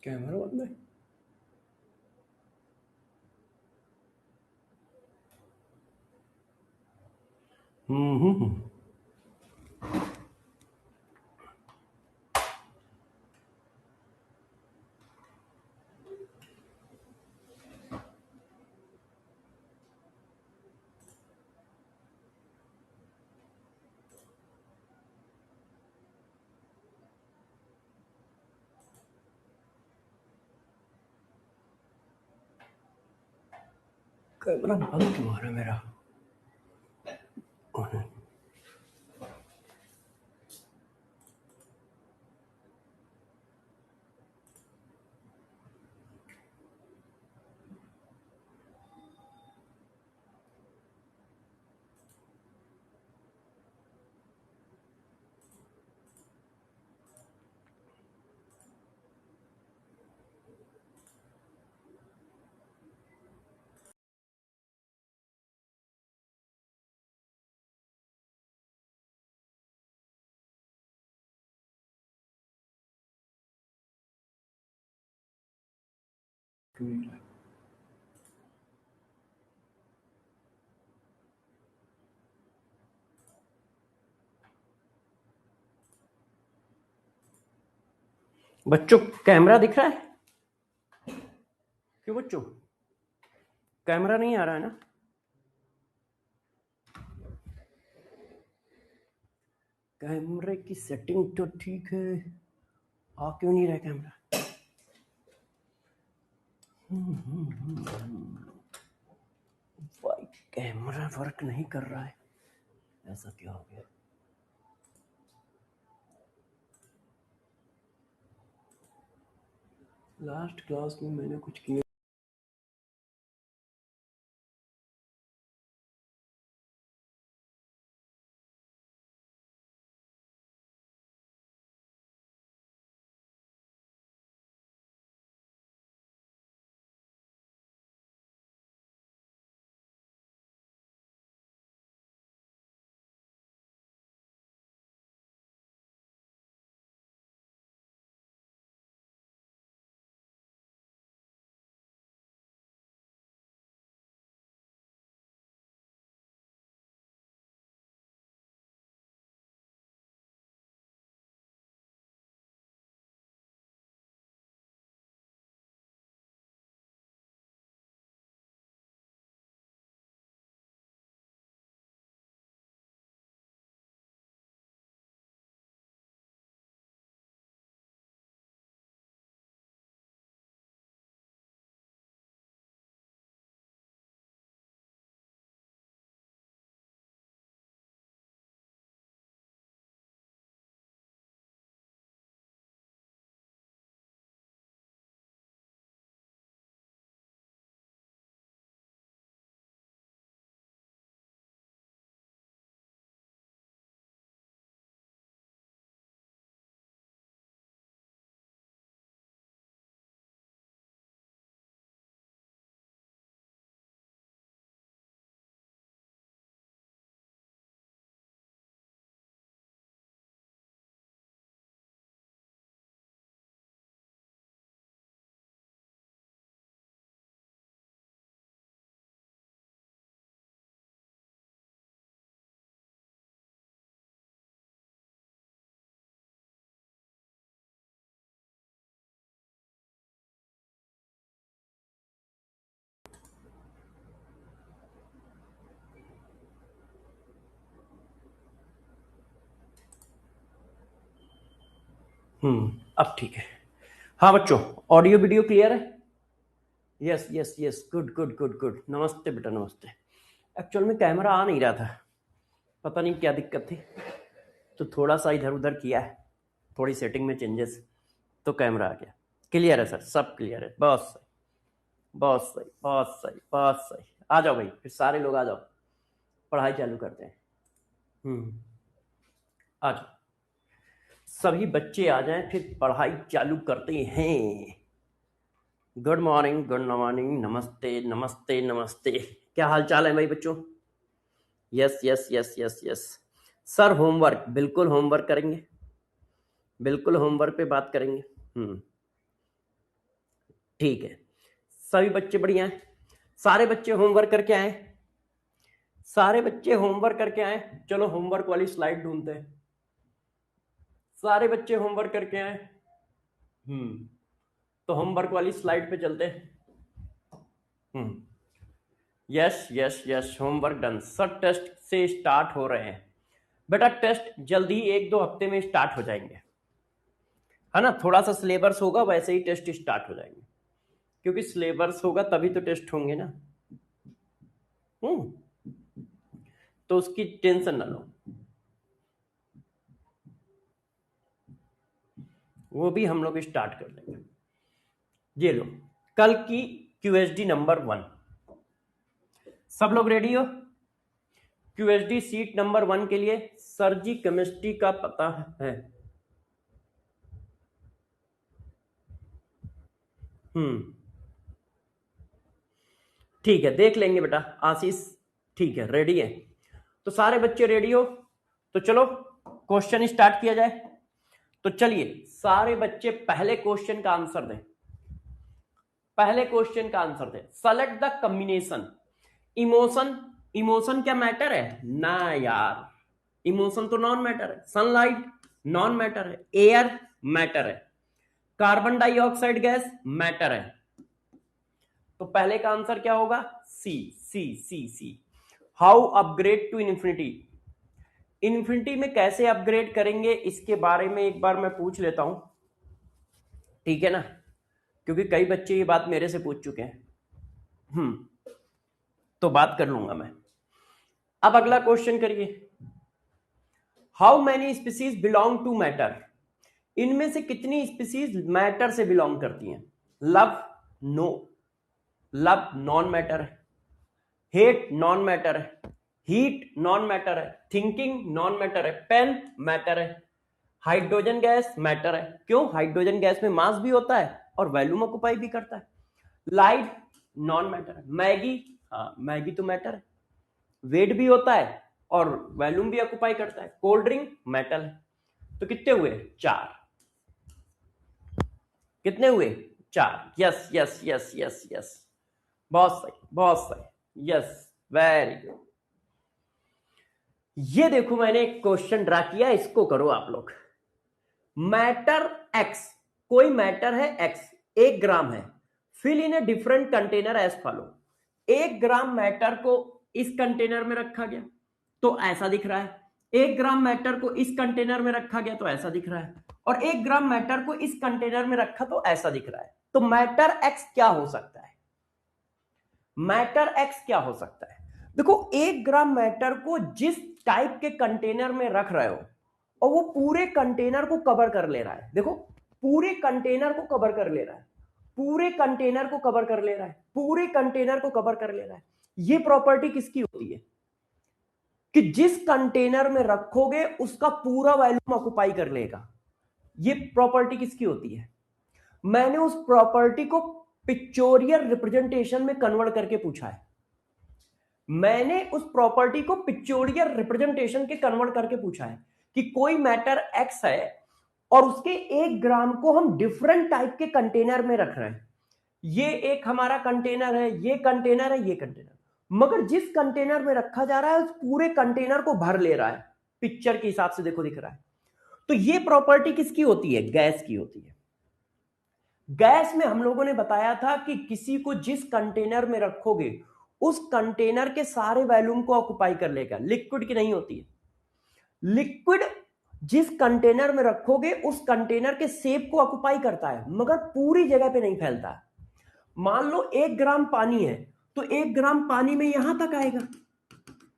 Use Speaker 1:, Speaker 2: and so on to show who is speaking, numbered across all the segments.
Speaker 1: Camera बंद है। हम्म। Camera बंद क्यों आ रहा है मेरा? बच्चों कैमरा दिख रहा है? क्यों बच्चों कैमरा नहीं आ रहा है ना? कैमरे की सेटिंग तो ठीक है, आ क्यों नहीं रहा है कैमरा? भाई कैमरा वर्क नहीं कर रहा है, ऐसा क्या हो गया? लास्ट क्लास में मैंने कुछ किया। अब ठीक है। हाँ बच्चों, ऑडियो वीडियो क्लियर है? Yes yes yes, good good good good. नमस्ते बेटा, नमस्ते। एक्चुअल में कैमरा आ नहीं रहा था, पता नहीं क्या दिक्कत थी, तो थोड़ा सा इधर उधर किया है, थोड़ी सेटिंग में चेंजेस, तो कैमरा आ गया। क्लियर है सर, सब क्लियर है। बहुत सही, बहुत सही, बहुत सही, बहुत सही। आ जाओ भाई, फिर सारे लोग आ जाओ, पढ़ाई चालू करते हैं। आ जाओ, सभी बच्चे आ जाएं, फिर पढ़ाई चालू करते हैं। गुड मॉर्निंग, गुड मॉर्निंग, नमस्ते नमस्ते नमस्ते। क्या हाल चाल है भाई बच्चों? Yes yes yes yes yes. Sir homework, बिल्कुल होमवर्क करेंगे, बिल्कुल होमवर्क पे बात करेंगे। ठीक है, सभी बच्चे बढ़िया हैं? सारे बच्चे होमवर्क करके आए? सारे बच्चे होमवर्क करके आए? चलो होमवर्क वाली स्लाइड ढूंढते हैं। सारे बच्चे होमवर्क करके आए? तो होमवर्क वाली स्लाइड पे चलते हैं। Yes yes yes, homework done. सब टेस्ट से स्टार्ट हो रहे हैं बेटा, टेस्ट जल्दी 1-2 हफ्ते में स्टार्ट हो जाएंगे, है ना। थोड़ा सा सिलेबस होगा, वैसे ही टेस्ट स्टार्ट हो जाएंगे, क्योंकि सिलेबस होगा तभी तो टेस्ट होंगे ना। तो उसकी टेंशन ना लो, वो भी हम लोग स्टार्ट कर देंगे। ये लो, कल की QHD नंबर 1, सब लोग रेडी हो? QHD सीट नंबर 1 के लिए सर जी केमिस्ट्री का पता है? ठीक है, देख लेंगे बेटा। आशीष ठीक है, रेडी है? तो सारे बच्चे रेडी हो तो चलो क्वेश्चन स्टार्ट किया जाए। तो चलिए सारे बच्चे पहले क्वेश्चन का आंसर दें। पहले क्वेश्चन का आंसर दें। Select the combination. Emotion, emotion क्या मैटर है ना यार? इमोशन तो नॉन मैटर है। सनलाइट नॉन मैटर है। एयर मैटर है। कार्बन डाइऑक्साइड गैस मैटर है। तो पहले का आंसर क्या होगा? C C C C. How upgrade to infinity. Infinity में कैसे अपग्रेड करेंगे इसके बारे में एक बार मैं पूछ लेता हूं, ठीक है ना, क्योंकि कई बच्चे ये बात मेरे से पूछ चुके हैं। तो बात कर लूंगा मैं। अब अगला क्वेश्चन करिए। How many species belong to matter. इनमें से कितनी स्पीसीज मैटर से बिलोंग करती हैं? Love no, love non matter है। हेट नॉन मैटर है। हीट नॉन मैटर है। थिंकिंग नॉन मैटर है। पेन मैटर है। हाइड्रोजन गैस मैटर है। क्यों? हाइड्रोजन गैस में मास भी होता है और वॉल्यूम ऑक्युपाई भी करता है। लाइट नॉन मैटर है। मैगी, हाँ मैगी तो मैटर है, वेट भी होता है और वॉल्यूम भी ऑक्युपाई करता है। कोल्ड ड्रिंक मेटल है। तो कितने हुए? 4। कितने हुए? 4। Yes yes yes yes yes, बहुत सही बहुत सही, यस वेरी गुड। ये देखो मैंने एक क्वेश्चन ड्रा किया, इसको करो आप लोग। मैटर एक्स, कोई मैटर है एक्स, 1 ग्राम है, fill in a different container as follow. 1 gram matter को इस कंटेनर में रखा गया तो ऐसा दिख रहा है। 1 ग्राम मैटर को इस कंटेनर में रखा गया तो ऐसा दिख रहा है, और 1 ग्राम मैटर को इस कंटेनर में रखा तो ऐसा दिख रहा है। तो मैटर एक्स क्या हो सकता है? मैटर एक्स क्या हो सकता है? देखो 1 ग्राम मैटर को जिस टाइप के कंटेनर में रख रहे हो और वो पूरे कंटेनर को कवर कर ले रहा है, देखो पूरे कंटेनर को कवर कर ले रहा है, पूरे कंटेनर को कवर कर ले रहा है, पूरे कंटेनर को कवर कर ले रहा है। ये प्रॉपर्टी किसकी होती है? कि जिस कंटेनर में रखोगे उसका पूरा वॉल्यूम ऑक्युपाई कर लेगा। ये प्रॉपर्टी किसकी होती है? मैंने उस प्रॉपर्टी को पिक्चोरियल रिप्रेजेंटेशन में कन्वर्ट करके पूछा है। मैंने उस प्रॉपर्टी को पिक्चोरियल रिप्रेजेंटेशन के कन्वर्ट करके पूछा है कि कोई मैटर एक्स है और उसके 1 ग्राम को हम डिफरेंट टाइप के कंटेनर में रख रहे हैं। ये एक हमारा कंटेनर है, ये कंटेनर है, ये कंटेनर, मगर जिस कंटेनर में रखा जा रहा है उस पूरे कंटेनर को भर ले रहा है। पिक्चर के हिसाब से देखो दिख रहा है। तो ये प्रॉपर्टी किसकी होती है? गैस की होती है। गैस में हम लोगों ने बताया था कि किसी को जिस कंटेनर में रखोगे उस कंटेनर के सारे वॉल्यूम को ऑक्युपाई कर लेगा। लिक्विड की नहीं होती है। लिक्विड जिस कंटेनर में रखोगे उस कंटेनर के शेप को ऑक्युपाई करता है मगर पूरी जगह पे नहीं फैलता। मान लो 1 ग्राम पानी है तो 1 ग्राम पानी में यहां तक आएगा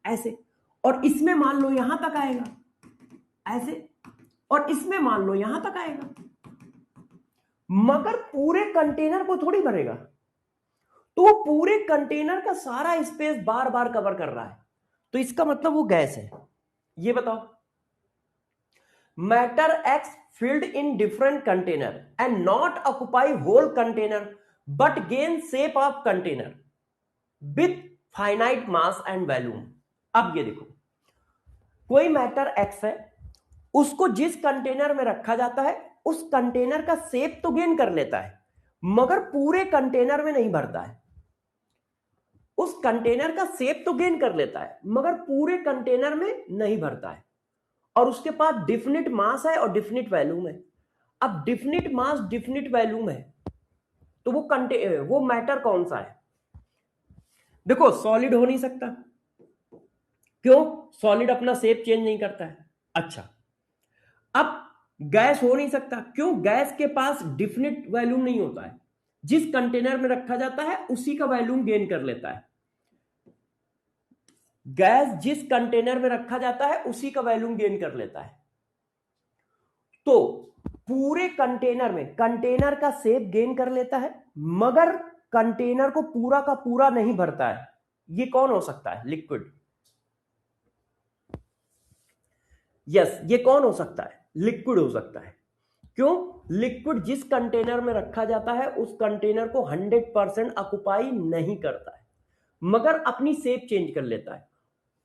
Speaker 1: ऐसे, और इसमें मान लो यहां तक आएगा ऐसे, और इसमें मान लो यहां तक आएगा, मगर पूरे कंटेनर को थोड़ी भरेगा। तो वो पूरे कंटेनर का सारा स्पेस बार बार कवर कर रहा है, तो इसका मतलब वो गैस है। ये बताओ, matter x filled in different container and not occupy whole container but gain shape of container with finite mass and volume। अब ये देखो, कोई मैटर एक्स है, उसको जिस कंटेनर में रखा जाता है उस कंटेनर का शेप तो गेन कर लेता है मगर पूरे कंटेनर में नहीं भरता है। उस कंटेनर का शेप तो गेन कर लेता है मगर पूरे कंटेनर में नहीं भरता है, और उसके पास डिफिनिट मास है और डिफिनिट वॉल्यूम है। अब डिफिनिट मास डिफिनिट वॉल्यूम है तो वो मैटर कौन सा है? देखो सॉलिड हो नहीं सकता, क्यों? सॉलिड अपना शेप चेंज नहीं करता है। अच्छा, अब गैस हो नहीं सकता, क्यों? गैस के पास डिफिनिट वॉल्यूम नहीं होता है, जिस कंटेनर में रखा जाता है उसी का वॉल्यूम गेन कर लेता है। गैस जिस कंटेनर में रखा जाता है उसी का वॉल्यूम गेन कर लेता है। तो पूरे कंटेनर में कंटेनर का शेप गेन कर लेता है मगर कंटेनर को पूरा का पूरा नहीं भरता है। ये कौन हो सकता है? लिक्विड। यस, ये कौन हो सकता है? लिक्विड हो सकता है। क्यों? लिक्विड जिस कंटेनर में रखा जाता है उस कंटेनर को 100% ऑक्युपाई नहीं करता है मगर अपनी शेप चेंज कर लेता है।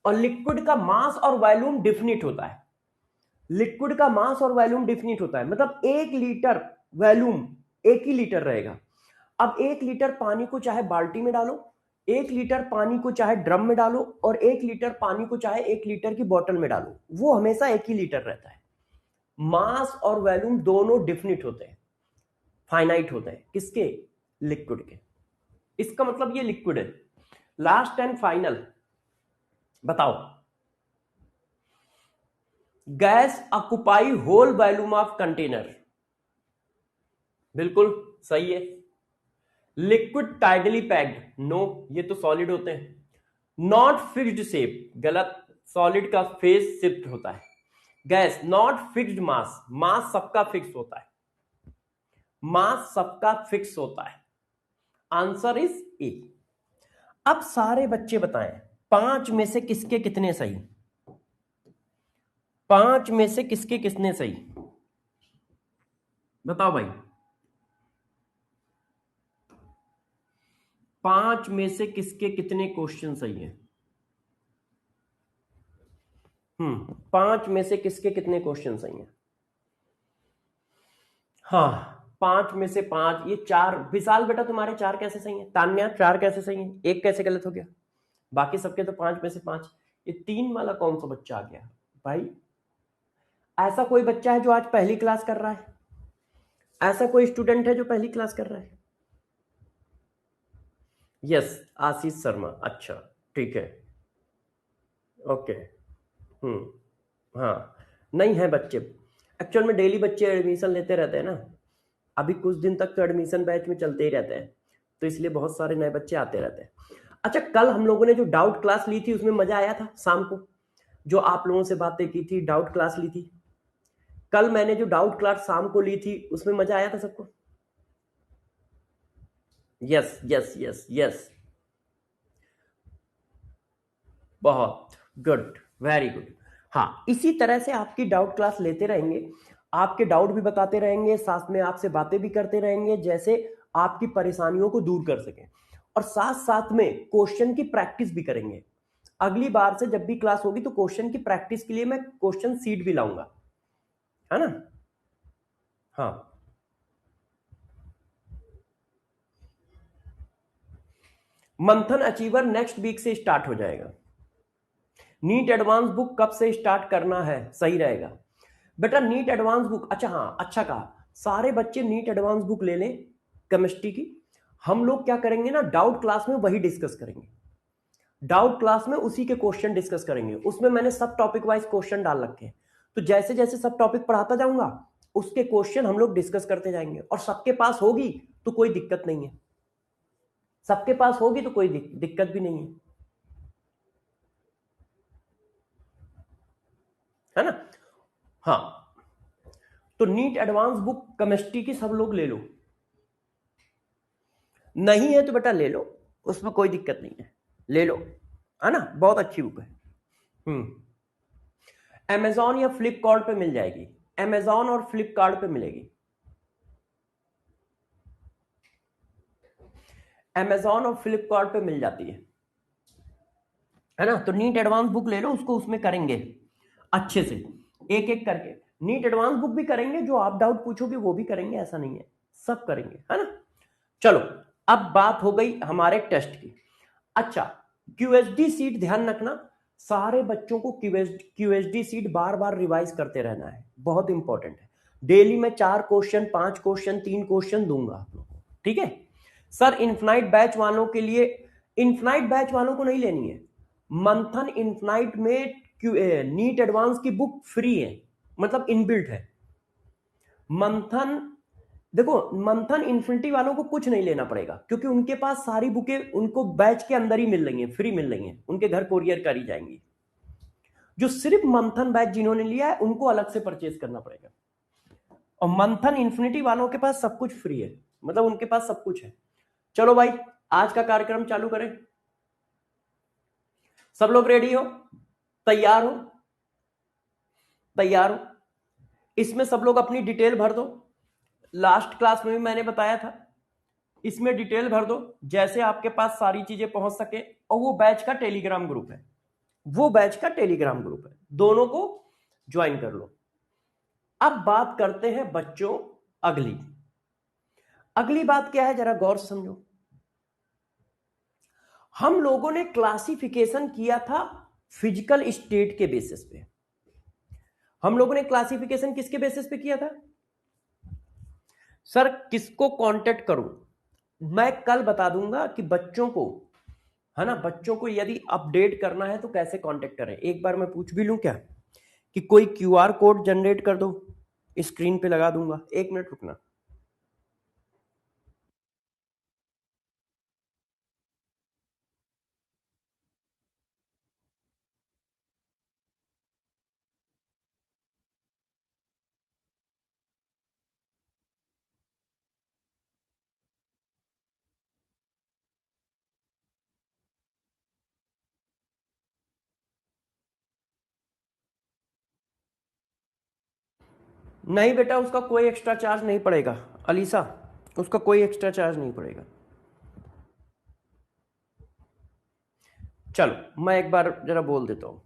Speaker 1: और लिक्विड का मास और वॉल्यूम डिफिनिट होता है। लिक्विड का मास और वॉल्यूम डिफिनिट होता है, मतलब 1 लीटर वॉल्यूम 1 ही लीटर रहेगा। अब 1 लीटर पानी को चाहे बाल्टी में डालो, 1 लीटर पानी को चाहे ड्रम में डालो, और 1 लीटर पानी को चाहे 1 लीटर की बोतल में डालो, वो हमेशा 1 ही लीटर रहता है। मास और वॉल्यूम दोनों डिफिनिट होते हैं, फाइनाइट होते हैं। किसके? लिक्विड के। इसका मतलब ये लिक्विड है। लास्ट एंड फाइनल बताओ, gas occupy whole volume of container. बिल्कुल सही है। लिक्विड टाइडली पैक्ड, नो, ये तो सॉलिड होते हैं। नॉट फिक्स्ड शेप, गलत, सॉलिड का फेस शिफ्ट होता है। गैस नॉट फिक्स्ड मास, मास सबका फिक्स होता है, मास सबका फिक्स होता है। Answer is a. अब सारे बच्चे बताएं 5 में से किसके कितने सही? 5 में से किसके कितने सही बताओ भाई। 5 में से किसके कितने क्वेश्चन सही है? 5 में से किसके कितने क्वेश्चन सही है? हाँ, 5 में से 5, ये 4। विशाल बेटा तुम्हारे 4 कैसे सही है? तान्या 4 कैसे सही है? एक कैसे गलत हो गया? बाकी सबके तो 5 में से 5। ये 3 वाला कौन सा बच्चा आ गया भाई? ऐसा कोई बच्चा है जो आज पहली क्लास कर रहा है? ऐसा कोई स्टूडेंट है जो पहली क्लास कर रहा है? यस, आशीष शर्मा। अच्छा, ठीक है, ओके। हाँ, नहीं है बच्चे। एक्चुअल में डेली बच्चे एडमिशन लेते रहते हैं ना, अभी कुछ दिन तक तो एडमिशन बैच में चलते ही रहते हैं, तो इसलिए बहुत सारे नए बच्चे आते रहते हैं। अच्छा, कल हम लोगों ने जो डाउट क्लास ली थी उसमें मजा आया था? शाम को जो आप लोगों से बातें की थी, डाउट क्लास ली थी कल, मैंने जो डाउट क्लास शाम को ली थी उसमें मजा आया था सबको? यस यस यस यस, बहुत गुड, वेरी गुड। हाँ, इसी तरह से आपकी डाउट क्लास लेते रहेंगे, आपके डाउट भी बताते रहेंगे, साथ में आपसे बातें भी करते रहेंगे, जैसे आपकी परेशानियों को दूर कर सकें, और साथ साथ में क्वेश्चन की प्रैक्टिस भी करेंगे। अगली बार से जब भी क्लास होगी तो क्वेश्चन की प्रैक्टिस के लिए मैं क्वेश्चन सीट भी लाऊंगा, है ना? हाँ, मंथन अचीवर नेक्स्ट वीक से स्टार्ट हो जाएगा। नीट एडवांस बुक कब से स्टार्ट करना है सही रहेगा बेटा? नीट एडवांस बुक, अच्छा हाँ, अच्छा कहा, सारे बच्चे नीट एडवांस बुक ले लें केमिस्ट्री की। हम लोग क्या करेंगे ना, डाउट क्लास में वही डिस्कस करेंगे, डाउट क्लास में उसी के क्वेश्चन डिस्कस करेंगे। उसमें मैंने सब टॉपिक वाइज क्वेश्चन डाल रखे हैं, तो जैसे जैसे सब टॉपिक पढ़ाता जाऊंगा उसके क्वेश्चन हम लोग डिस्कस करते जाएंगे, और सबके पास होगी तो कोई दिक्कत नहीं है, सबके पास होगी तो कोई दिक्कत भी नहीं है ना? हाँ, तो नीट एडवांस बुक केमिस्ट्री की सब लोग ले लो, नहीं है तो बेटा ले लो, उसमें कोई दिक्कत नहीं है, ले लो, है ना? बहुत अच्छी बुक है। अमेजॉन या फ्लिपकार्ट पे मिल जाएगी, अमेजॉन और फ्लिपकार्ट पे मिलेगी, अमेजॉन और फ्लिपकार्ट पे मिल जाती है ना? तो नीट एडवांस बुक ले लो, उसको उसमें करेंगे अच्छे से, एक एक करके। नीट एडवांस बुक भी करेंगे, जो आप डाउट पूछोगे वो भी करेंगे, ऐसा नहीं है, सब करेंगे, है ना? चलो, अब बात हो गई हमारे टेस्ट की। अच्छा, क्यूएसडी सीट ध्यान रखना, सारे बच्चों को क्यूएसडी सीट बार बार रिवाइज करते रहना है, बहुत इंपॉर्टेंट है। डेली में 4 क्वेश्चन, 5 क्वेश्चन, 3 क्वेश्चन दूंगा आप लोगों को, ठीक है। सर इन्फिनाइट बैच वालों के लिए, इन्फिनाइट बैच वालों को नहीं लेनी है। मंथन इन्फिनाइट में नीट एडवांस की बुक फ्री है, मतलब इनबिल्ट है। मंथन, देखो मंथन इन्फिनिटी वालों को कुछ नहीं लेना पड़ेगा, क्योंकि उनके पास सारी बुकें उनको बैच के अंदर ही मिल रही हैं, फ्री मिल रही हैं, उनके घर कोरियर करी जाएंगी। जो सिर्फ मंथन बैच जिन्होंने लिया है उनको अलग से परचेज करना पड़ेगा। और मंथन इन्फिनिटी वालों के पास सब कुछ फ्री है, मतलब उनके पास सब कुछ है। चलो भाई, आज का कार्यक्रम चालू करें। सब लोग रेडी हो, तैयार हो, तैयार हो? इसमें सब लोग अपनी डिटेल भर दो। लास्ट क्लास में भी मैंने बताया था, इसमें डिटेल भर दो जैसे आपके पास सारी चीजें पहुंच सके। और वो बैच का टेलीग्राम ग्रुप है, वो बैच का टेलीग्राम ग्रुप है, दोनों को ज्वाइन कर लो। अब बात करते हैं बच्चों अगली अगली बात क्या है, जरा गौर से समझो। हम लोगों ने क्लासिफिकेशन किया था फिजिकल स्टेट के बेसिस पे। हम लोगों ने क्लासिफिकेशन किसके बेसिस पे किया था? सर किसको कांटेक्ट करूं? मैं कल बता दूंगा कि बच्चों को, है ना, बच्चों को यदि अपडेट करना है तो कैसे कांटेक्ट करें। एक बार मैं पूछ भी लूं क्या कि कोई क्यूआर कोड जनरेट कर दो, स्क्रीन पे लगा दूंगा। 1 मिनट रुकना। नहीं बेटा, उसका कोई एक्स्ट्रा चार्ज नहीं पड़ेगा अलीसा, उसका कोई एक्स्ट्रा चार्ज नहीं पड़ेगा। चलो मैं एक बार जरा बोल देता हूं।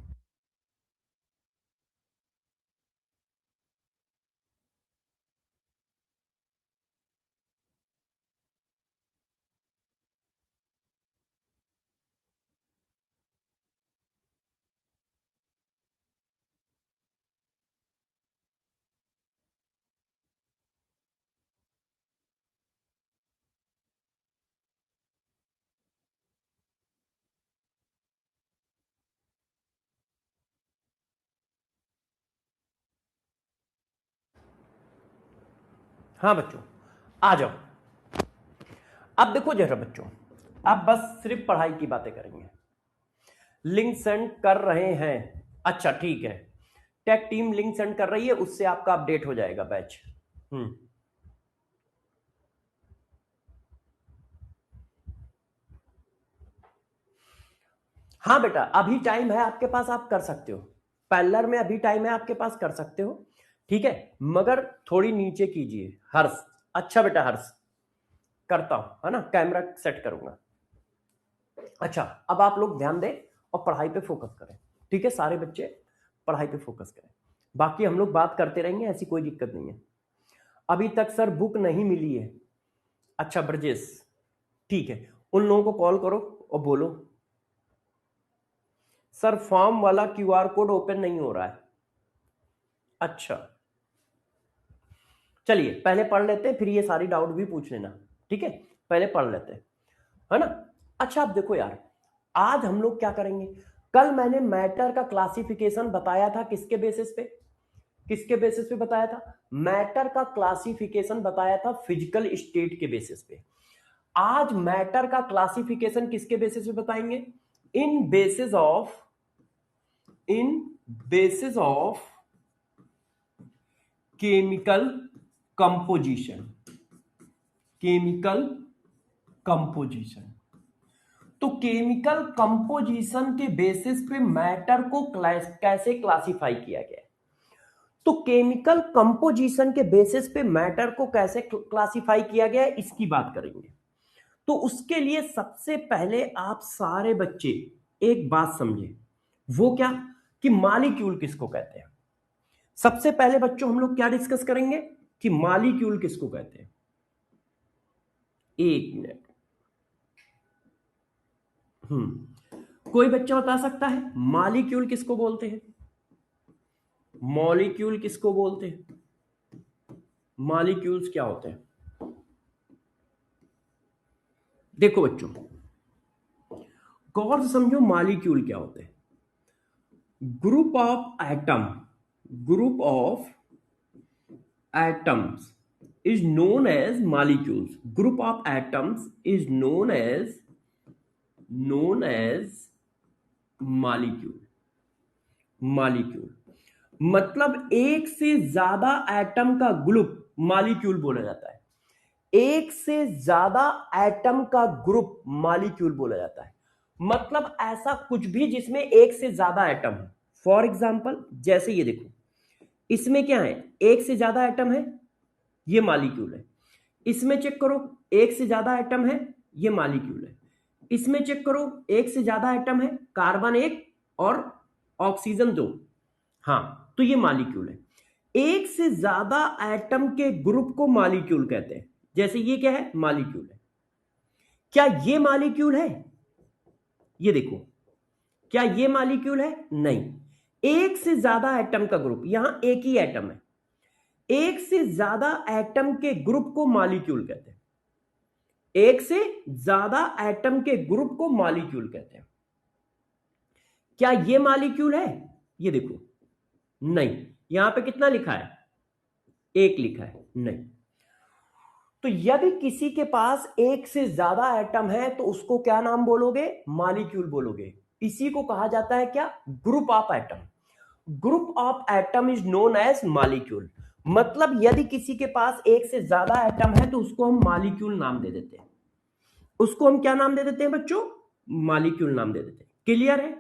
Speaker 1: हाँ बच्चों, आ जाओ। अब देखो जरा बच्चों, अब बस सिर्फ पढ़ाई की बातें करेंगे। लिंक सेंड कर रहे हैं, अच्छा ठीक है। टेक टीम लिंक सेंड कर रही है, उससे आपका अपडेट हो जाएगा बैच। हम्म, हाँ बेटा अभी टाइम है आपके पास, आप कर सकते हो। पैरेलल में अभी टाइम है आपके पास, कर सकते हो, ठीक है। मगर थोड़ी नीचे कीजिए हर्ष। अच्छा बेटा हर्ष, करता हूं, है ना, कैमरा सेट करूंगा। अच्छा, अब आप लोग ध्यान दें और पढ़ाई पे फोकस करें, ठीक है। सारे बच्चे पढ़ाई पे फोकस करें, बाकी हम लोग बात करते रहेंगे, ऐसी कोई दिक्कत नहीं है। अभी तक सर बुक नहीं मिली है। अच्छा ब्रजेश, ठीक है, उन लोगों को कॉल करो और बोलो सर फॉर्म वाला क्यूआर कोड ओपन नहीं हो रहा है। अच्छा, चलिए पहले पढ़ लेते हैं, फिर ये सारी डाउट भी पूछ लेना, ठीक है। पहले पढ़ लेते हैं, है ना। अच्छा अब देखो यार, आज हम लोग क्या करेंगे। कल मैंने मैटर का क्लासिफिकेशन बताया था, किसके बेसिस पे, किसके बेसिस पे बताया था? मैटर का क्लासिफिकेशन बताया था फिजिकल स्टेट के बेसिस पे। आज मैटर का क्लासिफिकेशन किसके बेसिस पे बताएंगे? In basis of, in basis of chemical composition, chemical composition. तो केमिकल कंपोजिशन के बेसिस पे मैटर को कैसे क्लासिफाई किया गया है। तो केमिकल कंपोजिशन के बेसिस पे मैटर को कैसे क्लासिफाई किया गया है, इसकी बात करेंगे। तो उसके लिए सबसे पहले आप सारे बच्चे एक बात समझे, वो क्या, कि मालिक्यूल किसको कहते हैं। सबसे पहले बच्चों हम लोग क्या डिस्कस करेंगे कि मालिक्यूल किसको कहते हैं। एक मिनट। कोई बच्चा बता सकता है मॉलिक्यूल किसको बोलते हैं? मॉलिक्यूल किसको बोलते हैं? मॉलिक्यूल्स क्या होते हैं? देखो बच्चों, गौर से समझो, मॉलिक्यूल क्या होते हैं? Group of atom, group of atoms is known as molecules. Group of atoms is known as molecule. Molecule मतलब एक से ज्यादा एटम का ग्रुप मॉलिक्यूल बोला जाता है। एक से ज्यादा एटम का ग्रुप मॉलिक्यूल बोला जाता है। मतलब ऐसा कुछ भी जिसमें एक से ज्यादा एटम है। फॉर एग्जांपल जैसे ये देखो, इसमें क्या है, एक से ज्यादा एटम है, ये मॉलिक्यूल है। इसमें चेक करो, एक से ज्यादा एटम है, ये मॉलिक्यूल है। इसमें चेक करो, एक से ज्यादा एटम है, कार्बन एक और ऑक्सीजन दो, हाँ, तो ये मॉलिक्यूल है। एक से ज्यादा एटम के ग्रुप को मॉलिक्यूल कहते हैं। जैसे ये क्या है, मॉलिक्यूल है। क्या ये मॉलिक्यूल है? ये देखो, क्या ये मॉलिक्यूल है? नहीं। एक से ज्यादा एटम का ग्रुप, यहां एक ही एटम है, एक से ज्यादा एटम के ग्रुप को मॉलिक्यूल कहते हैं। एक से ज्यादा एटम के ग्रुप को मॉलिक्यूल कहते हैं। क्या ये मॉलिक्यूल है? ये देखो, नहीं। यहां पे कितना लिखा है? एक लिखा है, नहीं। तो यदि किसी के पास एक से ज्यादा एटम है तो उसको क्या नाम बोलोगे? मॉलिक्यूल बोलोगे। इसी को कहा जाता है क्या? Group of atom. Group of atom is known as molecule. मतलब यदि किसी के पास एक से ज्यादा एटम है तो उसको हम मॉलिक्यूल नाम दे देते हैं। उसको हम क्या नाम दे देते हैं बच्चों? मॉलिक्यूल नाम दे देते हैं। क्लियर है?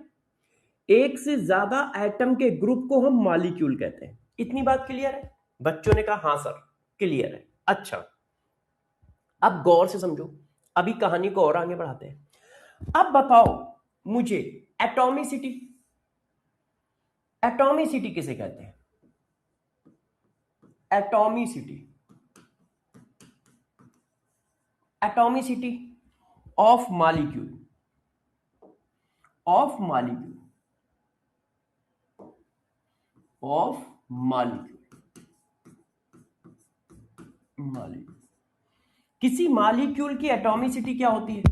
Speaker 1: एक से ज्यादा एटम के ग्रुप को हम मॉलिक्यूल कहते हैं। इतनी बात क्लियर है? बच्चों ने कहा हाँ सर क्लियर है। अच्छा, अब गौर से समझो, अभी कहानी को और आगे बढ़ाते हैं। अब बताओ मुझे, एटॉमिसिटी, एटॉमिसिटी किसे कहते हैं? Atomicity, atomicity of molecule, of molecule, of molecule, molecule. किसी मॉलिक्यूल की एटॉमिसिटी क्या होती है?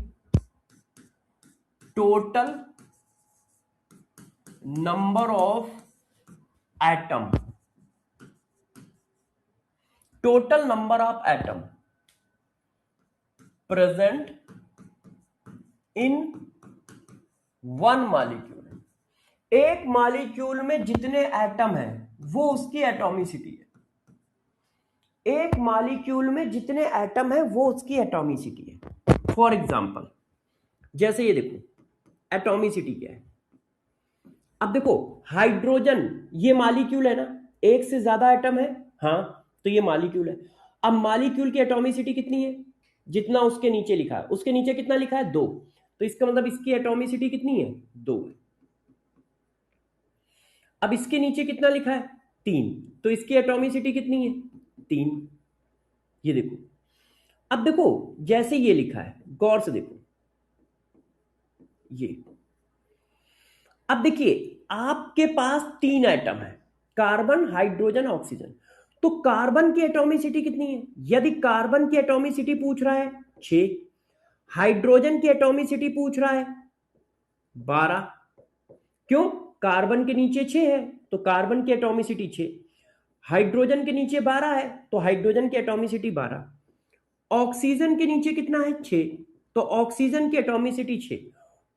Speaker 1: Total number of atom, total number of atom present in one molecule. एक मॉलिक्यूल में जितने एटम हैं वो उसकी एटॉमिसिटी है। एक मॉलिक्यूल में जितने एटम है वो उसकी एटॉमिसिटी है। फॉर एग्जांपल जैसे ये देखो, एटॉमिसिटी क्या है? अब देखो, हाइड्रोजन ये मॉलिक्यूल है ना, एक से ज्यादा एटम है, हाँ, तो ये मॉलिक्यूल है। अब मॉलिक्यूल की एटॉमिसिटी कितनी है? जितना उसके नीचे लिखा है, उसके नीचे कितना लिखा है? 2, तो इसका मतलब इसकी एटॉमिसिटी कितनी है? 2 है। अब इसके नीचे कितना लिखा है? 3, तो इसकी एटॉमिसिटी कितनी है? 3। ये देखो, अब देखो जैसे ये लिखा है, गौर से देखो ये। अब देखिए, आपके पास 3 एटम है, कार्बन, हाइड्रोजन, ऑक्सीजन। तो कार्बन की एटॉमिसिटी कितनी है? यदि कार्बन की एटॉमिसिटी पूछ रहा है 6, हाइड्रोजन की एटॉमिसिटी पूछ रहा है 12। क्यों? कार्बन के नीचे 6 है तो कार्बन की एटॉमिसिटी 6, हाइड्रोजन के नीचे 12 है तो हाइड्रोजन की एटॉमिसिटी 12, ऑक्सीजन के नीचे कितना है? 6, तो ऑक्सीजन की एटॉमिसिटी 6।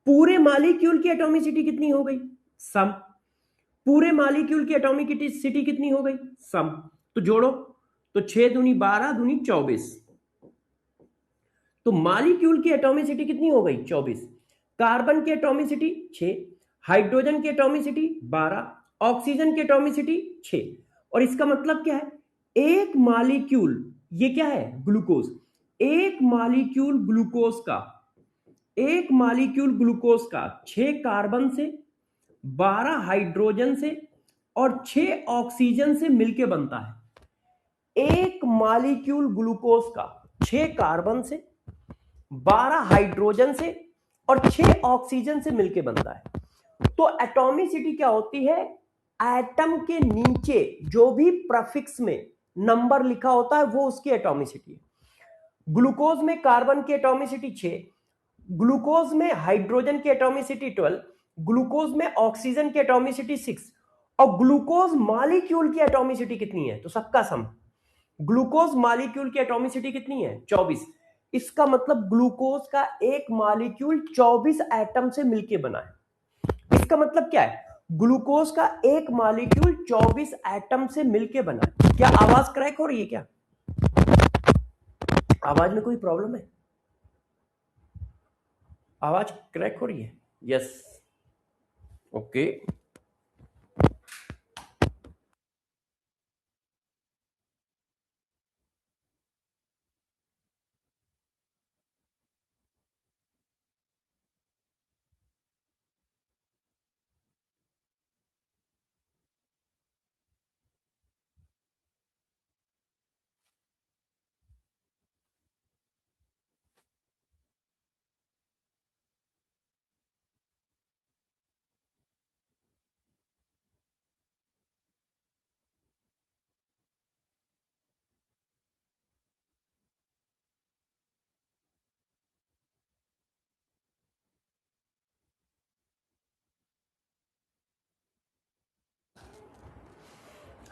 Speaker 1: पूरे मॉलिक्यूल की एटॉमिसिटी कितनी हो गई? सम। पूरे मॉलिक्यूल की एटॉमिसिटी कितनी हो गई? सम। तो जोड़ो, तो 6 दूनी 12 दूनी 24, तो मॉलिक्यूल की एटॉमिसिटी कितनी हो गई? 24। कार्बन की एटॉमिसिटी 6, हाइड्रोजन की एटॉमिसिटी 12, ऑक्सीजन की एटॉमिसिटी 6। और इसका मतलब क्या है? एक मॉलिक्यूल, ये क्या है? ग्लूकोज। एक मॉलिक्यूल ग्लूकोज का, एक मॉलिक्यूल ग्लूकोज का 6 कार्बन से, 12 हाइड्रोजन से और 6 ऑक्सीजन से मिलकर बनता है। एक मॉलिक्यूल ग्लूकोज का 6 कार्बन से, 12 हाइड्रोजन से और 6 ऑक्सीजन से मिलकर बनता है। तो एटॉमिसिटी क्या होती है? एटम के नीचे जो भी प्रीफिक्स में नंबर लिखा होता है वो उसकी एटॉमिसिटी है। ग्लूकोज में कार्बन की एटॉमिसिटी 6, ग्लूकोज में हाइड्रोजन की एटॉमिसिटी 12, ग्लूकोज में ऑक्सीजन की एटॉमिसिटी 6, और ग्लूकोज मॉलिक्यूल की एटॉमिसिटी कितनी है? तो सबका सम, ग्लूकोज मॉलिक्यूल की एटॉमिसिटी कितनी है? 24। इसका मतलब ग्लूकोज का एक मॉलिक्यूल 24 एटम से मिलकर बना है। इसका मतलब क्या है? ग्लूकोज का एक मॉलिक्यूल 24 एटम से मिलकर बना है। क्या आवाज क्रैक हो रही है? क्या आवाज में कोई प्रॉब्लम है? आवाज क्रैक हो रही है? Yes, okay.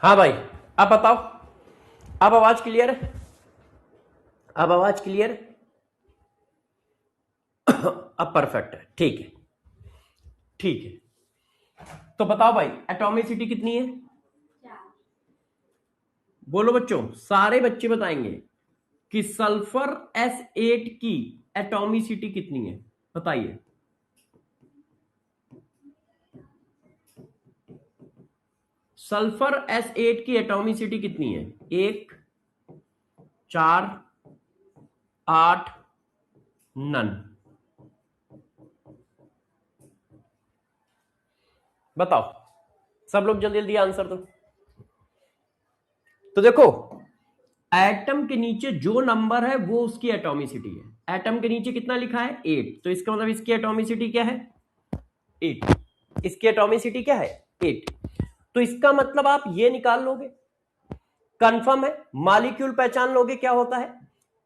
Speaker 1: हाँ भाई, अब बताओ, अब आवाज क्लियर है? अब आवाज क्लियर है? अब परफेक्ट है, ठीक है, ठीक है। तो बताओ भाई, एटॉमिसिटी कितनी है? बोलो बच्चों, सारे बच्चे बताएंगे कि सल्फर S8 की एटॉमिसिटी कितनी है, बताइए। सल्फर S8 की एटॉमिसिटी कितनी है? 1, 4, 8, नन। बताओ सब लोग, जल्दी जल्दी आंसर दो। तो देखो, एटम के नीचे जो नंबर है वो उसकी एटॉमिसिटी है। एटम के नीचे कितना लिखा है? 8, तो इसका मतलब इसकी एटॉमिसिटी क्या है? 8। इसकी एटॉमिसिटी क्या है? 8। तो इसका मतलब आप ये निकाल लोगे, कंफर्म है। मॉलिक्यूल पहचान लोगे क्या होता है,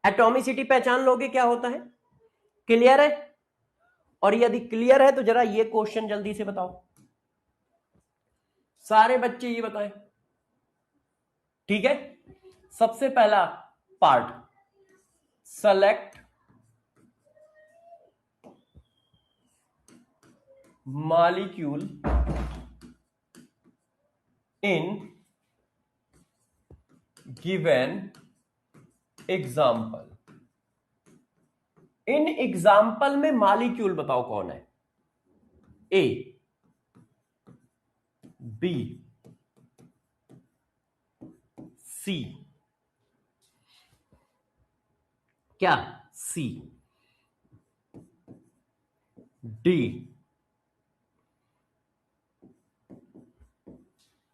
Speaker 1: एटॉमिसिटी पहचान लोगे क्या होता है। क्लियर है? और यदि क्लियर है तो जरा ये क्वेश्चन जल्दी से बताओ, सारे बच्चे ये बताएं। ठीक है, सबसे पहला part, select molecule in given example. In example में मॉलिक्यूल बताओ कौन है? ए, बी, सी, क्या सी, डी,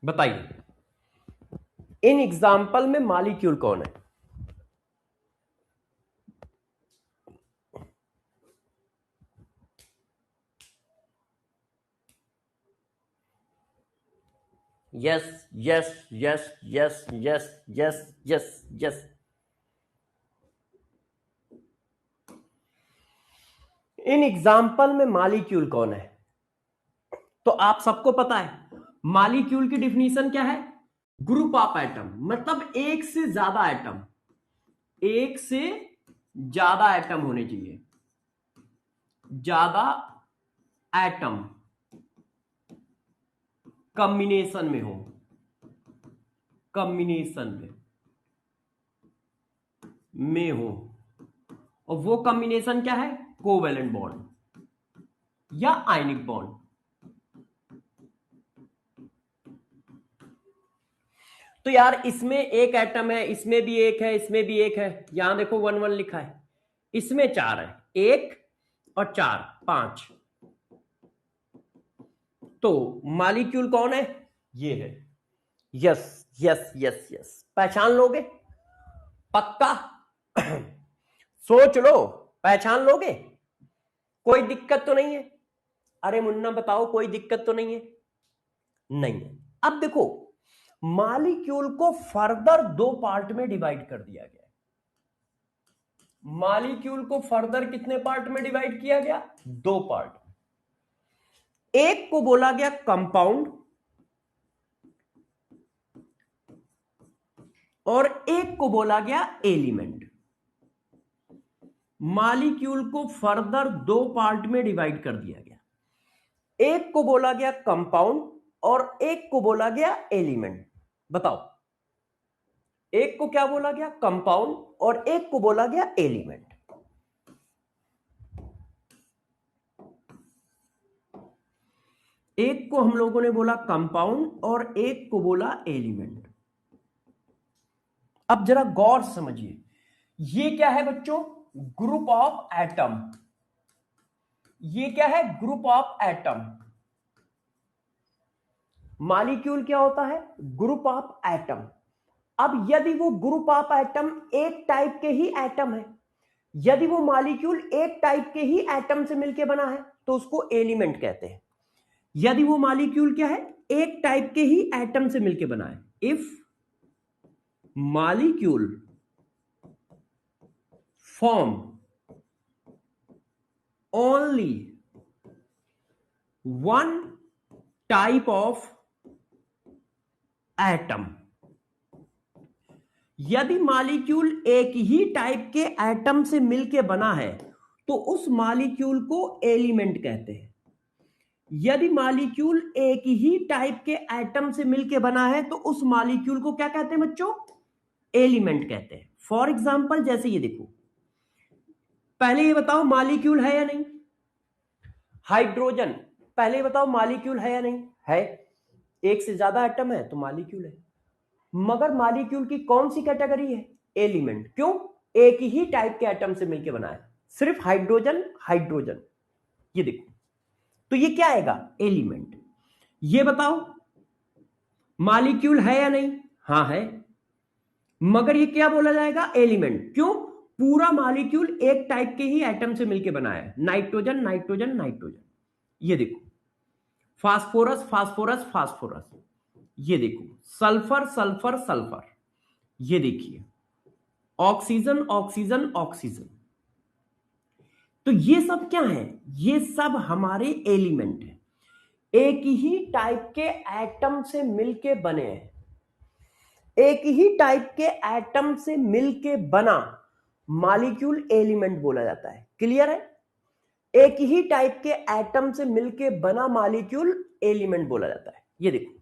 Speaker 1: बताइए इन एग्जाम्पल में मॉलिक्यूल कौन है? Yes yes yes yes yes yes yes yes. In example में मॉलिक्यूल कौन है? तो आप सबको पता है मॉलिक्यूल की डिफिनीशन क्या है? ग्रुप ऑफ एटम, मतलब एक से ज्यादा एटम, एक से ज्यादा एटम होने चाहिए, ज्यादा एटम कॉम्बिनेशन में हो, कॉम्बिनेशन में हो। और वो कॉम्बिनेशन क्या है? कोवेलेंट बॉन्ड या आयनिक बॉन्ड। तो यार इसमें एक एटम है, इसमें भी एक है, इसमें भी एक है, यहां देखो 1 1 लिखा है, इसमें 4 है, 1 और 4, 5। तो मॉलिक्यूल कौन है? ये है। यस यस यस यस, पहचान लोगे? पक्का? सोच लो, पहचान लोगे? कोई दिक्कत तो नहीं है? अरे मुन्ना बताओ, कोई दिक्कत तो नहीं है? नहीं है। अब देखो, मॉलिक्यूल को फर्दर दो पार्ट में डिवाइड कर दिया गया। मॉलिक्यूल को फर्दर कितने पार्ट में डिवाइड किया गया? दो पार्ट। एक को बोला गया कंपाउंड और एक को बोला गया एलिमेंट। मॉलिक्यूल को फर्दर दो पार्ट में डिवाइड कर दिया गया। एक को बोला गया कंपाउंड और एक को बोला गया एलिमेंट। बताओ, एक को क्या बोला गया? कंपाउंड और एक को बोला गया एलिमेंट। एक को हम लोगों ने बोला कंपाउंड और एक को बोला एलिमेंट। अब जरा गौर से समझिए, ये क्या है बच्चों? Group of atom. ये क्या है? Group of atom. मॉलिक्यूल क्या होता है? Group of atom. अब यदि वो ग्रुप ऑफ एटम एक टाइप के ही एटम है, यदि वो मॉलिक्यूल एक टाइप के ही एटम से मिलकर बना है तो उसको एलिमेंट कहते हैं। यदि वो मॉलिक्यूल क्या है? एक टाइप के ही एटम से मिलकर बना है। If molecule form only one type of atom, यदि मॉलिक्यूल एक ही टाइप के एटम से मिलकर बना है तो उस मॉलिक्यूल को एलिमेंट कहते हैं। यदि मॉलिक्यूल एक ही टाइप के एटम से मिलकर बना है तो उस मॉलिक्यूल को क्या कहते हैं बच्चों? एलिमेंट कहते हैं। फॉर एग्जांपल, जैसे ये देखो, पहले ये बताओ मॉलिक्यूल है या नहीं? हाइड्रोजन, पहले ये बताओ मॉलिक्यूल है या नहीं? है। एक से ज्यादा एटम है तो मॉलिक्यूल है। मगर मॉलिक्यूल की कौन सी कैटेगरी है? एलिमेंट। क्यों? एक ही टाइप के एटम से मिलकर बना है, सिर्फ हाइड्रोजन हाइड्रोजन। ये देखो, तो ये क्या आएगा? एलिमेंट। ये बताओ मॉलिक्यूल है या नहीं? हां है, मगर ये क्या बोला जाएगा? एलिमेंट। क्यों? पूरा मॉलिक्यूल एक टाइप के ही एटम से मिलकर बना है, नाइट्रोजन नाइट्रोजन नाइट्रोजन। ये देखो, फास्फोरस फास्फोरस फास्फोरस। ये देखो, सल्फर सल्फर सल्फर। ये देखिए, ऑक्सीजन ऑक्सीजन ऑक्सीजन। तो ये सब क्या है? ये सब हमारे एलिमेंट है, एक ही टाइप के एटम से मिलके बने हैं। एक ही टाइप के एटम से मिलके बना मॉलिक्यूल एलिमेंट बोला जाता है। क्लियर है? एक ही टाइप के एटम से मिलके बना मॉलिक्यूल एलिमेंट बोला जाता है। ये देखो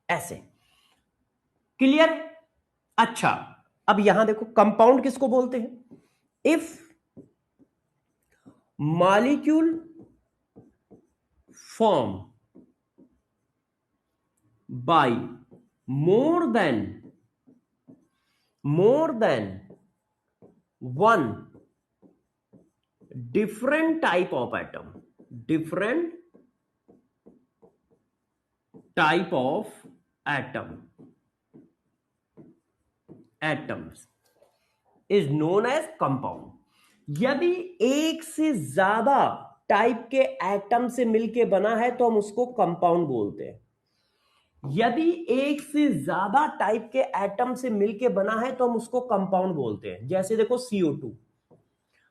Speaker 1: ऐसे। क्लियर? अच्छा, अब यहां देखो, कंपाउंड किसको बोलते हैं? If molecule form by more than one different type of atom, different type of atoms is known as compound। यदि एक से ज्यादा टाइप के एटम से मिलके बना है तो हम उसको कंपाउंड बोलते हैं। यदि एक से ज्यादा टाइप के एटम से मिलके बना है तो हम उसको कंपाउंड बोलते हैं। जैसे देखो, CO2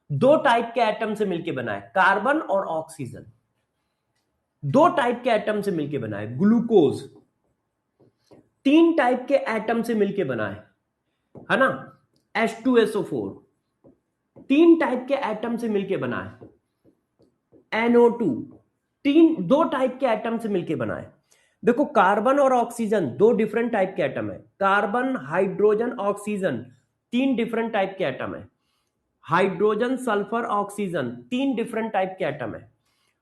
Speaker 1: दो टाइप के एटम से मिलके बना है, कार्बन और ऑक्सीजन। दो टाइप के एटम से मिलके बना है। ग्लूकोज तीन टाइप के एटम से मिलके बना है ना। H2SO4 तीन टाइप के एटम से मिलके बना है। NO2 दो टाइप के एटम से मिलके बना है। देखो, कार्बन और ऑक्सीजन दो डिफरेंट टाइप के एटम है। कार्बन हाइड्रोजन ऑक्सीजन तीन डिफरेंट टाइप के एटम है। हाइड्रोजन सल्फर ऑक्सीजन तीन डिफरेंट टाइप के एटम है।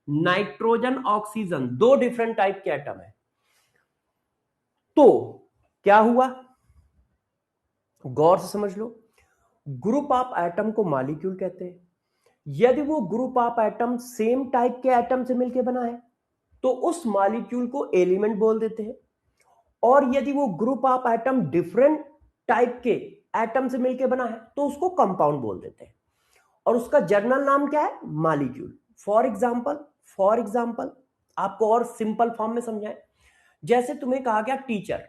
Speaker 1: नाइट्रोजन ऑक्सीजन दो डिफरेंट टाइप के एटम है। तो क्या हुआ? गौर से समझ लो, ग्रुप ऑफ एटम को मॉलिक्यूल कहते हैं। यदि वो group of atom same type के एटम से मिलकर बना है तो उस मॉलिक्यूल को एलिमेंट बोल देते हैं। और यदि वो group of atom different type के एटम से मिलकर बना है तो उसको कंपाउंड बोल देते हैं। और उसका जर्नल नाम क्या है? मॉलिक्यूल। फॉर एग्जाम्पल आपको और सिंपल फॉर्म में समझाएं, जैसे तुम्हें कहा गया टीचर,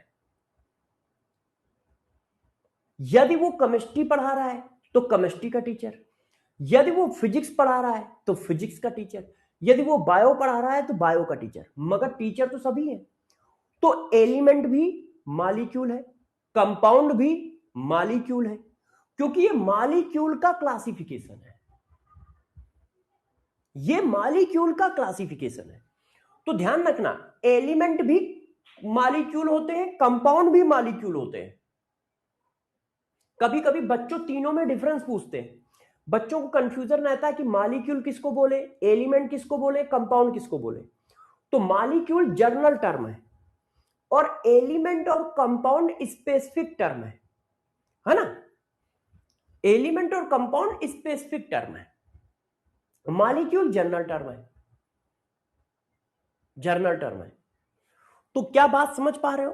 Speaker 1: यदि वो केमिस्ट्री पढ़ा रहा है तो केमिस्ट्री का टीचर, यदि वो फिजिक्स पढ़ा रहा है तो फिजिक्स का टीचर, यदि वो बायो पढ़ा रहा है तो बायो का टीचर, मगर टीचर तो सभी है। तो एलिमेंट भी मॉलिक्यूल है, कंपाउंड भी मॉलिक्यूल है, क्योंकि ये मॉलिक्यूल का क्लासिफिकेशन है, ये मॉलिक्यूल का क्लासिफिकेशन है। तो ध्यान रखना, एलिमेंट भी मॉलिक्यूल होते हैं, कंपाउंड भी मॉलिक्यूल होते हैं। कभी कभी बच्चों तीनों में डिफरेंस पूछते हैं, बच्चों को कंफ्यूजन रहता है कि मॉलिक्यूल किसको बोले, एलिमेंट किसको बोले, कंपाउंड किसको बोले। तो मॉलिक्यूल जर्नल टर्म है और एलिमेंट और कंपाउंड स्पेसिफिक टर्म है ना? एलिमेंट और कंपाउंड स्पेसिफिक टर्म है, मॉलिक्यूल जर्नल टर्म है, जर्नल टर्म है। तो क्या बात समझ पा रहे हो?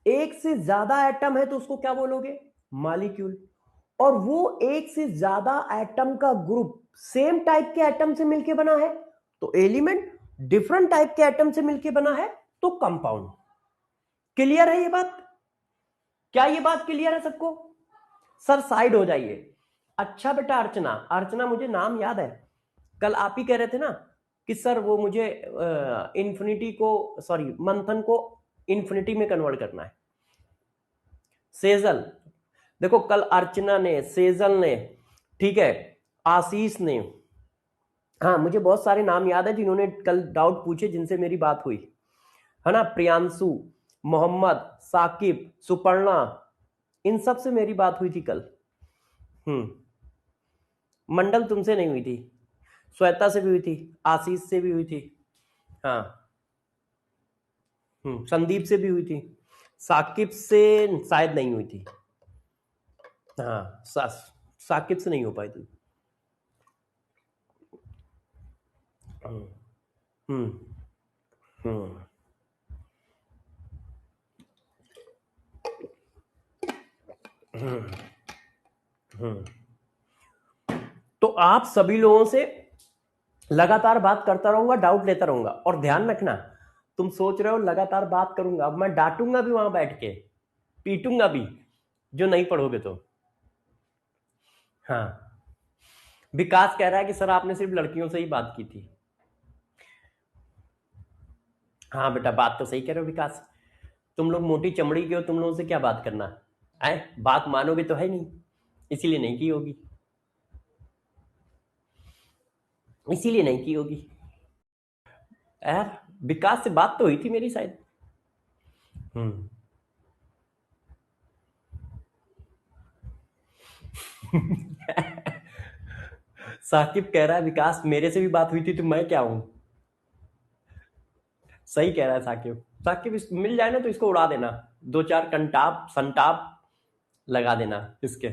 Speaker 1: एक से ज्यादा एटम है तो उसको क्या बोलोगे? मॉलिक्यूल। और वो एक से ज्यादा एटम का ग्रुप सेम टाइप के एटम से मिलकर बना है तो एलिमेंट, डिफरेंट टाइप के एटम से मिलकर बना है तो कंपाउंड। क्लियर है ये बात? क्या ये बात क्लियर है सबको? सर साइड हो जाइए। अच्छा बेटा अर्चना, अर्चना मुझे नाम याद है, कल आप ही कह रहे थे ना कि सर वो मुझे इन्फिनिटी को, सॉरी मंथन को इन्फिनिटी में कन्वर्ट करना है। सेजल, देखो कल अर्चना ने, सेजल ने, ठीक है, आशीष ने, हाँ मुझे बहुत सारे नाम याद है जिन्होंने कल डाउट पूछे, जिनसे मेरी बात हुई है ना, प्रियांशु, मोहम्मद, साकिब, सुपर्णा, इन सब से मेरी बात हुई थी कल। मंडल तुमसे नहीं हुई थी, श्वेता से भी हुई थी, आशीष से भी हुई थी, हाँ संदीप से भी हुई थी, साकिब से शायद नहीं हुई थी, हाँ साकिब से नहीं हो पाई थी। हम्म हम्म तो आप सभी लोगों से लगातार बात करता रहूंगा, डाउट लेता रहूंगा। और ध्यान रखना, तुम सोच रहे हो लगातार बात करूंगा, अब मैं डांटूंगा भी वहां बैठ के, पीटूंगा भी जो नहीं पढ़ोगे तो। हाँ विकास कह रहा है कि सर आपने सिर्फ लड़कियों से ही बात की थी। हाँ बेटा बात तो सही कह रहे हो विकास, तुम लोग मोटी चमड़ी के हो, तुम लोगों से क्या बात करना है, बात मानोगे तो है नहीं, इसीलिए नहीं की होगी, इसीलिए नहीं की होगी। यार विकास से बात तो हुई थी मेरी शायद। साकिब कह रहा है विकास मेरे से भी बात हुई थी तो मैं क्या हूं। सही कह रहा है साकिब, साकिब मिल जाए ना तो इसको उड़ा देना, दो चार कंटाप संटाप लगा देना इसके।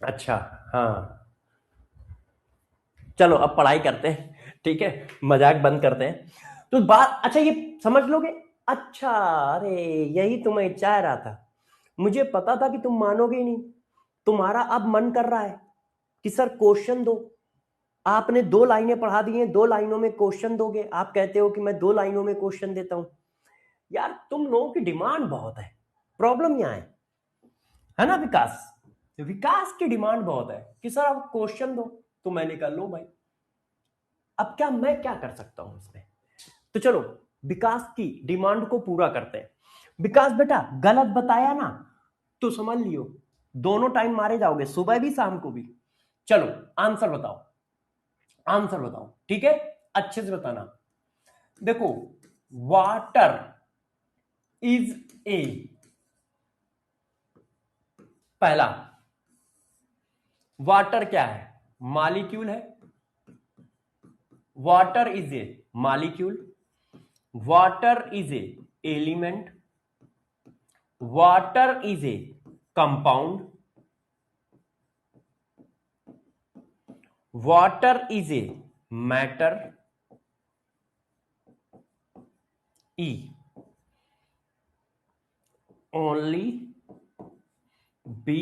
Speaker 1: अच्छा हाँ चलो अब पढ़ाई करते हैं, ठीक है, मजाक बंद करते हैं। तो बात अच्छा ये समझ लोगे? अच्छा, अरे यही तो मैं चाह रहा था, मुझे पता था कि तुम मानोगे ही नहीं। तुम्हारा अब मन कर रहा है कि सर क्वेश्चन दो, आपने 2 लाइनें पढ़ा दी हैं, 2 लाइनों में क्वेश्चन दोगे, आप कहते हो कि मैं 2 लाइनों में क्वेश्चन देता हूं। यार तुम लोगों की डिमांड बहुत है, प्रॉब्लम यहां है ना विकास, विकास की डिमांड बहुत है कि सर आप क्वेश्चन दो, तो मैंने कहा लो भाई, अब क्या मैं क्या कर सकता हूं इसमें। तो चलो विकास की डिमांड को पूरा करते हैं। विकास बेटा गलत बताया ना तो समझ लियो दोनों टाइम मारे जाओगे, सुबह भी शाम को भी। चलो आंसर बताओ, आंसर बताओ, ठीक है, अच्छे से बताना। देखो वाटर इज ए, पहला वाटर क्या है? मॉलिक्यूल है, water is a molecule, water is a element, water is a compound, water is a matter, E only B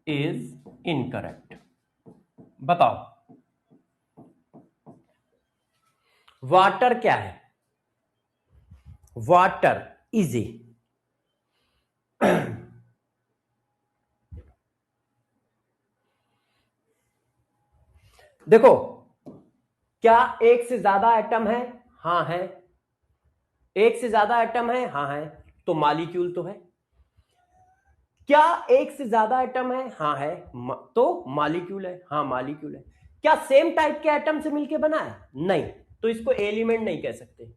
Speaker 1: is incorrect. बताओ वाटर क्या है? Water is E. देखो, क्या एक से ज्यादा एटम है? हाँ है। एक से ज्यादा एटम है? हाँ है। तो मॉलिक्यूल तो है। क्या एक से ज्यादा एटम है? हाँ है। तो मॉलिक्यूल है। हाँ मॉलिक्यूल है। क्या सेम टाइप के एटम से मिलके बना है? नहीं, तो इसको एलिमेंट नहीं कह सकते।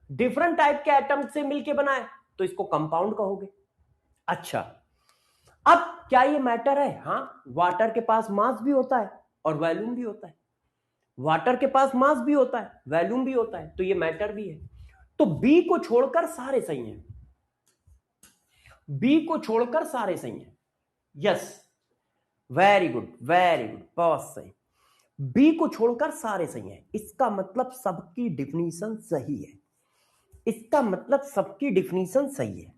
Speaker 1: डिफरेंट टाइप के एटम से मिलके बना है तो इसको कंपाउंड कहोगे। अच्छा, अब क्या ये मैटर है? हाँ, वाटर के पास मास भी होता है और वॉल्यूम भी होता है। वाटर के पास मास भी होता है, वॉल्यूम भी होता है, तो ये मैटर भी है। तो बी को छोड़कर सारे सही हैं। बी को छोड़कर सारे सही हैं। Yes, very good, very good, बहुत सही। बी को छोड़कर सारे सही हैं, इसका मतलब सबकी डिफिनीशन सही है। इसका मतलब सबकी डिफिनीशन सही है।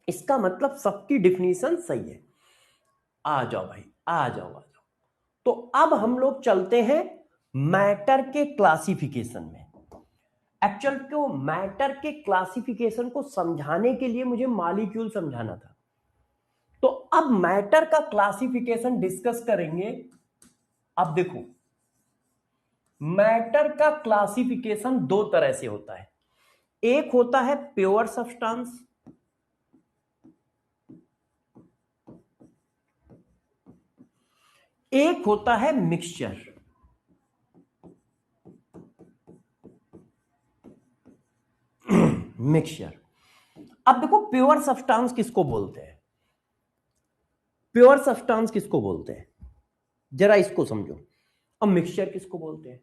Speaker 1: इसका मतलब सबकी डिफिनीशन सही है। आ जाओ भाई, आ जाओ, आ जाओ। तो अब हम लोग चलते हैं मैटर के क्लासिफिकेशन में। एक्चुअल को मैटर के क्लासिफिकेशन को समझाने के लिए मुझे मॉलिक्यूल समझाना था। तो अब मैटर का क्लासिफिकेशन डिस्कस करेंगे। अब देखो, मैटर का क्लासिफिकेशन दो तरह से होता है। एक होता है प्योर सब्सटेंस, एक होता है मिक्सचर। मिक्सचर। अब देखो, प्योर सब्सटेंस किसको बोलते हैं? प्योर सब्सटेंस किसको बोलते हैं, जरा इसको समझो। अब मिक्सचर किसको बोलते हैं?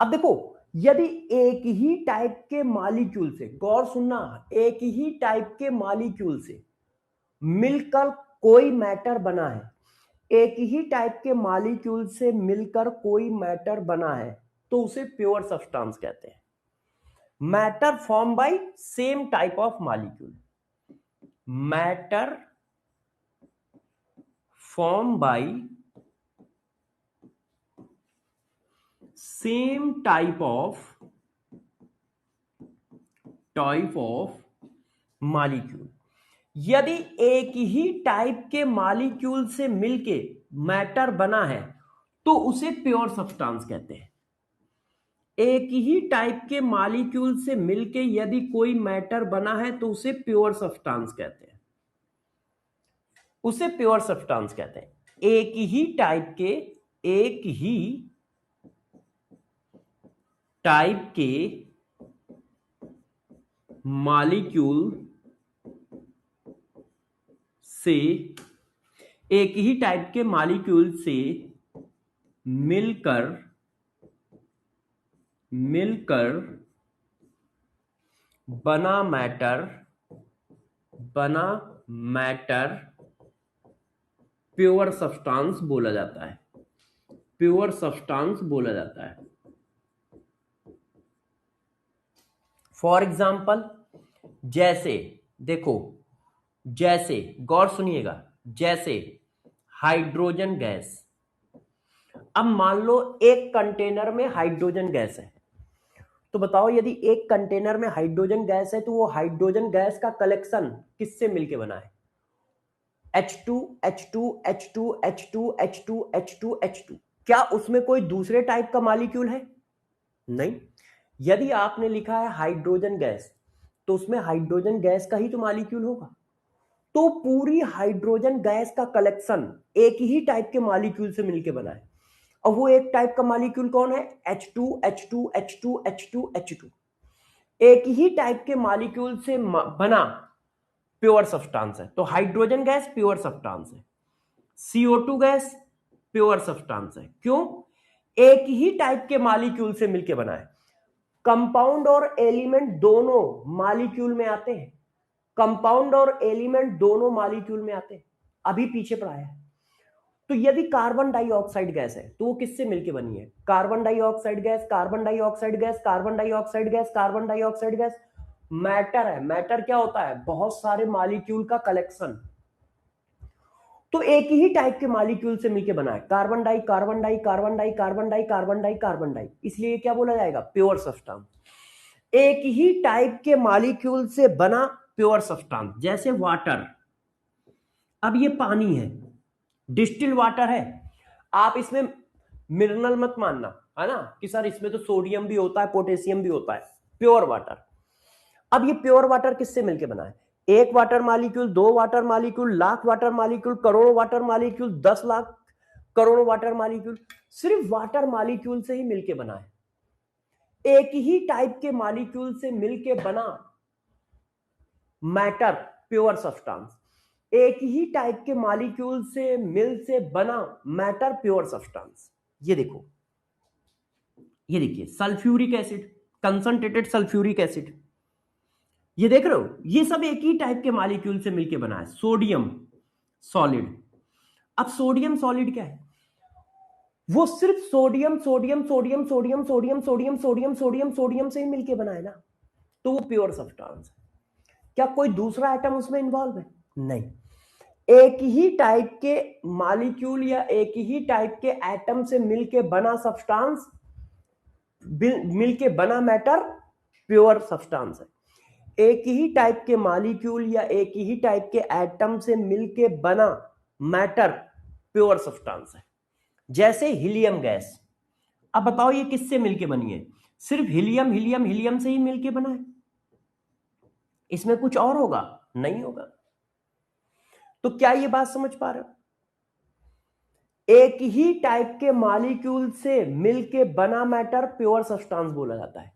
Speaker 1: अब देखो, यदि एक ही टाइप के मॉलिक्यूल से, गौर सुनना, एक ही टाइप के मॉलिक्यूल से मिलकर कोई मैटर बना है, एक ही टाइप के मॉलिक्यूल से मिलकर कोई मैटर बना है, तो उसे प्योर सब्सटेंस कहते हैं। Matter form by same type of molecule. Matter form by same type of molecule. यदि एक ही टाइप के मॉलिक्यूल से मिलके मैटर बना है तो उसे प्योर सब्सटेंस कहते हैं। एक ही टाइप के मॉलिक्यूल से मिलके यदि कोई मैटर बना है तो उसे प्योर सब्सटेंस कहते हैं। उसे प्योर सब्सटेंस कहते हैं। एक ही टाइप के, एक ही टाइप के मॉलिक्यूल से, एक ही टाइप के मॉलिक्यूल से मिलकर बना मैटर प्योर सब्सटेंस बोला जाता है। प्योर सब्सटेंस बोला जाता है। फॉर एग्जाम्पल, जैसे देखो, जैसे गौर सुनिएगा, जैसे हाइड्रोजन गैस। अब मान लो एक कंटेनर में हाइड्रोजन गैस है, तो बताओ यदि एक कंटेनर में हाइड्रोजन गैस है तो वो हाइड्रोजन गैस का कलेक्शन किससे मिलके बना है? H2 H2 H2 H2 H2 H2 H2। क्या उसमें कोई दूसरे टाइप का मॉलिक्यूल है? नहीं। यदि आपने लिखा है हाइड्रोजन गैस तो उसमें हाइड्रोजन गैस का ही तो मॉलिक्यूल होगा। तो पूरी हाइड्रोजन गैस का कलेक्शन एक ही टाइप के मॉलिक्यूल से मिलके बना है। और वो एक टाइप का मॉलिक्यूल कौन है? H2 H2 H2 H2 H2। एक ही टाइप के मॉलिक्यूल से बना प्योर सब्सटेंस है। तो हाइड्रोजन गैस प्योर सब्सटेंस है, CO2 गैस प्योर सब्सटेंस है। क्यों? एक ही टाइप के मॉलिक्यूल से मिलके बना है। कंपाउंड और एलिमेंट दोनों मॉलिक्यूल में आते हैं। कंपाउंड और एलिमेंट दोनों मॉलिक्यूल में आते हैं। अभी पीछे पढ़ाया है। तो यदि कार्बन डाइऑक्साइड गैस है तो वो किससे मिलके बनी है? Carbon dioxide gas, carbon dioxide gas, carbon dioxide gas, carbon dioxide gas. Matter है। मैटर क्या होता है? बहुत सारे मॉलिक्यूल का कलेक्शन। तो एक ही टाइप के मॉलिक्यूल से मिलकर बना है, carbon di carbon di carbon di carbon di carbon di carbon di, इसलिए क्या बोला जाएगा, प्योर सब्सटेंस। एक ही टाइप के मॉलिक्यूल से बना प्योर सब्सटेंस, जैसे वाटर। अब ये पानी है, डिस्टिल वाटर है, आप इसमें मिनरल मत मानना, है ना, कि सर इसमें तो सोडियम भी होता है, पोटेशियम भी होता है, प्योर वाटर। अब ये प्योर वाटर किससे मिलके बना है, एक वाटर मॉलिक्यूल, दो water molecule, lakh water molecule, करोड़ों वाटर मॉलिक्यूल, 10 लाख करोड़ों वाटर मॉलिक्यूल, सिर्फ वाटर मॉलिक्यूल से ही मिलके बना है। एक ही टाइप के मॉलिक्यूल से मिलके बना मैटर, प्योर सब्सटेंस। एक ही टाइप के मॉलिक्यूल से मिल से बना मैटर, प्योर सब्सटेंस। ये देखो, ये देखिए sulphuric acid, concentrated sulphuric acid, ये देख रहे हो, ये सब एक ही टाइप के मॉलिक्यूल से मिलके बना है। सोडियम सॉलिड, अब सोडियम सॉलिड क्या है, वो सिर्फ sodium sodium sodium sodium sodium sodium sodium sodium sodium से ही मिलके बना है ना, तो वो प्योर सब्सटेंस है। क्या कोई दूसरा एटम उसमें इन्वॉल्व है, नहीं। एक ही टाइप के मॉलिक्यूल या एक ही टाइप के एटम से मिलके बना सब्सटेंस, मिलके बना मैटर, प्योर सब्सटेंस है। एक ही टाइप के मॉलिक्यूल या एक ही टाइप के एटम से मिलके बना मैटर, प्योर सब्सटेंस है। जैसे हीलियम गैस, अब बताओ ये किससे मिलके बनी है, सिर्फ हीलियम हीलियम हीलियम से ही मिलके बना है, इसमें कुछ और होगा, नहीं होगा। तो क्या ये बात समझ पा रहे हो, एक ही टाइप के मॉलिक्यूल से मिलके बना मैटर प्योर सब्सटेंस बोला जाता है।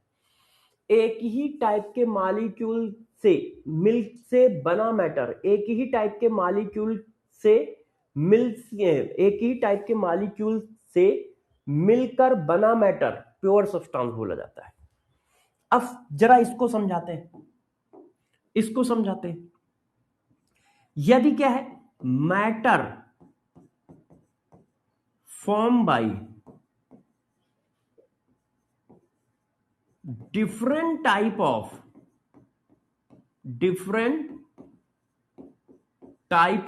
Speaker 1: एक ही टाइप के मॉलिक्यूल से मिल से बना मैटर, एक ही टाइप के मॉलिक्यूल से एक ही टाइप के मॉलिक्यूल से मिलकर बना मैटर प्योर सब्सटेंस बोला जाता है। अब जरा इसको समझाते हैं, इसको समझाते हैं। यदि क्या है, matter form by different type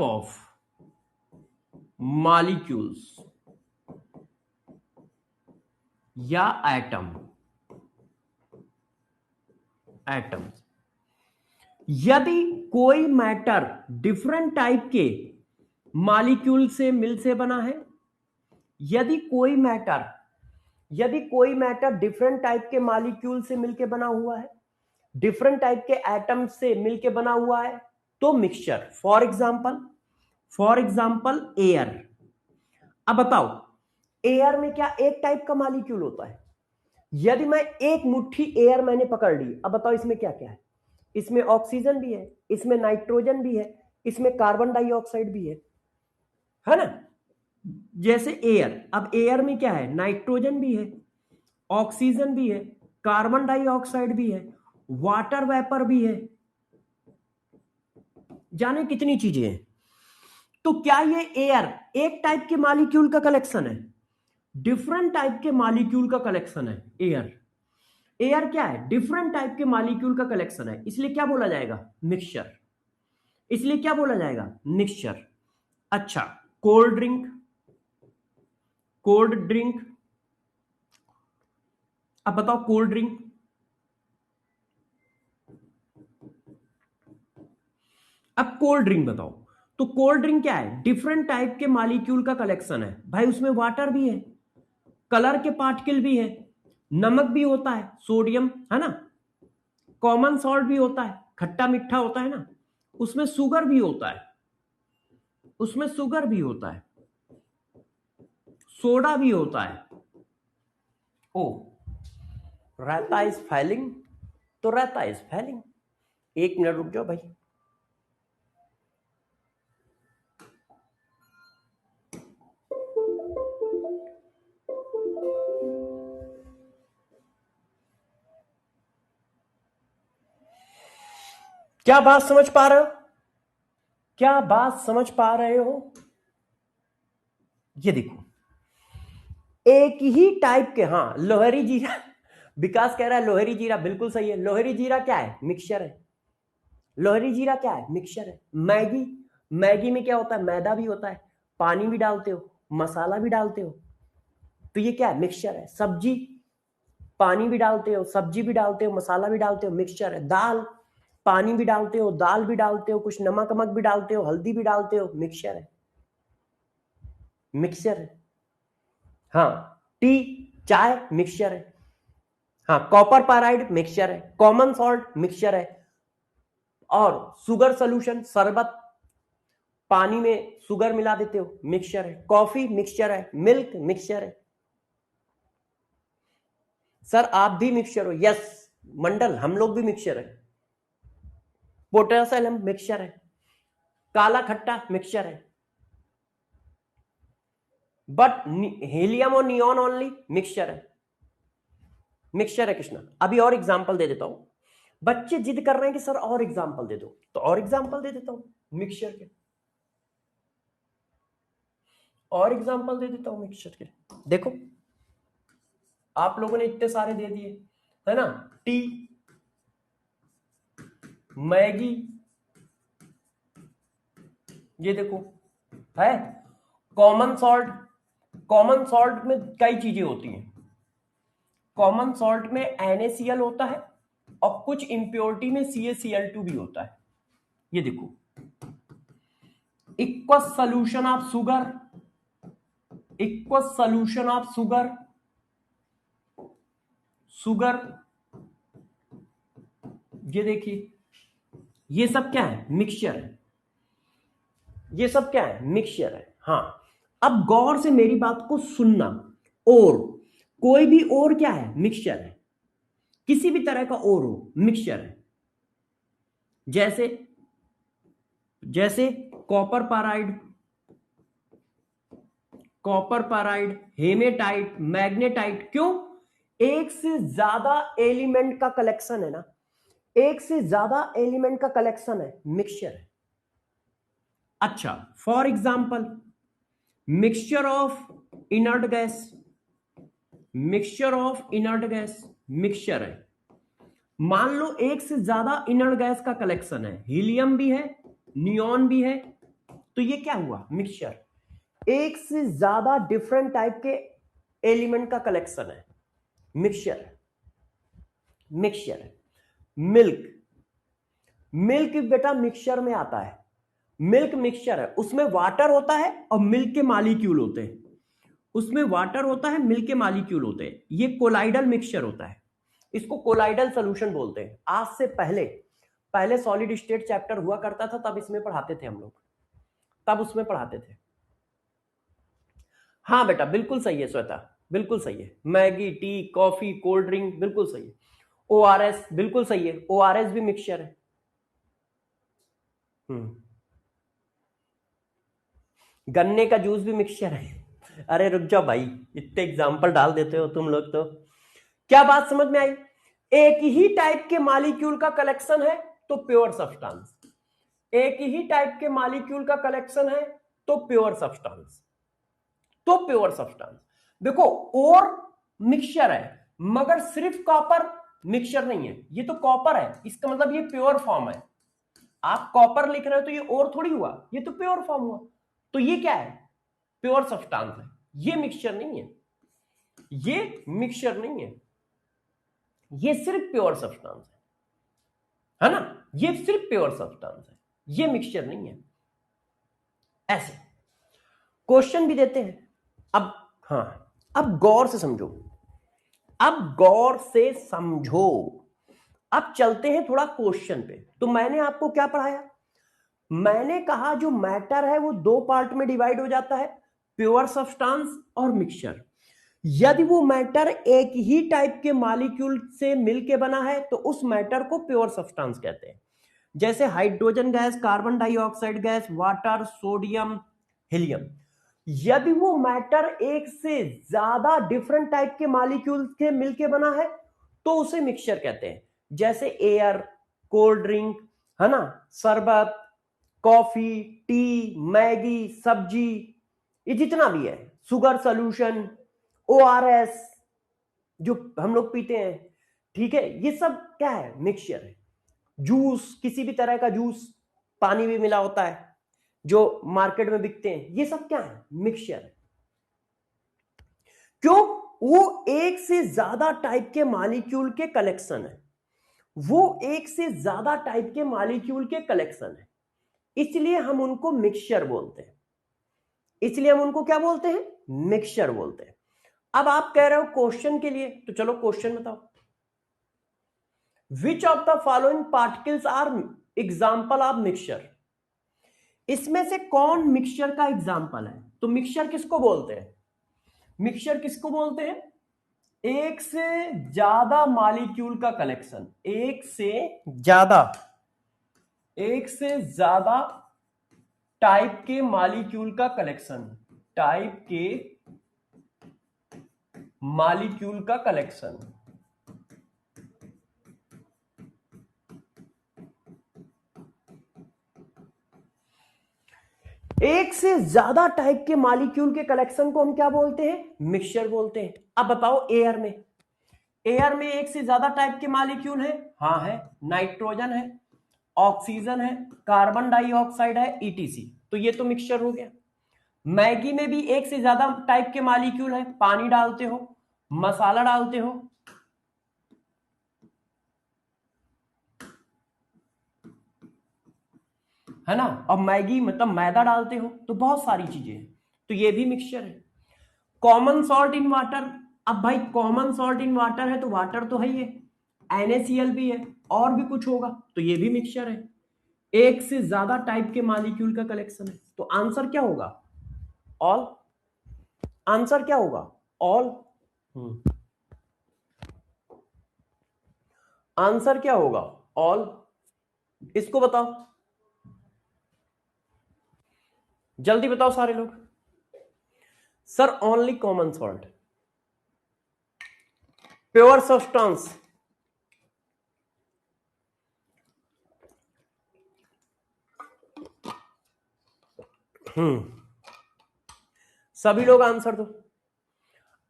Speaker 1: of molecules या एटम्स। यदि कोई मैटर डिफरेंट टाइप के मॉलिक्यूल से मिल से बना है, यदि कोई मैटर डिफरेंट टाइप के मॉलिक्यूल से मिलके बना हुआ है, डिफरेंट टाइप के एटम से मिलके बना हुआ है, तो मिक्सचर। For example air. अब बताओ, एयर में क्या एक टाइप का मॉलिक्यूल होता है, यदि मैं एक मुट्ठी एयर मैंने पकड़ ली, अब बताओ इसमें क्या क्या है, इसमें ऑक्सीजन भी है, इसमें नाइट्रोजन भी है, इसमें कार्बन डाइऑक्साइड भी है ना, जैसे एयर। अब एयर में क्या है, नाइट्रोजन भी है, ऑक्सीजन भी है, कार्बन डाइऑक्साइड भी है, वाटर वेपर भी है, जाने कितनी चीजें हैं। तो क्या ये एयर एक टाइप के मॉलिक्यूल का कलेक्शन है, डिफरेंट टाइप के मॉलिक्यूल का कलेक्शन है। एयर क्या है, डिफरेंट टाइप के मॉलिक्यूल का कलेक्शन है, इसलिए क्या बोला जाएगा, मिक्सचर। इसलिए क्या बोला जाएगा, मिक्सचर। अच्छा, कोल्ड ड्रिंक, अब बताओ कोल्ड ड्रिंक, अब कोल्ड ड्रिंक बताओ, तो कोल्ड ड्रिंक क्या है, डिफरेंट टाइप के मॉलिक्यूल का कलेक्शन है भाई, उसमें वाटर भी है, कलर के पार्टिकल भी है, नमक भी होता है, सोडियम, है ना, कॉमन सॉल्ट भी होता है, खट्टा मीठा होता है ना, उसमें शुगर भी होता है, सोडा भी होता है। ओ, रायता इज फैलिंग, तो रायता इज फैलिंग। एक मिनट रुक जाओ भाई। क्या बात समझ पा रहे हो, क्या बात समझ पा रहे हो, ये देखो, एक ही टाइप के, हाँ लोहरी जीरा, विकास कह रहा है लोहरी जीरा, बिल्कुल सही है। लोहरी जीरा क्या है, मिक्सचर है। लोहरी जीरा क्या है, मिक्सचर है। मैगी, मैगी में क्या होता है, मैदा भी होता है, पानी भी डालते हो, मसाला भी डालते हो, तो ये क्या है, मिक्सचर है। सब्जी, पानी भी डालते हो, सब्जी भी डालते हो, मसाला भी डालते हो, मिक्सचर है। दाल, पानी भी डालते हो, दाल भी डालते हो, कुछ नमक वमक भी डालते हो, हल्दी भी डालते हो, मिक्सचर है, मिक्सचर है। हाँ, टी, चाय, मिक्सचर है। हाँ, कॉपर पाराइड मिक्सचर है, कॉमन सॉल्ट मिक्सचर है, और शुगर सोल्यूशन, शरबत, पानी में शुगर मिला देते हो, मिक्सचर है। कॉफी मिक्सचर है, मिल्क मिक्सचर है। सर आप भी मिक्सचर हो, यस मंडल, हम लोग भी मिक्सचर है। पोटेशियम मिक्सचर है, काला खट्टा मिक्सचर है, बट हीलियम और नियॉन ओनली मिक्सचर है, मिक्सचर है कृष्णा। अभी और एग्जांपल दे देता हूं, बच्चे जिद कर रहे हैं कि सर और एग्जांपल दे दो, तो और एग्जांपल दे देता हूं मिक्सचर के, और एग्जांपल दे देता हूं मिक्सचर के। देखो आप लोगों ने इतने सारे दे दिए है ना, टी, मैगी, ये देखो है, कॉमन सॉल्ट, कॉमन सॉल्ट में कई चीजें होती हैं। कॉमन सॉल्ट में NaCl होता है और कुछ इंप्योरिटी में CaCl2 भी होता है। ये देखो, equals solution of sugar, equals solution of sugar, sugar, ये देखिए, ये सब क्या है, मिक्सचर है, ये सब क्या है, मिक्सचर है। हाँ, अब गौर से मेरी बात को सुनना, और कोई भी और क्या है, मिक्सचर है, किसी भी तरह का और हो, मिक्सचर है। जैसे जैसे कॉपर पाराइड, कॉपर पाराइड, हेमेटाइट, मैग्नेटाइट, क्यों, एक से ज्यादा एलिमेंट का कलेक्शन है ना, एक से ज्यादा एलिमेंट का कलेक्शन है, मिक्सचर है। अच्छा, for example mixture of inert gas, mixture of inert gas mixture है। मान लो एक से ज्यादा इनर्ट गैस का कलेक्शन है, हीलियम भी है, नियॉन भी है, तो ये क्या हुआ, मिक्सचर। एक से ज्यादा डिफरेंट टाइप के एलिमेंट का कलेक्शन है, मिक्सचर, मिक्सचर है। मिल्क, मिल्क बेटा मिक्सचर में आता है, मिल्क मिक्सचर है, उसमें वाटर होता है और मिल्क के मॉलिक्यूल होते हैं, उसमें वाटर होता है, मिल्क के मॉलिक्यूल होते हैं, ये कोलाइडल मिक्सचर होता है, इसको कोलाइडल सॉल्यूशन बोलते हैं। आज से पहले पहले सॉलिड स्टेट चैप्टर हुआ करता था, तब इसमें पढ़ाते थे हम लोग, तब उसमें पढ़ाते थे। हाँ बेटा बिल्कुल सही है श्वेता, बिल्कुल सही है, Maggi, T, coffee, cold drink, बिल्कुल सही है। ORS बिल्कुल सही है, ORS भी मिक्सचर है। गन्ने का जूस भी मिक्सचर है। अरे रुक जाओ भाई, इतने एग्जाम्पल डाल देते हो तुम लोग तो। क्या बात समझ में आई, एक ही टाइप के मॉलिक्यूल का कलेक्शन है तो प्योर सब्सटेंस, एक ही टाइप के मॉलिक्यूल का कलेक्शन है तो प्योर सब्सटेंस, तो प्योर सब्सटेंस। देखो और मिक्सचर है, मगर सिर्फ कॉपर मिक्सचर नहीं है, ये तो कॉपर है, इसका मतलब ये प्योर फॉर्म है। आप कॉपर लिख रहे हो तो ये और थोड़ी हुआ, ये तो प्योर फॉर्म हुआ, तो ये क्या है, प्योर सब्सटेंस है, ये मिक्सचर नहीं है, ये मिक्सचर नहीं है, ये सिर्फ प्योर सब्सटेंस है ना, ये सिर्फ प्योर सब्सटेंस है, ये मिक्सचर नहीं है। ऐसे क्वेश्चन भी देते हैं। अब हाँ, अब गौर से समझो, अब गौर से समझो, अब चलते हैं थोड़ा क्वेश्चन पे। तो मैंने आपको क्या पढ़ाया, मैंने कहा जो मैटर है वो दो पार्ट में डिवाइड हो जाता है, प्योर सब्सटेंस और मिक्सचर। यदि वो मैटर एक ही टाइप के मॉलिक्यूल से मिलके बना है तो उस मैटर को प्योर सब्सटेंस कहते हैं, जैसे hydrogen gas, carbon dioxide gas, water, sodium, helium. यदि वो मैटर एक से ज्यादा डिफरेंट टाइप के मॉलिक्यूल के मिलके बना है तो उसे मिक्सचर कहते हैं, जैसे एयर, कोल्ड ड्रिंक, है ना, शरबत, कॉफी, टी, मैगी, सब्जी, ये जितना भी है, शुगर सोल्यूशन, ORS जो हम लोग पीते हैं, ठीक है, ये सब क्या है, मिक्सचर है। जूस, किसी भी तरह का जूस, पानी भी मिला होता है, जो मार्केट में बिकते हैं, ये सब क्या है? मिक्सचर है। क्यों? वो एक से ज्यादा टाइप के मॉलिक्यूल के कलेक्शन है, वो एक से ज्यादा टाइप के मॉलिक्यूल के कलेक्शन है, इसलिए हम उनको मिक्सचर बोलते हैं। इसलिए हम उनको क्या बोलते हैं? मिक्सचर बोलते हैं। अब आप कह रहे हो क्वेश्चन के लिए, तो चलो क्वेश्चन बताओ। Which of the following particles are example of mixture? इसमें से कौन मिक्सचर का एग्जाम्पल है? तो मिक्सचर किसको बोलते हैं? मिक्सचर किसको बोलते हैं? एक से ज्यादा मॉलिक्यूल का कलेक्शन, एक से ज्यादा टाइप के मॉलिक्यूल का कलेक्शन, टाइप के मॉलिक्यूल का कलेक्शन। एक से ज्यादा टाइप के मॉलिक्यूल के कलेक्शन को हम क्या बोलते हैं? मिक्सचर बोलते हैं। अब बताओ, एयर में एक से ज्यादा टाइप के मॉलिक्यूल है? हाँ है, नाइट्रोजन है, ऑक्सीजन है, कार्बन डाइऑक्साइड है, ईटीसी। तो ये तो मिक्सचर हो गया। मैगी में भी एक से ज्यादा टाइप के मॉलिक्यूल है, पानी डालते हो, मसाला डालते हो, है ना, और मैगी मतलब मैदा डालते हो, तो बहुत सारी चीजें हैं, तो ये भी मिक्सचर है। कॉमन सॉल्ट इन वाटर, अब भाई कॉमन सॉल्ट इन वाटर है तो वाटर तो है ही है, NaCl भी है, और भी कुछ होगा, तो ये भी मिक्सचर है। एक से ज्यादा टाइप के मॉलिक्यूल का कलेक्शन है, तो आंसर क्या होगा? ऑल। आंसर क्या होगा? ऑल। आंसर क्या होगा? ऑल। इसको बताओ, जल्दी बताओ सारे लोग। Sir only common salt, pure substance. सभी लोग आंसर दो।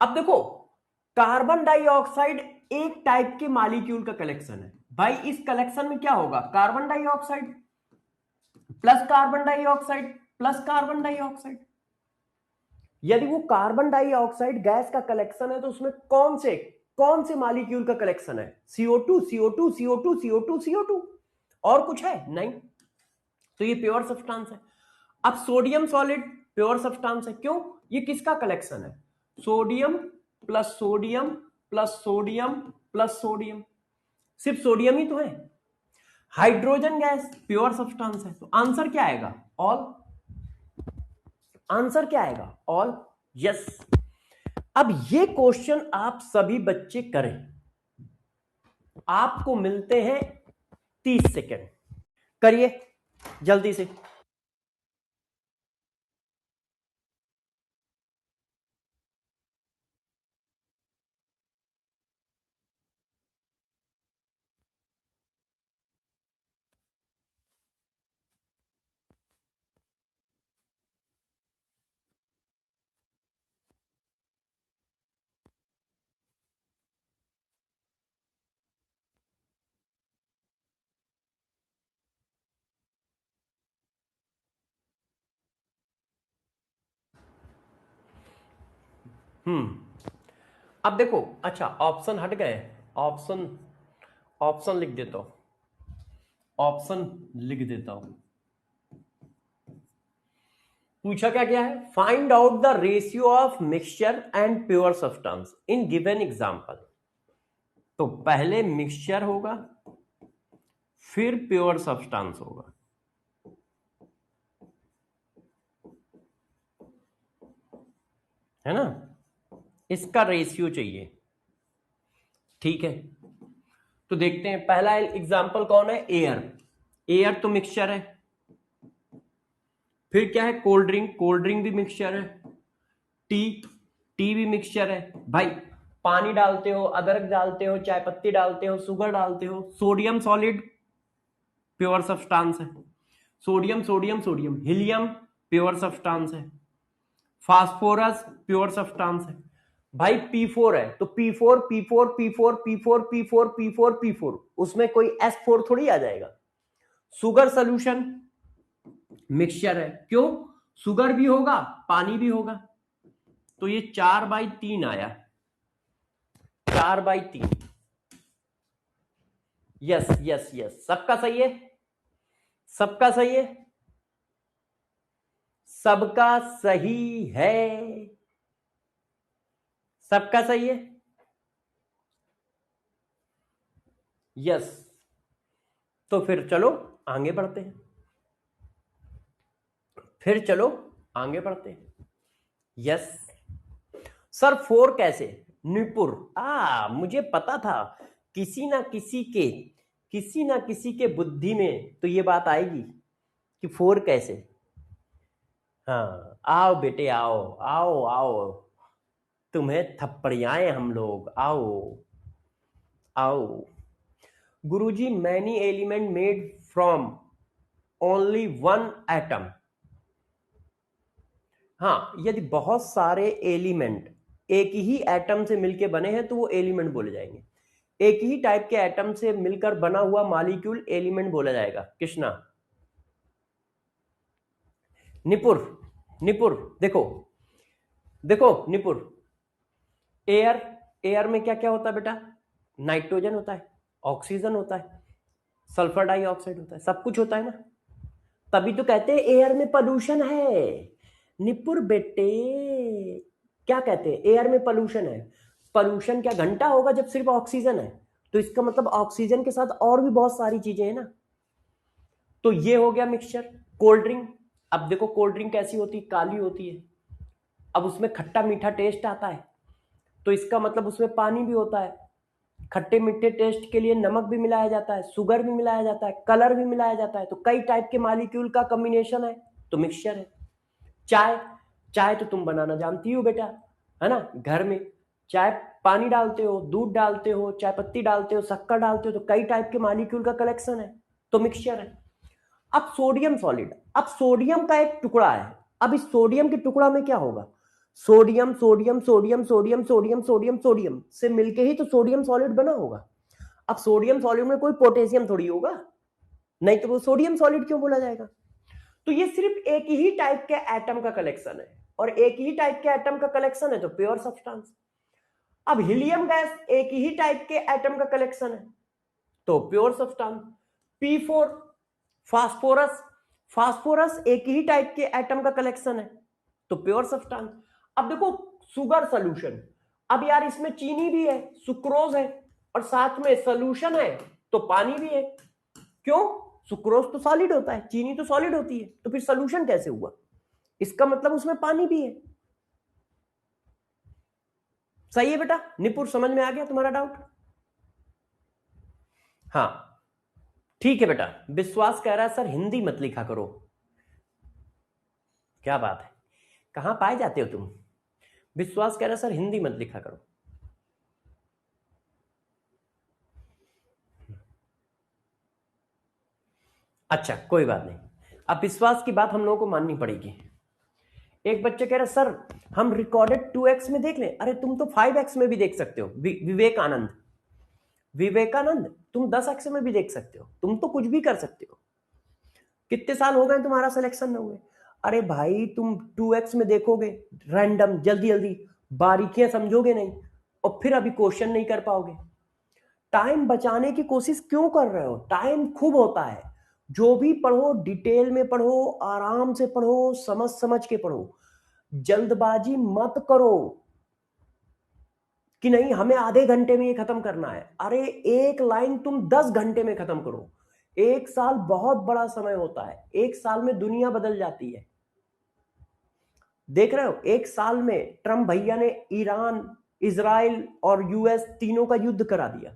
Speaker 1: अब देखो, कार्बन डाइऑक्साइड एक टाइप के मॉलिक्यूल का कलेक्शन है भाई। इस कलेक्शन में क्या होगा? Carbon dioxide plus carbon dioxide plus carbon dioxide. यदि वो कार्बन डाइऑक्साइड गैस का कलेक्शन है तो उसमें कौन से मॉलिक्यूल का कलेक्शन है? CO2 CO2 CO2 CO2 CO2, और कुछ है नहीं, तो ये प्योर सब्सटेंस है। अब सोडियम सॉलिड प्योर सब्सटेंस है, क्यों? ये किसका कलेक्शन है? Sodium plus sodium plus sodium plus sodium, सिर्फ सोडियम ही तो है। हाइड्रोजन गैस प्योर सब्सटेंस है, तो आंसर क्या आएगा? ऑल। आंसर क्या आएगा? ऑल। यस। अब ये क्वेश्चन आप सभी बच्चे करें, आपको मिलते हैं 30 सेकेंड, करिए जल्दी से। अब देखो, अच्छा ऑप्शन हट गए, ऑप्शन ऑप्शन लिख देता हूं, ऑप्शन लिख देता हूं। पूछा क्या क्या है? Find out the ratio of mixture and pure substance in given example. तो पहले मिक्सचर होगा, फिर प्योर सब्सटेंस होगा, है ना? इसका रेशियो चाहिए, ठीक है? तो देखते हैं, पहला एग्जांपल कौन है? एयर। एयर तो मिक्सचर है। फिर क्या है? कोल्ड ड्रिंक, कोल्ड ड्रिंक भी मिक्सचर है। टी, टी भी मिक्सचर है भाई। पानी डालते हो, अदरक डालते हो, चाय पत्ती डालते हो, शुगर डालते हो। सोडियम सॉलिड प्योर सब्सटेंस है। Sodium sodium sodium, helium pure substance है। फास्फोरस प्योर सब्सटेंस है। भाई P4 है तो P4 P4 P4 P4 P4 P4 P4, उसमें कोई S4 थोड़ी आ जाएगा। शुगर सोल्यूशन, मिक्सचर है, क्यों? शुगर भी होगा, पानी भी होगा, तो ये 4/3 आया, 4/3। यस यस यस, सबका सही है, सबका सही है, सबका सही है, सबका सही है। यस, तो फिर चलो आगे बढ़ते हैं, फिर चलो आगे बढ़ते हैं। यस सर, 4 कैसे? निपुर, मुझे पता था किसी ना किसी के बुद्धि में तो ये बात आएगी कि 4 कैसे। हाँ, आओ बेटे आओ, आओ आओ, तुम्हें थप्पड़ियाएं हम लोग, आओ आओ। गुरुजी, many element made from only one atom. हाँ, यदि बहुत सारे एलिमेंट एक ही एटम से मिलकर बने हैं तो वो एलिमेंट बोले जाएंगे। एक ही टाइप के एटम से मिलकर बना हुआ मॉलिक्यूल एलिमेंट बोला जाएगा। कृष्णा, निपुर, निपुर देखो, देखो निपुर, एयर, एयर में क्या क्या होता है बेटा? नाइट्रोजन होता है, ऑक्सीजन होता है, सल्फर डाइऑक्साइड होता है, सब कुछ होता है ना। तभी तो कहते हैं एयर में पोल्यूशन है। निपुर बेटे, क्या कहते हैं? एयर में पोल्यूशन है। पोल्यूशन क्या घंटा होगा जब सिर्फ ऑक्सीजन है? तो इसका मतलब ऑक्सीजन के साथ और भी बहुत सारी चीजें हैं ना। तो ये हो गया मिक्सचर। कोल्ड ड्रिंक, अब देखो कोल्ड ड्रिंक कैसी होती है? काली होती है। अब उसमें खट्टा मीठा टेस्ट आता है, तो इसका मतलब उसमें पानी भी होता है। खट्टे मीठे टेस्ट के लिए नमक भी मिलाया जाता है, शुगर भी मिलाया जाता है, कलर भी मिलाया जाता है, तो कई टाइप के मॉलिक्यूल का कॉम्बिनेशन है, तो मिक्सचर है। चाय, चाय तो तुम बनाना जानती हो बेटा, है ना? घर में चाय पानी डालते हो, दूध डालते हो, चाय पत्ती डालते हो, शक्कर डालते हो, तो कई टाइप के मॉलिक्यूल का कलेक्शन है, तो मिक्सचर है। अब सोडियम सॉलिड, अब सोडियम का एक टुकड़ा है। अब इस सोडियम के टुकड़ा में क्या होगा? Sodium sodium sodium sodium sodium sodium sodium से मिलके ही तो सोडियम सॉलिड बना होगा। अब सोडियम सॉलिड में कोई पोटेशियम थोड़ी होगा, नहीं तो वो सोडियम सॉलिड क्यों बोला जाएगा? तो ये सिर्फ एक ही टाइप के एटम का कलेक्शन है, और एक ही टाइप के एटम का कलेक्शन है तो प्योर सब्सटेंस। अब हीलियम गैस एक ही टाइप के एटम का कलेक्शन है, तो pure substance. P4 phosphorus, phosphorus एक ही टाइप के एटम का कलेक्शन है, तो प्योर सब्सटेंस। अब देखो शुगर सॉल्यूशन, अब यार इसमें चीनी भी है, सुक्रोज है, और साथ में सॉल्यूशन है तो पानी भी है। क्यों? सुक्रोज तो सॉलिड होता है, चीनी तो सॉलिड होती है, तो फिर सॉल्यूशन कैसे हुआ? इसका मतलब उसमें पानी भी है। सही है बेटा? निपुर, समझ में आ गया तुम्हारा डाउट? हाँ ठीक है बेटा। विश्वास कह रहा है सर हिंदी मत लिखा करो। क्या बात है, कहां पाए जाते हो तुम? विश्वास कह रहा है सर हिंदी मत लिखा करो। अच्छा कोई बात नहीं, अब विश्वास की बात हम लोगों को माननी पड़ेगी। एक बच्चे कह रहे सर हम रिकॉर्डेड 2x में देख लें। अरे तुम तो 5x में भी देख सकते हो। विवेकानंद, विवेकानंद तुम 10x में भी देख सकते हो, तुम तो कुछ भी कर सकते हो। कितने साल हो गए तुम्हारा सिलेक्शन में हुए? अरे भाई तुम 2x में देखोगे, रैंडम जल्दी जल्दी, बारीकियां समझोगे नहीं, और फिर अभी क्वेश्चन नहीं कर पाओगे। टाइम बचाने की कोशिश क्यों कर रहे हो? टाइम खूब होता है, जो भी पढ़ो डिटेल में पढ़ो, आराम से पढ़ो, समझ समझ के पढ़ो, जल्दबाजी मत करो कि नहीं हमें आधे घंटे में ये खत्म करना है। अरे एक लाइन तुम 10 घंटे में खत्म करो। एक साल बहुत बड़ा समय होता है, एक साल में दुनिया बदल जाती है। देख रहे हो, एक साल में ट्रम्प भैया ने ईरान, इजराइल और यूएस तीनों का युद्ध करा दिया।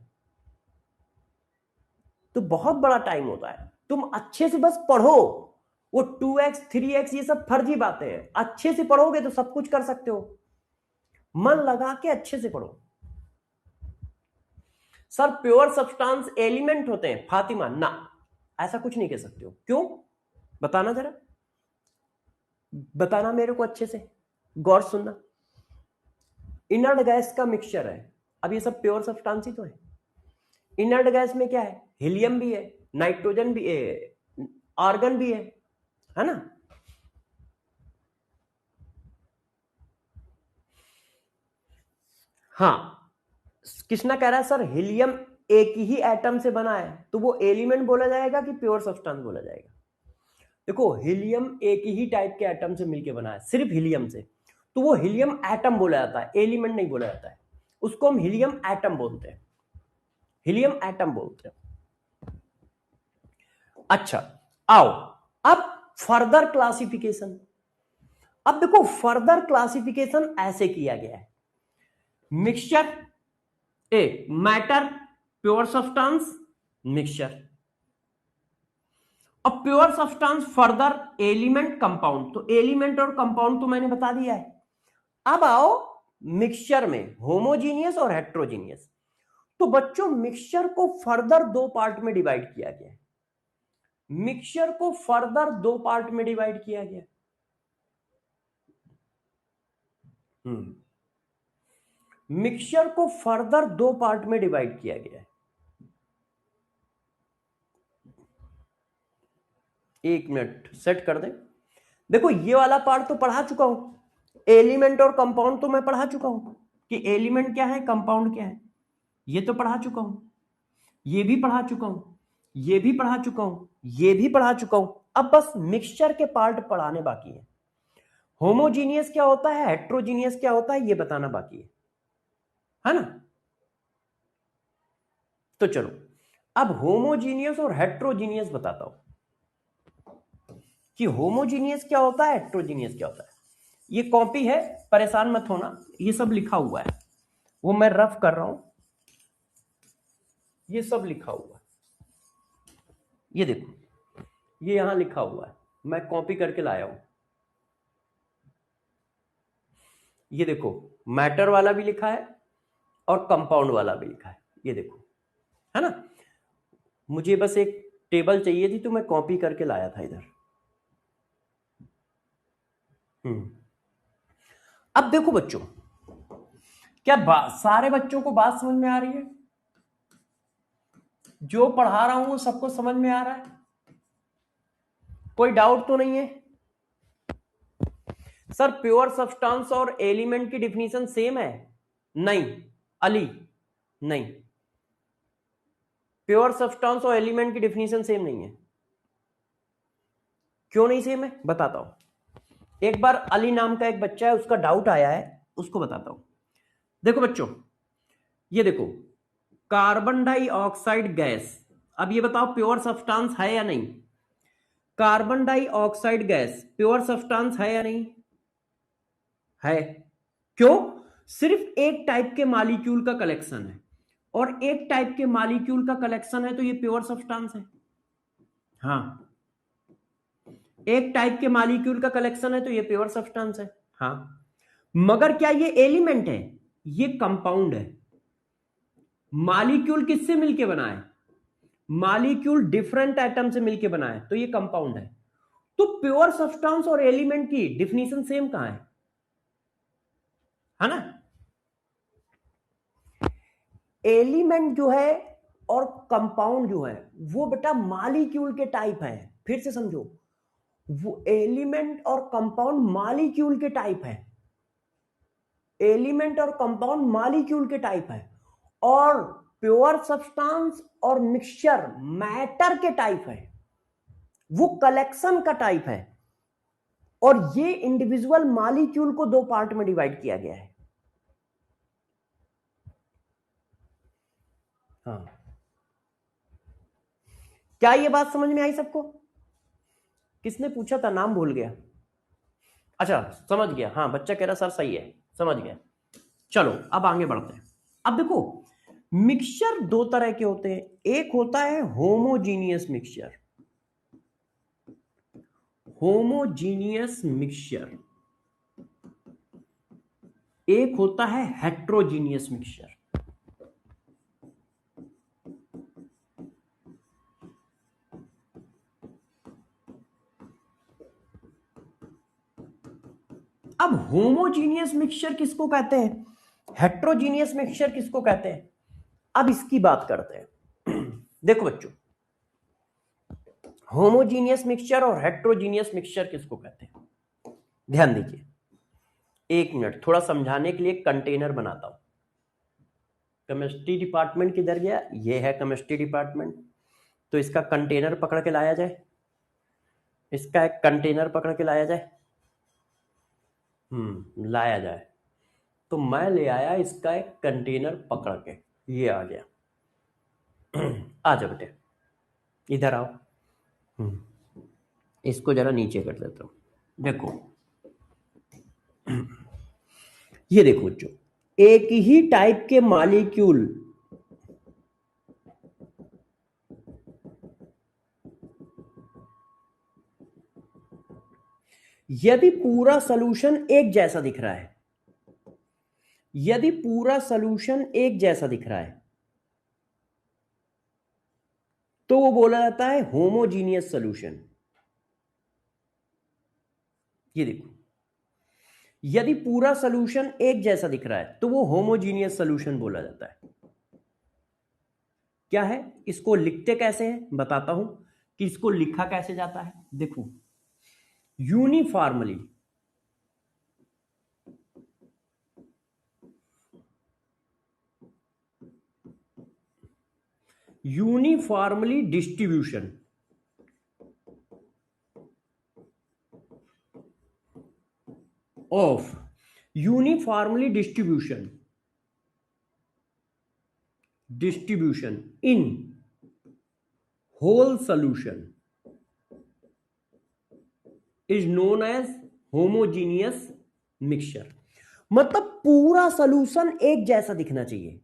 Speaker 1: तो बहुत बड़ा टाइम होता है, तुम अच्छे से बस पढ़ो। वो 2x 3x ये सब फर्जी बातें हैं, अच्छे से पढ़ोगे तो सब कुछ कर सकते हो। मन लगा के अच्छे से पढ़ो। सर प्योर सब्सटेंस एलिमेंट होते हैं, फातिमा ना, ऐसा कुछ नहीं कह सकते हो। क्यों? बताना जरा, बताना मेरे को अच्छे से, गौर सुनना। इनर्ट गैस का मिक्सचर है, अब ये सब प्योर सब्सटेंस ही तो है। इनर्ट गैस में क्या है? हीलियम भी है, नाइट्रोजन भी है, आर्गन भी है, है ना। हाँ, किसना कह रहा है सर हीलियम एक ही एटम से बना है, तो वो एलिमेंट बोला जाएगा कि प्योर सब्सटेंस बोला जाएगा? देखो हीलियम एक ही टाइप के एटम से मिलके बना है, सिर्फ हीलियम से, तो वो हीलियम एटम बोला जाता है, एलिमेंट नहीं बोला जाता है। उसको हम हीलियम एटम बोलते हैं, हीलियम एटम बोलते हैं। अच्छा, आओ अब फर्दर क्लासिफिकेशन। अब देखो फर्दर क्लासिफिकेशन ऐसे किया गया है, mixture, a matter, pure substance, mixture. अब pure substance, further element, compound. तो एलिमेंट और कंपाउंड तो मैंने बता दिया है। अब आओ मिक्सचर में, होमोजीनियस और हेट्रोजीनियस। तो बच्चों मिक्सचर को फर्दर दो पार्ट में डिवाइड किया गया है, मिक्सचर को फर्दर दो पार्ट में डिवाइड किया गया। मिक्सचर को फर्दर दो पार्ट में डिवाइड किया गया है। एक मिनट सेट कर दे। देखो ये वाला पार्ट तो पढ़ा चुका हूं, एलिमेंट और कंपाउंड तो मैं पढ़ा चुका हूं कि एलिमेंट क्या है, कंपाउंड क्या है, ये तो पढ़ा चुका हूं, ये भी पढ़ा चुका हूं, ये भी पढ़ा चुका हूं, ये भी पढ़ा चुका हूं। अब बस मिक्सचर के पार्ट पढ़ाने बाकी है। होमोजीनियस क्या होता है, हेट्रोजीनियस क्या होता है, ये बताना बाकी है ना। तो चलो अब होमोजीनियस और हेट्रोजीनियस बताता हूं कि होमोजीनियस क्या होता है, हेट्रोजीनियस क्या होता है। ये कॉपी है, परेशान मत होना, ये सब लिखा हुआ है, वो मैं रफ कर रहा हूं, ये सब लिखा हुआ है, ये देखो ये यहां लिखा हुआ है, मैं कॉपी करके लाया हूं। ये देखो मैटर वाला भी लिखा है और कंपाउंड वाला भी लिखा है, ये देखो, है ना। मुझे बस एक टेबल चाहिए थी तो मैं कॉपी करके लाया था इधर। अब देखो बच्चों, क्या सारे बच्चों को बात समझ में आ रही है? जो पढ़ा रहा हूं वो सबको समझ में आ रहा है? कोई डाउट तो नहीं है? सर प्योर सब्सटेंस और एलिमेंट की डिफिनीशन सेम है? नहीं अली, नहीं, प्योर सब्सटेंस और एलिमेंट की डिफिनीशन सेम नहीं है। क्यों नहीं सेम है, बताता हूं। एक बार अली नाम का एक बच्चा है, उसका डाउट आया है, उसको बताता हूं। देखो बच्चों, ये देखो कार्बन डाइऑक्साइड गैस, अब ये बताओ प्योर सब्सटेंस है या नहीं? Carbon dioxide gas pure substance है या नहीं? है। क्यों? सिर्फ एक टाइप के मॉलिक्यूल का कलेक्शन है, और एक टाइप के मॉलिक्यूल का कलेक्शन है तो ये प्योर सब्सटेंस है। हाँ, एक टाइप के मॉलिक्यूल का कलेक्शन है तो ये प्योर सब्सटेंस है। हाँ, मगर क्या ये एलिमेंट है? ये कंपाउंड है। मॉलिक्यूल किससे मिलके बना है? मॉलिक्यूल डिफरेंट एटम से मिलके बना है, तो ये कंपाउंड है। तो प्योर सब्सटेंस और एलिमेंट की डिफिनीशन सेम कहां है ना। एलिमेंट जो है और कंपाउंड जो है वो बेटा मॉलिक्यूल के टाइप है। फिर से समझो, वो एलिमेंट और कंपाउंड मॉलिक्यूल के टाइप है, एलिमेंट और कंपाउंड मॉलिक्यूल के टाइप है, और प्योर सब्सटेंस और मिक्सचर मैटर के टाइप है, वो कलेक्शन का टाइप है। और ये इंडिविजुअल मॉलिक्यूल को दो पार्ट में डिवाइड किया गया है। हाँ, क्या ये बात समझ में आई सबको? किसने पूछा था, नाम भूल गया। अच्छा समझ गया, हाँ बच्चा कह रहा सर सही है, समझ गया। चलो अब आगे बढ़ते हैं। अब देखो मिक्सचर दो तरह के होते हैं, एक होता है होमोजीनियस मिक्सचर, होमोजीनियस मिक्सचर, एक होता है हेट्रोजीनियस मिक्सचर। अब होमोजीनियस मिक्सचर किसको कहते हैं, हेट्रोजीनियस मिक्सचर किसको कहते हैं, अब इसकी बात करते हैं। देखो बच्चों, होमोजीनियस मिक्सचर और हेट्रोजीनियस मिक्सचर किसको कहते हैं? ध्यान दीजिए, एक मिनट, थोड़ा समझाने के लिए कंटेनर बनाता हूं। केमिस्ट्री डिपार्टमेंट किधर गया? ये है केमिस्ट्री डिपार्टमेंट। तो इसका कंटेनर पकड़ के लाया जाए, इसका एक कंटेनर पकड़ के लाया जाए। लाया जाए। तो मैं ले आया इसका एक कंटेनर पकड़ के, ये आ गया। आ जाओ बेटे, इधर आओ। इसको जरा नीचे कर देता हूं। देखो, ये देखो बच्चों, एक ही टाइप के मॉलिक्यूल यदि पूरा सॉल्यूशन एक जैसा दिख रहा है, यदि पूरा सॉल्यूशन एक जैसा दिख रहा है, तो वो बोला जाता है होमोजीनियस सॉल्यूशन। ये देखो, यदि पूरा सॉल्यूशन एक जैसा दिख रहा है तो वो होमोजीनियस सॉल्यूशन बोला जाता है। क्या है? इसको लिखते कैसे हैं बताता हूं कि इसको लिखा कैसे जाता है। देखो, uniformly distribution of uniformly distribution in whole solution is known as homogeneous mixture। मतलब पूरा सॉल्यूशन एक जैसा दिखना चाहिए,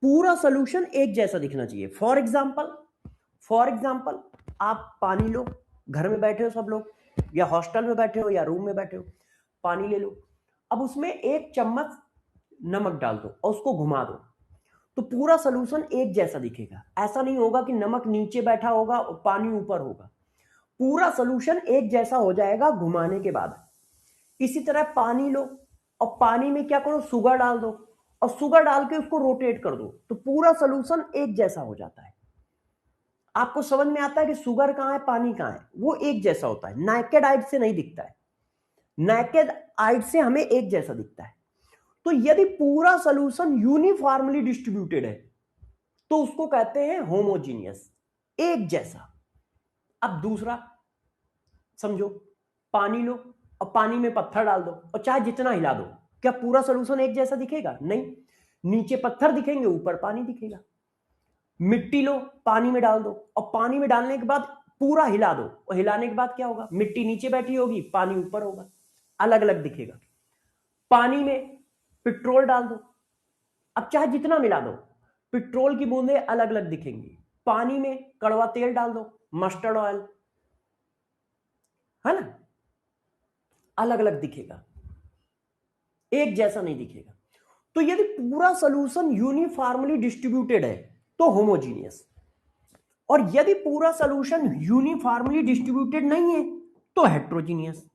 Speaker 1: पूरा सॉल्यूशन एक जैसा दिखना चाहिए। फॉर एग्जाम्पल आप पानी लो, घर में बैठे हो सब लोग, या हॉस्टल में बैठे हो या रूम में बैठे हो, पानी ले लो। अब उसमें एक चम्मच नमक डाल दो और उसको घुमा दो, तो पूरा सॉल्यूशन एक जैसा दिखेगा। ऐसा नहीं होगा कि नमक नीचे बैठा होगा और पानी ऊपर होगा, पूरा सॉल्यूशन एक जैसा हो जाएगा घुमाने के बाद। इसी तरह पानी लो और पानी में क्या करो, शुगर डाल दो और शुगर डाल के उसको रोटेट कर दो, तो पूरा सॉल्यूशन एक जैसा हो जाता है। आपको समझ में आता है कि शुगर कहां है, पानी कहां है, वो एक जैसा होता है। नेकेड आइड से नहीं दिखता है, नेकेड आइड से हमें एक जैसा दिखता है। तो यदि पूरा सॉल्यूशन यूनिफॉर्मली डिस्ट्रीब्यूटेड है तो उसको कहते हैं होमोजीनियस, एक जैसा। अब दूसरा समझो, पानी लो और पानी में पत्थर डाल दो और चाहे जितना हिला दो, क्या पूरा सॉल्यूशन एक जैसा दिखेगा? नहीं, नीचे पत्थर दिखेंगे, ऊपर पानी दिखेगा। मिट्टी लो, पानी में डाल दो और पानी में डालने के बाद पूरा हिला दो, और हिलाने के बाद क्या होगा, मिट्टी नीचे बैठी होगी, पानी ऊपर होगा, अलग अलग दिखेगा। पानी में पेट्रोल डाल दो, अब चाहे जितना मिला दो, पेट्रोल की बूंदें अलग अलग दिखेंगी। पानी में कड़वा तेल डाल दो, मस्टर्ड ऑयल, है ना, अलग अलग दिखेगा, एक जैसा नहीं दिखेगा। तो यदि पूरा सॉल्यूशन यूनिफॉर्मली डिस्ट्रीब्यूटेड है तो होमोजीनियस, और यदि पूरा सॉल्यूशन यूनिफॉर्मली डिस्ट्रीब्यूटेड नहीं है तो heterogeneous.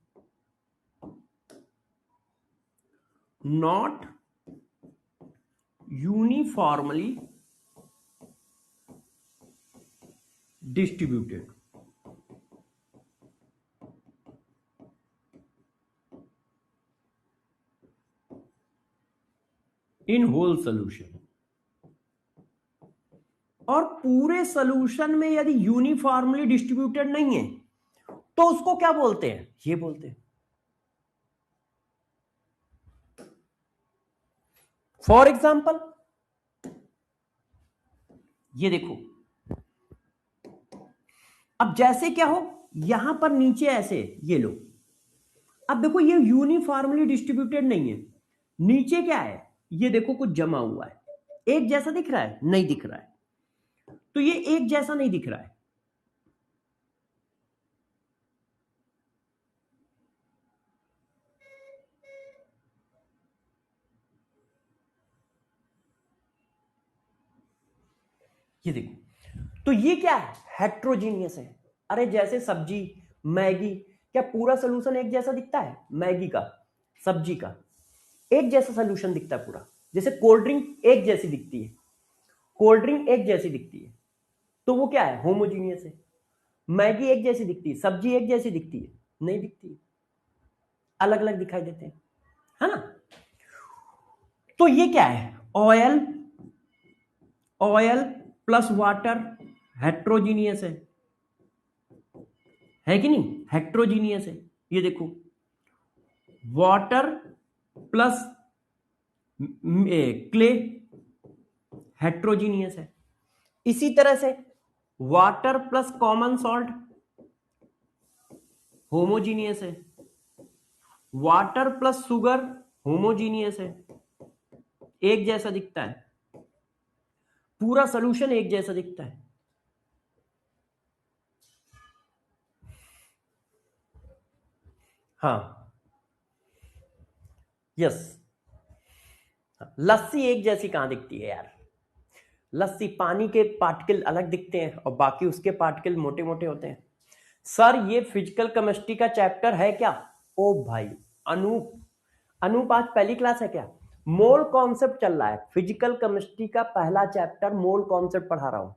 Speaker 1: Not uniformly distributed, in whole solution. और पूरे सॉल्यूशन में यदि यूनिफॉर्मली डिस्ट्रीब्यूटेड नहीं है तो उसको क्या बोलते हैं? ये बोलते हैं, फॉर एग्जाम्पल ये देखो, अब जैसे क्या हो, यहां पर नीचे ऐसे ये लो, अब देखो ये यूनिफॉर्मली डिस्ट्रीब्यूटेड नहीं है, नीचे क्या है, ये देखो कुछ जमा हुआ है, एक जैसा दिख रहा है? नहीं दिख रहा है, तो ये एक जैसा नहीं दिख रहा है। ये देखो, तो ये क्या है, हेट्रोजीनियस है। अरे जैसे सब्जी, मैगी, क्या पूरा सोल्यूशन एक जैसा दिखता है? मैगी का, सब्जी का एक जैसा सोल्यूशन दिखता है पूरा। जैसे कोल्ड ड्रिंक एक जैसी दिखती है, कोल्ड ड्रिंक एक जैसी दिखती है, तो वो क्या है, होमोजीनियस है। मैगी एक जैसी दिखती है, सब्जी एक जैसी दिखती है? नहीं दिखती, अलग अलग दिखाई देते हैं, है ना? तो ये क्या है? Oil, oil plus water, heterogeneous है कि नहीं? हेट्रोजीनियस है। ये देखो, वाटर प्लस क्ले, हेट्रोजीनियस है। इसी तरह से water plus common salt, homogeneous है। वाटर प्लस शुगर, होमोजीनियस है, एक जैसा दिखता है, पूरा सोल्यूशन एक जैसा दिखता है। हाँ, यस। लस्सी एक जैसी कहां दिखती है यार? लस्सी पानी के पार्टिकल अलग दिखते हैं और बाकी उसके पार्टिकल मोटे मोटे होते हैं। सर ये फिजिकल केमिस्ट्री का चैप्टर है क्या? ओ भाई, अनूप, अनूप आज पहली क्लास है क्या? मोल कॉन्सेप्ट चल रहा है, फिजिकल केमिस्ट्री का पहला चैप्टर मोल कॉन्सेप्ट पढ़ा रहा हूं।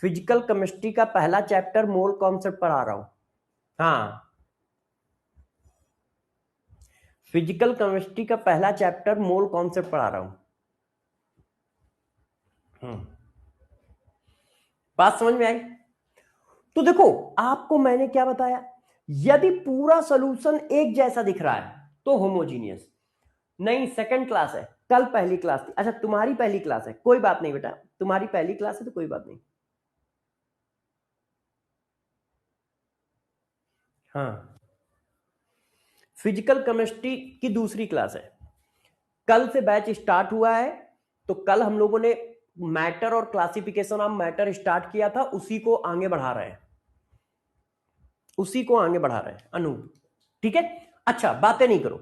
Speaker 1: फिजिकल केमिस्ट्री का पहला चैप्टर मोल कॉन्सेप्ट पढ़ा रहा हूं। हाँ, फिजिकल केमिस्ट्री का पहला चैप्टर मोल कॉन्सेप्ट पढ़ा रहा हूं। बात समझ में आई? तो देखो, आपको मैंने क्या बताया, यदि पूरा सोल्यूशन एक जैसा दिख रहा है तो होमोजीनियस। नहीं, सेकंड क्लास है, कल पहली क्लास थी। अच्छा, तुम्हारी पहली क्लास है, कोई बात नहीं बेटा, तुम्हारी पहली क्लास है तो कोई बात नहीं। हाँ, फिजिकल केमिस्ट्री की दूसरी क्लास है, कल से बैच स्टार्ट हुआ है। तो कल हम लोगों ने मैटर और क्लासिफिकेशन ऑफ मैटर स्टार्ट किया था, उसी को आगे बढ़ा रहे हैं, उसी को आगे बढ़ा रहे हैं अनूप। ठीक है, अच्छा बातें नहीं करो।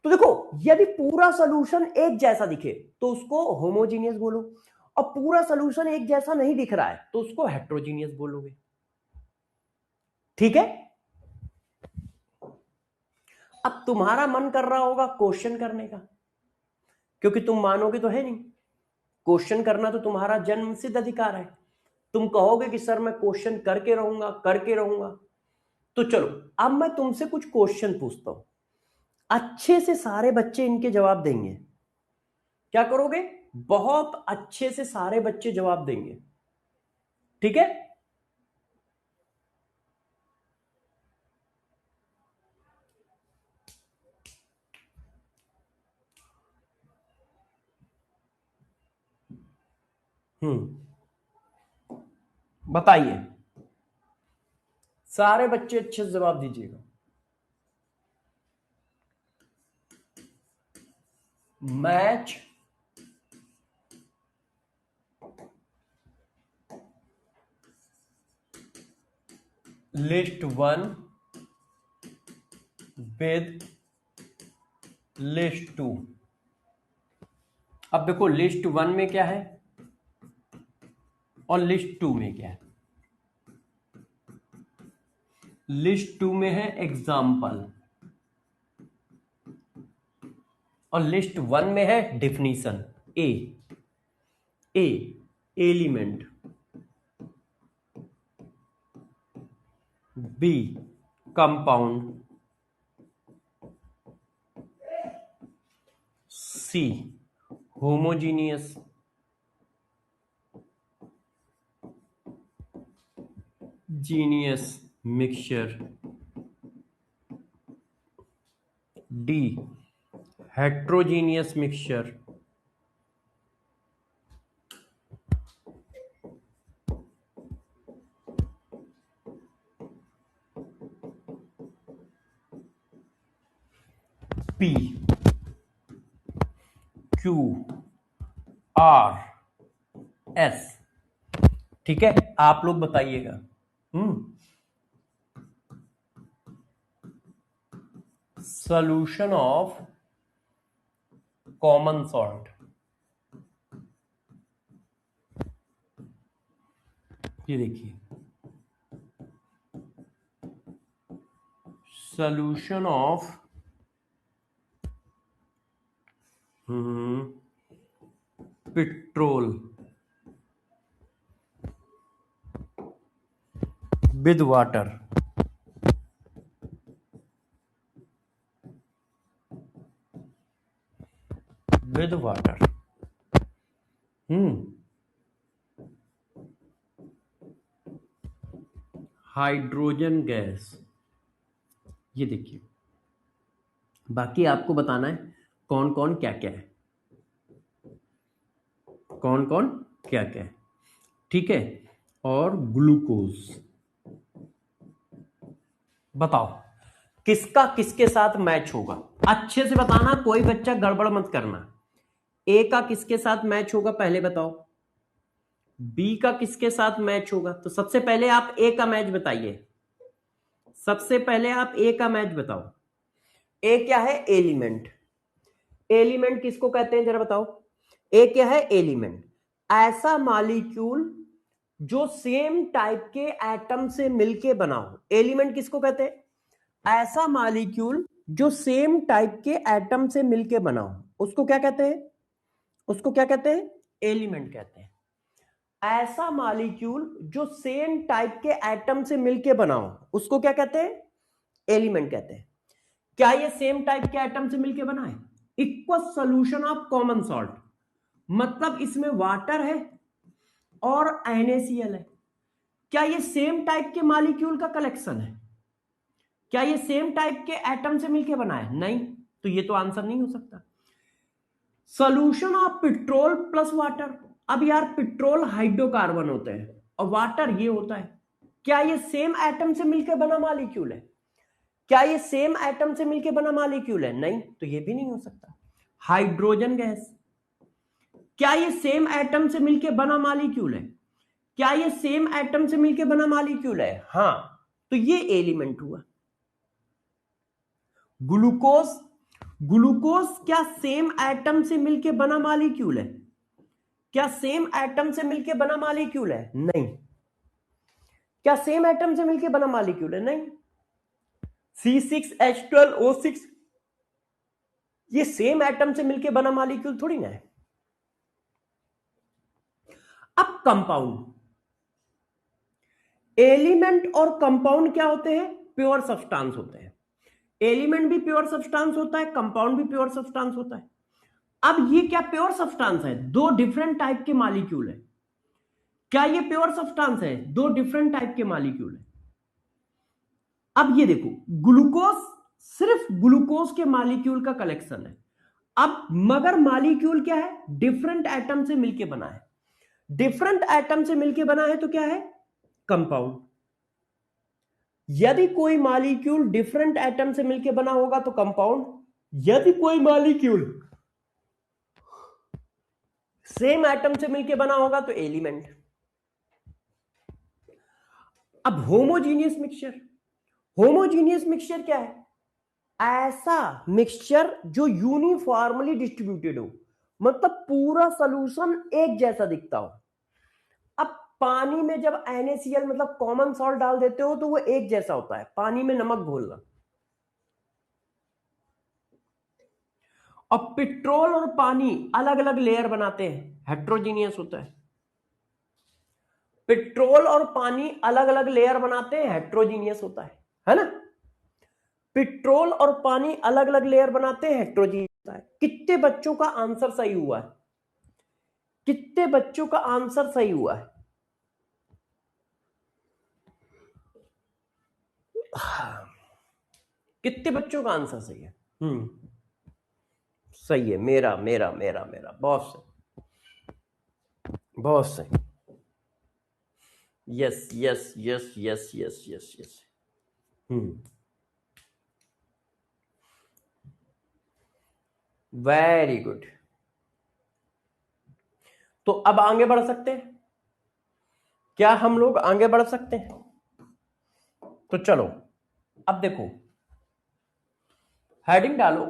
Speaker 1: तो देखो, यदि पूरा सोल्यूशन एक जैसा दिखे तो उसको होमोजीनियस बोलो, और पूरा सोल्यूशन एक जैसा नहीं दिख रहा है तो उसको हेट्रोजीनियस बोलोगे। ठीक है, अब तुम्हारा मन कर रहा होगा क्वेश्चन करने का, क्योंकि तुम मानोगे तो है नहीं, क्वेश्चन करना तो तुम्हारा जन्मसिद्ध अधिकार है। तुम कहोगे कि सर मैं क्वेश्चन करके रहूंगा, करके रहूंगा। तो चलो, अब मैं तुमसे कुछ क्वेश्चन पूछता हूं, अच्छे से सारे बच्चे इनके जवाब देंगे। क्या करोगे? बहुत अच्छे से सारे बच्चे जवाब देंगे। ठीक है, बताइए, सारे बच्चे अच्छे से जवाब दीजिएगा। Match list one with list two. अब देखो, लिस्ट वन में क्या है और लिस्ट टू में क्या है। लिस्ट टू में है एग्जाम्पल और लिस्ट वन में है definition. A, A element, B compound, C homogeneous, genius mixture, D heterogeneous mixture, P Q R S. ठीक है, आप लोग बताइएगा। सॉल्यूशन ऑफ कॉमन सॉल्ट, ये देखिए, solution of petrol, with water, with water. Hydrogen gas, ये देखिए, बाकी आपको बताना है कौन कौन क्या क्या है, कौन कौन क्या क्या है, ठीक है। और ग्लूकोज, बताओ किसका किसके साथ मैच होगा, अच्छे से बताना, कोई बच्चा गड़बड़ मत करना। ए का किसके साथ मैच होगा पहले बताओ, बी का किसके साथ मैच होगा। तो सबसे पहले आप ए का मैच बताइए, सबसे पहले आप ए का मैच बताओ। ए क्या है, एलिमेंट। एलिमेंट किसको कहते हैं जरा बताओ, ए क्या है, एलिमेंट। ऐसा मॉलिक्यूल जो सेम टाइप के एटम से मिलके बना हो, एलिमेंट किसको कहते हैं, ऐसा मॉलिक्यूल जो सेम टाइप के एटम से मिलके बना हो, उसको क्या कहते हैं, उसको क्या कहते हैं, एलिमेंट कहते हैं। ऐसा मॉलिक्यूल जो सेम टाइप के एटम से मिलके बना हो, उसको क्या कहते हैं, एलिमेंट कहते हैं। क्या ये सेम टाइप के एटम से मिलके बना है, equal solution of common salt, मतलब इसमें वाटर है और NaCl है। क्या ये सेम टाइप के मॉलिक्यूल का कलेक्शन है, क्या ये सेम टाइप के एटम से मिलके बना है, नहीं, तो ये तो आंसर नहीं हो सकता। Solution of petrol plus water, अब यार पेट्रोल हाइड्रोकार्बन होते हैं और वाटर ये होता है, क्या ये सेम एटम से मिलकर बना मॉलिक्यूल है, क्या ये सेम एटम से मिलकर बना मॉलिक्यूल है, नहीं, तो ये भी नहीं हो सकता। हाइड्रोजन गैस, क्या ये सेम एटम से मिलकर बना मॉलिक्यूल है, क्या ये सेम एटम से मिलकर बना मॉलिक्यूल है, हां, तो ये एलिमेंट हुआ। ग्लूकोज, ग्लूकोज क्या सेम एटम से मिलकर बना मॉलिक्यूल है, क्या सेम एटम से मिलकर बना मॉलिक्यूल है, नहीं, क्या सेम एटम से मिलकर बना मॉलिक्यूल है, नहीं। C6H12O6 ये सेम एटम से मिलकर बना मॉलिक्यूल थोड़ी ना है। अब कंपाउंड, एलिमेंट और कंपाउंड क्या होते हैं, प्योर सब्सटेंस होते हैं। एलिमेंट भी प्योर सब्सटेंस होता है, कंपाउंड भी प्योर सब्सटेंस होता है। अब ये क्या प्योर सब्सटेंस है, दो डिफरेंट टाइप के मॉलिक्यूल है, क्या ये प्योर सब्सटेंस है, दो डिफरेंट टाइप के मॉलिक्यूल है। अब ये देखो, ग्लूकोज सिर्फ ग्लूकोज के मॉलिक्यूल का कलेक्शन है। अब मगर मॉलिक्यूल क्या है, डिफरेंट एटम से मिलके बना है, डिफरेंट एटम से मिलके बना है तो क्या है, कंपाउंड। यदि कोई मॉलिक्यूल डिफरेंट एटम से मिलके बना होगा तो कंपाउंड, यदि कोई मॉलिक्यूल सेम एटम से मिलके बना होगा तो एलिमेंट। अब होमोजीनियस मिक्सचर, होमोजीनियस मिक्सचर क्या है, ऐसा मिक्सचर जो यूनिफॉर्मली डिस्ट्रीब्यूटेड हो, मतलब पूरा सॉल्यूशन एक जैसा दिखता हो। अब पानी में जब NaCl मतलब कॉमन सॉल्ट डाल देते हो तो वो एक जैसा होता है, पानी में नमक घोलना। और पेट्रोल और पानी अलग अलग लेयर बनाते हैं, हेट्रोजीनियस होता है। पेट्रोल और पानी अलग अलग लेयर बनाते हैं, हेट्रोजीनियस होता है ना। पेट्रोल और पानी अलग अलग लेयर बनाते हैं, हेट्रोजीनियस होता है। कितने बच्चों का आंसर सही हुआ है, कितने बच्चों का आंसर सही हुआ है, कितने बच्चों का आंसर सही है, सही है, मेरा मेरा मेरा मेरा बहुत सही, बहुत सही, yes yes yes yes yes yes yes. Very good. तो अब आगे बढ़ सकते हैं, क्या हम लोग आगे बढ़ सकते हैं, तो चलो अब देखो, हेडिंग डालो,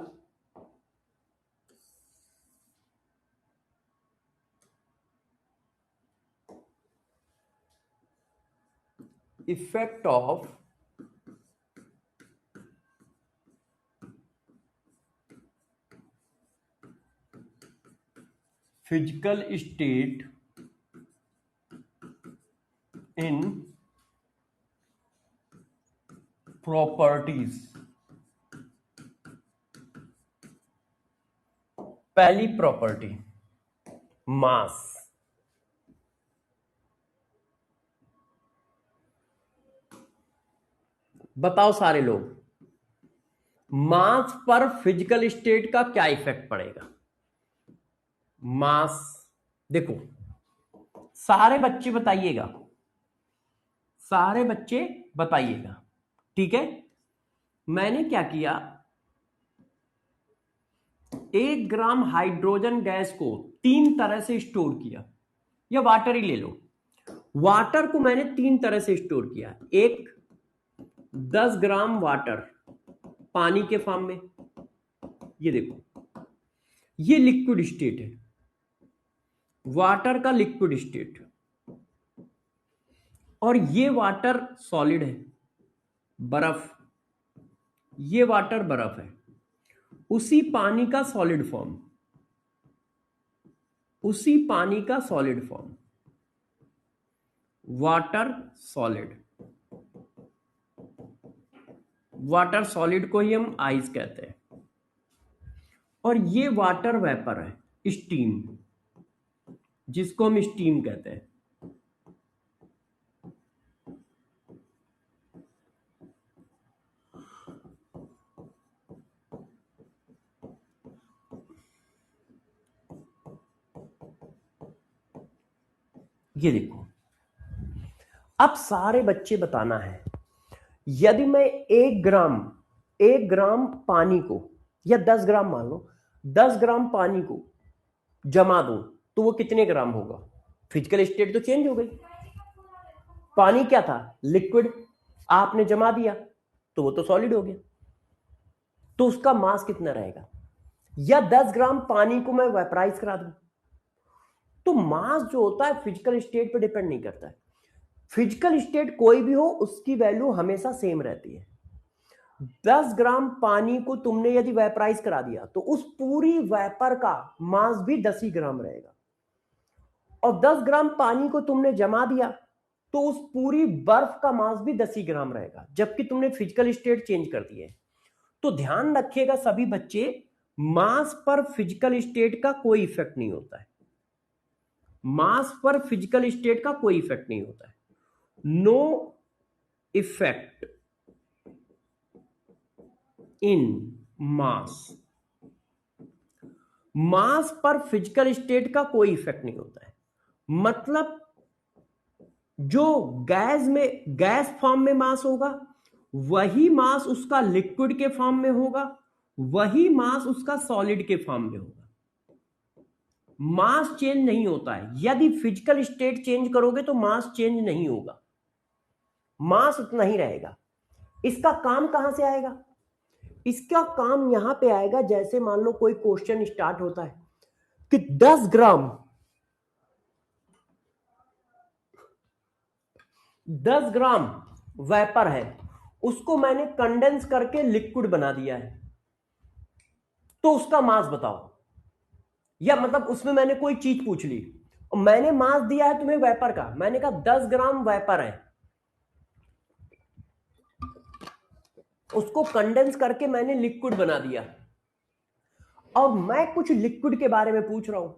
Speaker 1: effect of physical state in properties. पहली प्रॉपर्टी मास। बताओ सारे लोग, मास पर फिजिकल स्टेट का क्या इफेक्ट पड़ेगा? मास, देखो सारे बच्चे बताइएगा, सारे बच्चे बताइएगा, ठीक है। मैंने क्या किया, 1 ग्राम हाइड्रोजन गैस को 3 तरह से स्टोर किया, या वाटर ही ले लो, वाटर को मैंने 3 तरह से स्टोर किया। एक, 10 ग्राम वाटर पानी के फॉर्म में, ये देखो ये लिक्विड स्टेट है, वाटर का लिक्विड स्टेट, और ये वाटर सॉलिड है, बर्फ, ये वाटर बर्फ है, उसी पानी का सॉलिड फॉर्म, उसी पानी का solid form, water solid, water solid को ही हम आइस कहते हैं, और ये वाटर वेपर है, स्टीम, जिसको हम स्टीम कहते हैं। ये देखो, अब सारे बच्चे बताना है, यदि मैं 1 ग्राम पानी को, या 10 ग्राम मान लो, 10 ग्राम पानी को जमा दूं तो वो कितने ग्राम होगा? फिजिकल स्टेट तो चेंज हो गई, पानी क्या था? लिक्विड, आपने जमा दिया तो वो तो सॉलिड हो गया, तो उसका मास कितना रहेगा? या 10 ग्राम पानी को मैं वेपराइज करा दूं, तो मास जो होता है फिजिकल स्टेट पे डिपेंड नहीं करता है। फिजिकल स्टेट कोई भी हो उसकी वैल्यू हमेशा सेम रहती है। 10 ग्राम पानी को तुमने यदि वेपराइज करा दिया तो उस पूरी वेपर का मास भी 10 ही ग्राम रहेगा, और 10 ग्राम पानी को तुमने जमा दिया तो उस पूरी बर्फ का मास भी 10 ही ग्राम रहेगा, जबकि तुमने फिजिकल स्टेट चेंज कर दी है। तो ध्यान रखिएगा सभी बच्चे, मास पर फिजिकल स्टेट का कोई इफेक्ट नहीं होता है, मास पर फिजिकल स्टेट का कोई इफेक्ट नहीं होता है। नो इफेक्ट इन मास, मास पर फिजिकल स्टेट का कोई इफेक्ट नहीं होता है। मतलब जो गैस में, गैस फॉर्म में मास होगा, वही मास उसका लिक्विड के फॉर्म में होगा, वही मास उसका सॉलिड के फॉर्म में होगा। मास चेंज नहीं होता है। यदि फिजिकल स्टेट चेंज करोगे तो मास चेंज नहीं होगा, मास उतना ही रहेगा। इसका काम कहां से आएगा? इसका काम यहां पे आएगा, जैसे मान लो कोई क्वेश्चन स्टार्ट होता है कि 10 ग्राम 10 ग्राम वेपर है, उसको मैंने कंडेंस करके लिक्विड बना दिया है, तो उसका मास बताओ। या मतलब उसमें मैंने कोई चीज पूछ ली और मैंने मास दिया है तुम्हें वेपर का, मैंने कहा 10 ग्राम वेपर है, उसको कंडेंस करके मैंने लिक्विड बना दिया, और मैं कुछ लिक्विड के बारे में पूछ रहा हूं,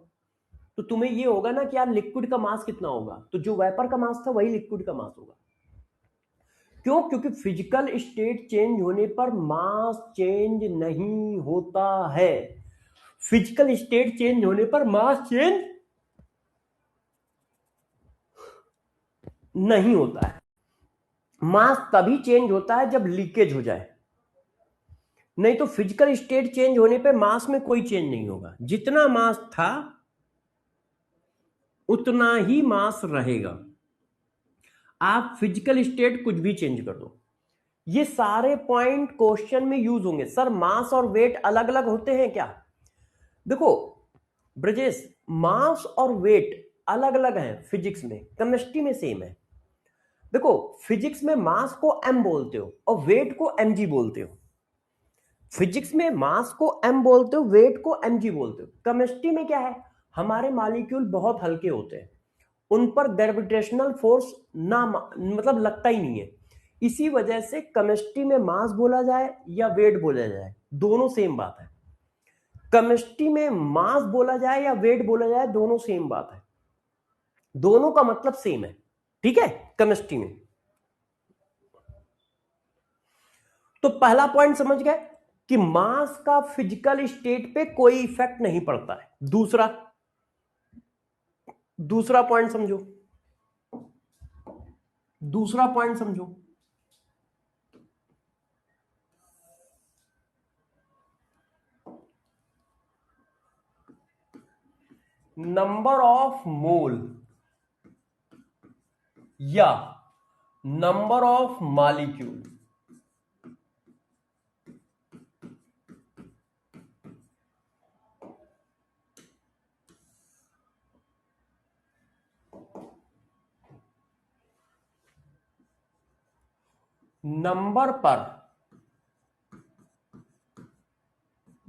Speaker 1: तो तुम्हें ये होगा ना कि यार लिक्विड का मास कितना होगा, तो जो वेपर का मास था वही लिक्विड का मास होगा। क्यों? क्योंकि फिजिकल स्टेट चेंज होने पर मास चेंज नहीं होता है, फिजिकल स्टेट चेंज होने पर मास चेंज नहीं होता है। मास तभी चेंज होता है जब लीकेज हो जाए, नहीं तो फिजिकल स्टेट चेंज होने पे मास में कोई चेंज नहीं होगा, जितना मास था उतना ही मास रहेगा। आप फिजिकल स्टेट कुछ भी चेंज कर दो। ये सारे पॉइंट क्वेश्चन में यूज होंगे। सर मास और वेट अलग अलग होते हैं क्या? देखो ब्रजेश, मास और वेट अलग अलग है फिजिक्स में, केमिस्ट्री में सेम है। देखो फिजिक्स में मास को एम बोलते हो और वेट को एमजी बोलते हो, फिजिक्स में मास को एम बोलते हो, वेट को एमजी बोलते हो। केमिस्ट्री में क्या है, हमारे मॉलिक्यूल बहुत हल्के होते हैं, उन पर ग्रेविटेशनल फोर्स ना मतलब लगता ही नहीं है, इसी वजह से केमिस्ट्री में मास बोला जाए या वेट बोला जाए, दोनों सेम बात है। केमिस्ट्री में मास बोला जाए या वेट बोला जाए, दोनों सेम बात है, दोनों का मतलब सेम है, ठीक है, केमिस्ट्री में। तो पहला पॉइंट समझ गए कि मास का फिजिकल स्टेट पे कोई इफेक्ट नहीं पड़ता है। दूसरा पॉइंट समझो, दूसरा पॉइंट समझो, नंबर ऑफ मोल या नंबर ऑफ मॉलिक्यूल नंबर पर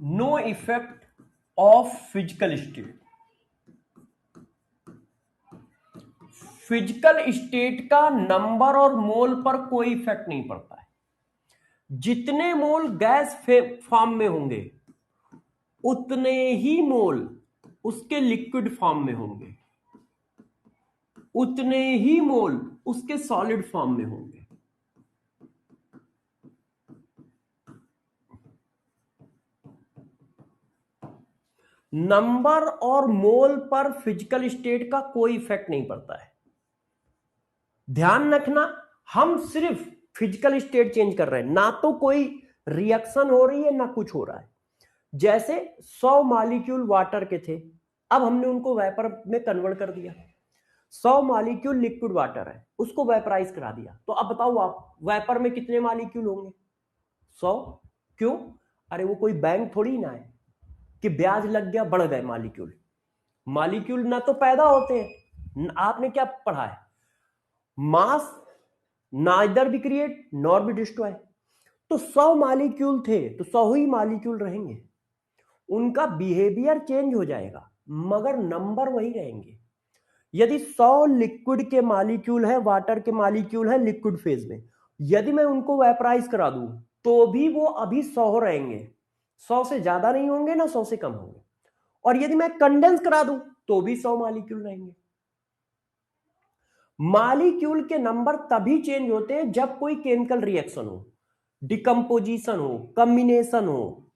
Speaker 1: no effect of physical state. Physical state का नंबर और मोल पर कोई इफेक्ट नहीं पड़ता है। जितने मोल गैस फॉर्म में होंगे उतने ही मोल उसके लिक्विड फॉर्म में होंगे, उतने ही मोल उसके सॉलिड फॉर्म में होंगे। नंबर और मोल पर फिजिकल स्टेट का कोई इफेक्ट नहीं पड़ता है। ध्यान रखना, हम सिर्फ फिजिकल स्टेट चेंज कर रहे हैं, ना तो कोई रिएक्शन हो रही है ना कुछ हो रहा है। जैसे 100 मॉलिक्यूल वाटर के थे, अब हमने उनको वेपर में कन्वर्ट कर दिया। 100 मॉलिक्यूल लिक्विड वाटर है, उसको वेपराइज करा दिया, तो अब बताओ आप वेपर में कितने मॉलिक्यूल होंगे? 100। क्यों? अरे वो कोई बैंक थोड़ी ना है कि ब्याज लग गया बढ़ गए मॉलिक्यूल। मॉलिक्यूल ना तो पैदा होते हैं, आपने क्या पढ़ा है, mass neither be create nor be destroy. तो 100 मॉलिक्यूल थे तो 100 ही मॉलिक्यूल रहेंगे, उनका बिहेवियर चेंज हो जाएगा मगर नंबर वही रहेंगे। यदि 100 लिक्विड के मॉलिक्यूल है, वाटर के मॉलिक्यूल है लिक्विड फेज में, यदि मैं उनको वेपराइज करा दूं तो भी वो अभी 100 रहेंगे, 100 से ज्यादा नहीं होंगे ना 100 से कम होंगे। और यदि मैं कंडेंस करा दूं तो भी 100 मॉलिक्यूल रहेंगे। मॉलिक्यूल के नंबर तभी चेंज होते हैं जब कोई केमिकल रिएक्शन हो, डिकम्पोजिशन हो, कॉम्बिनेशन हो।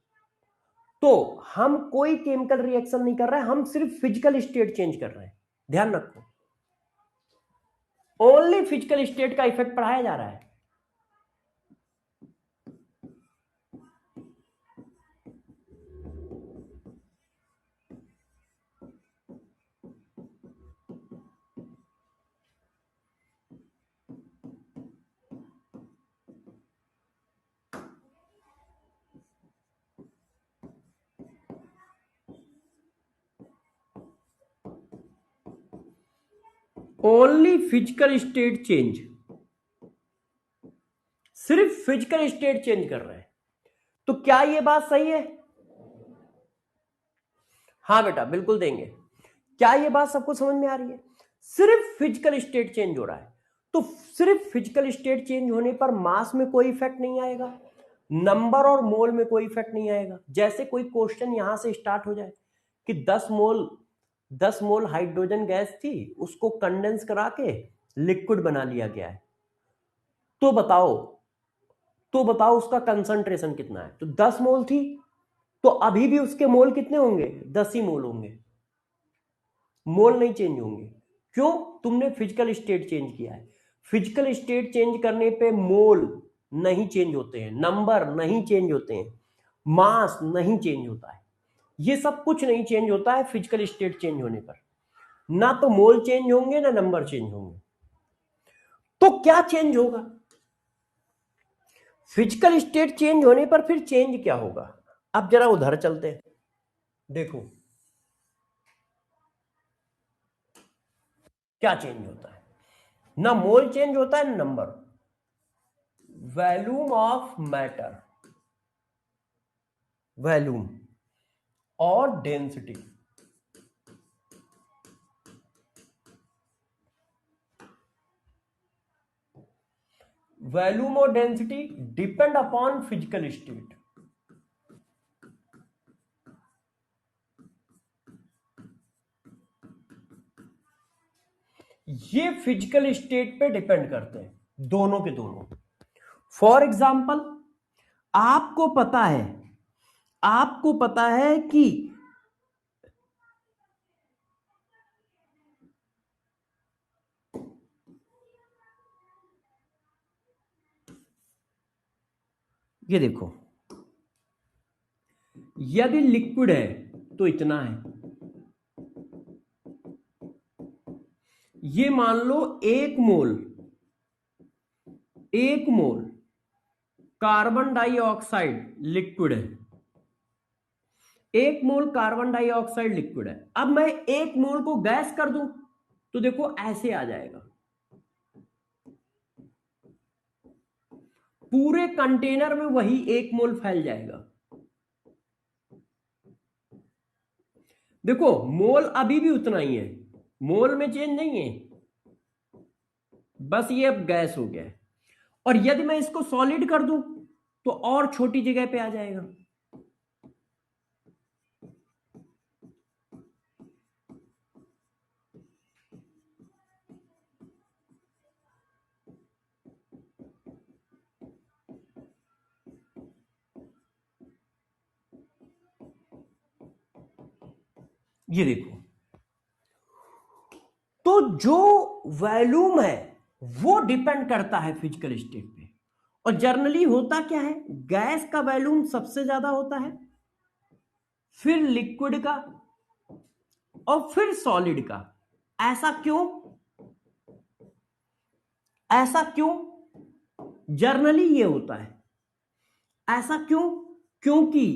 Speaker 1: तो हम कोई केमिकल रिएक्शन नहीं कर रहे हैं, हम सिर्फ फिजिकल स्टेट चेंज कर रहे हैं। ध्यान रखो, ओनली फिजिकल स्टेट का इफेक्ट पढ़ाया जा रहा है। ओनली फिजिकल स्टेट चेंज, सिर्फ फिजिकल स्टेट चेंज कर रहे हैं। तो क्या ये बात सही है? हाँ बेटा बिल्कुल देंगे। क्या ये बात सबको समझ में आ रही है? सिर्फ फिजिकल स्टेट चेंज हो रहा है, तो सिर्फ फिजिकल स्टेट चेंज होने पर मास में कोई इफेक्ट नहीं आएगा, नंबर और मोल में कोई इफेक्ट नहीं आएगा। जैसे कोई क्वेश्चन यहां से स्टार्ट हो जाए कि 10 मोल हाइड्रोजन गैस थी, उसको कंडेंस करा के लिक्विड बना लिया गया है, तो बताओ उसका कंसंट्रेशन कितना है? तो 10 मोल थी, तो अभी भी उसके मोल कितने होंगे? 10 ही मोल होंगे, मोल नहीं चेंज होंगे। क्यों? तुमने फिजिकल स्टेट चेंज किया है। फिजिकल स्टेट चेंज करने पे मोल नहीं चेंज होते हैं, नंबर नहीं चेंज होते हैं, मास नहीं चेंज होता है, ये सब कुछ नहीं चेंज होता है फिजिकल स्टेट चेंज होने पर। ना तो मोल चेंज होंगे ना नंबर चेंज होंगे। तो क्या चेंज होगा? फिजिकल स्टेट चेंज होने पर फिर चेंज क्या होगा? अब जरा उधर चलते हैं, देखो क्या चेंज होता है। ना मोल चेंज होता है ना number, volume of matter, volume और डेंसिटी, वॉल्यूम और density depend upon physical state. ये फिजिकल स्टेट पे डिपेंड करते हैं दोनों के दोनों। फॉर एग्जाम्पल आपको पता है कि ये देखो, यदि लिक्विड है तो इतना है, ये मान लो एक मोल कार्बन डाइऑक्साइड लिक्विड है, एक मोल कार्बन डाइऑक्साइड लिक्विड है। अब मैं एक मोल को गैस कर दूं तो देखो ऐसे आ जाएगा, पूरे कंटेनर में वही एक मोल फैल जाएगा। देखो मोल अभी भी उतना ही है, मोल में चेंज नहीं है, बस ये अब गैस हो गया है। और यदि मैं इसको सॉलिड कर दूं तो और छोटी जगह पे आ जाएगा। ये देखो, तो जो वॉल्यूम है वो डिपेंड करता है फिजिकल स्टेट पे। और जनरली होता क्या है, गैस का वॉल्यूम सबसे ज्यादा होता है, फिर लिक्विड का, और फिर सॉलिड का। ऐसा क्यों? ऐसा क्यों जर्नली ये होता है? ऐसा क्यों? क्योंकि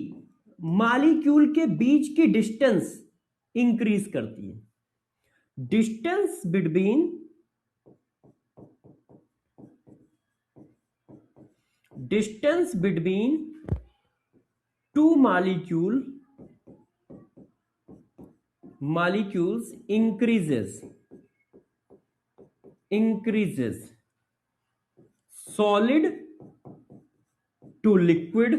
Speaker 1: मॉलिक्यूल के बीच की डिस्टेंस इंक्रीज करती है। Distance between two molecules increases solid to liquid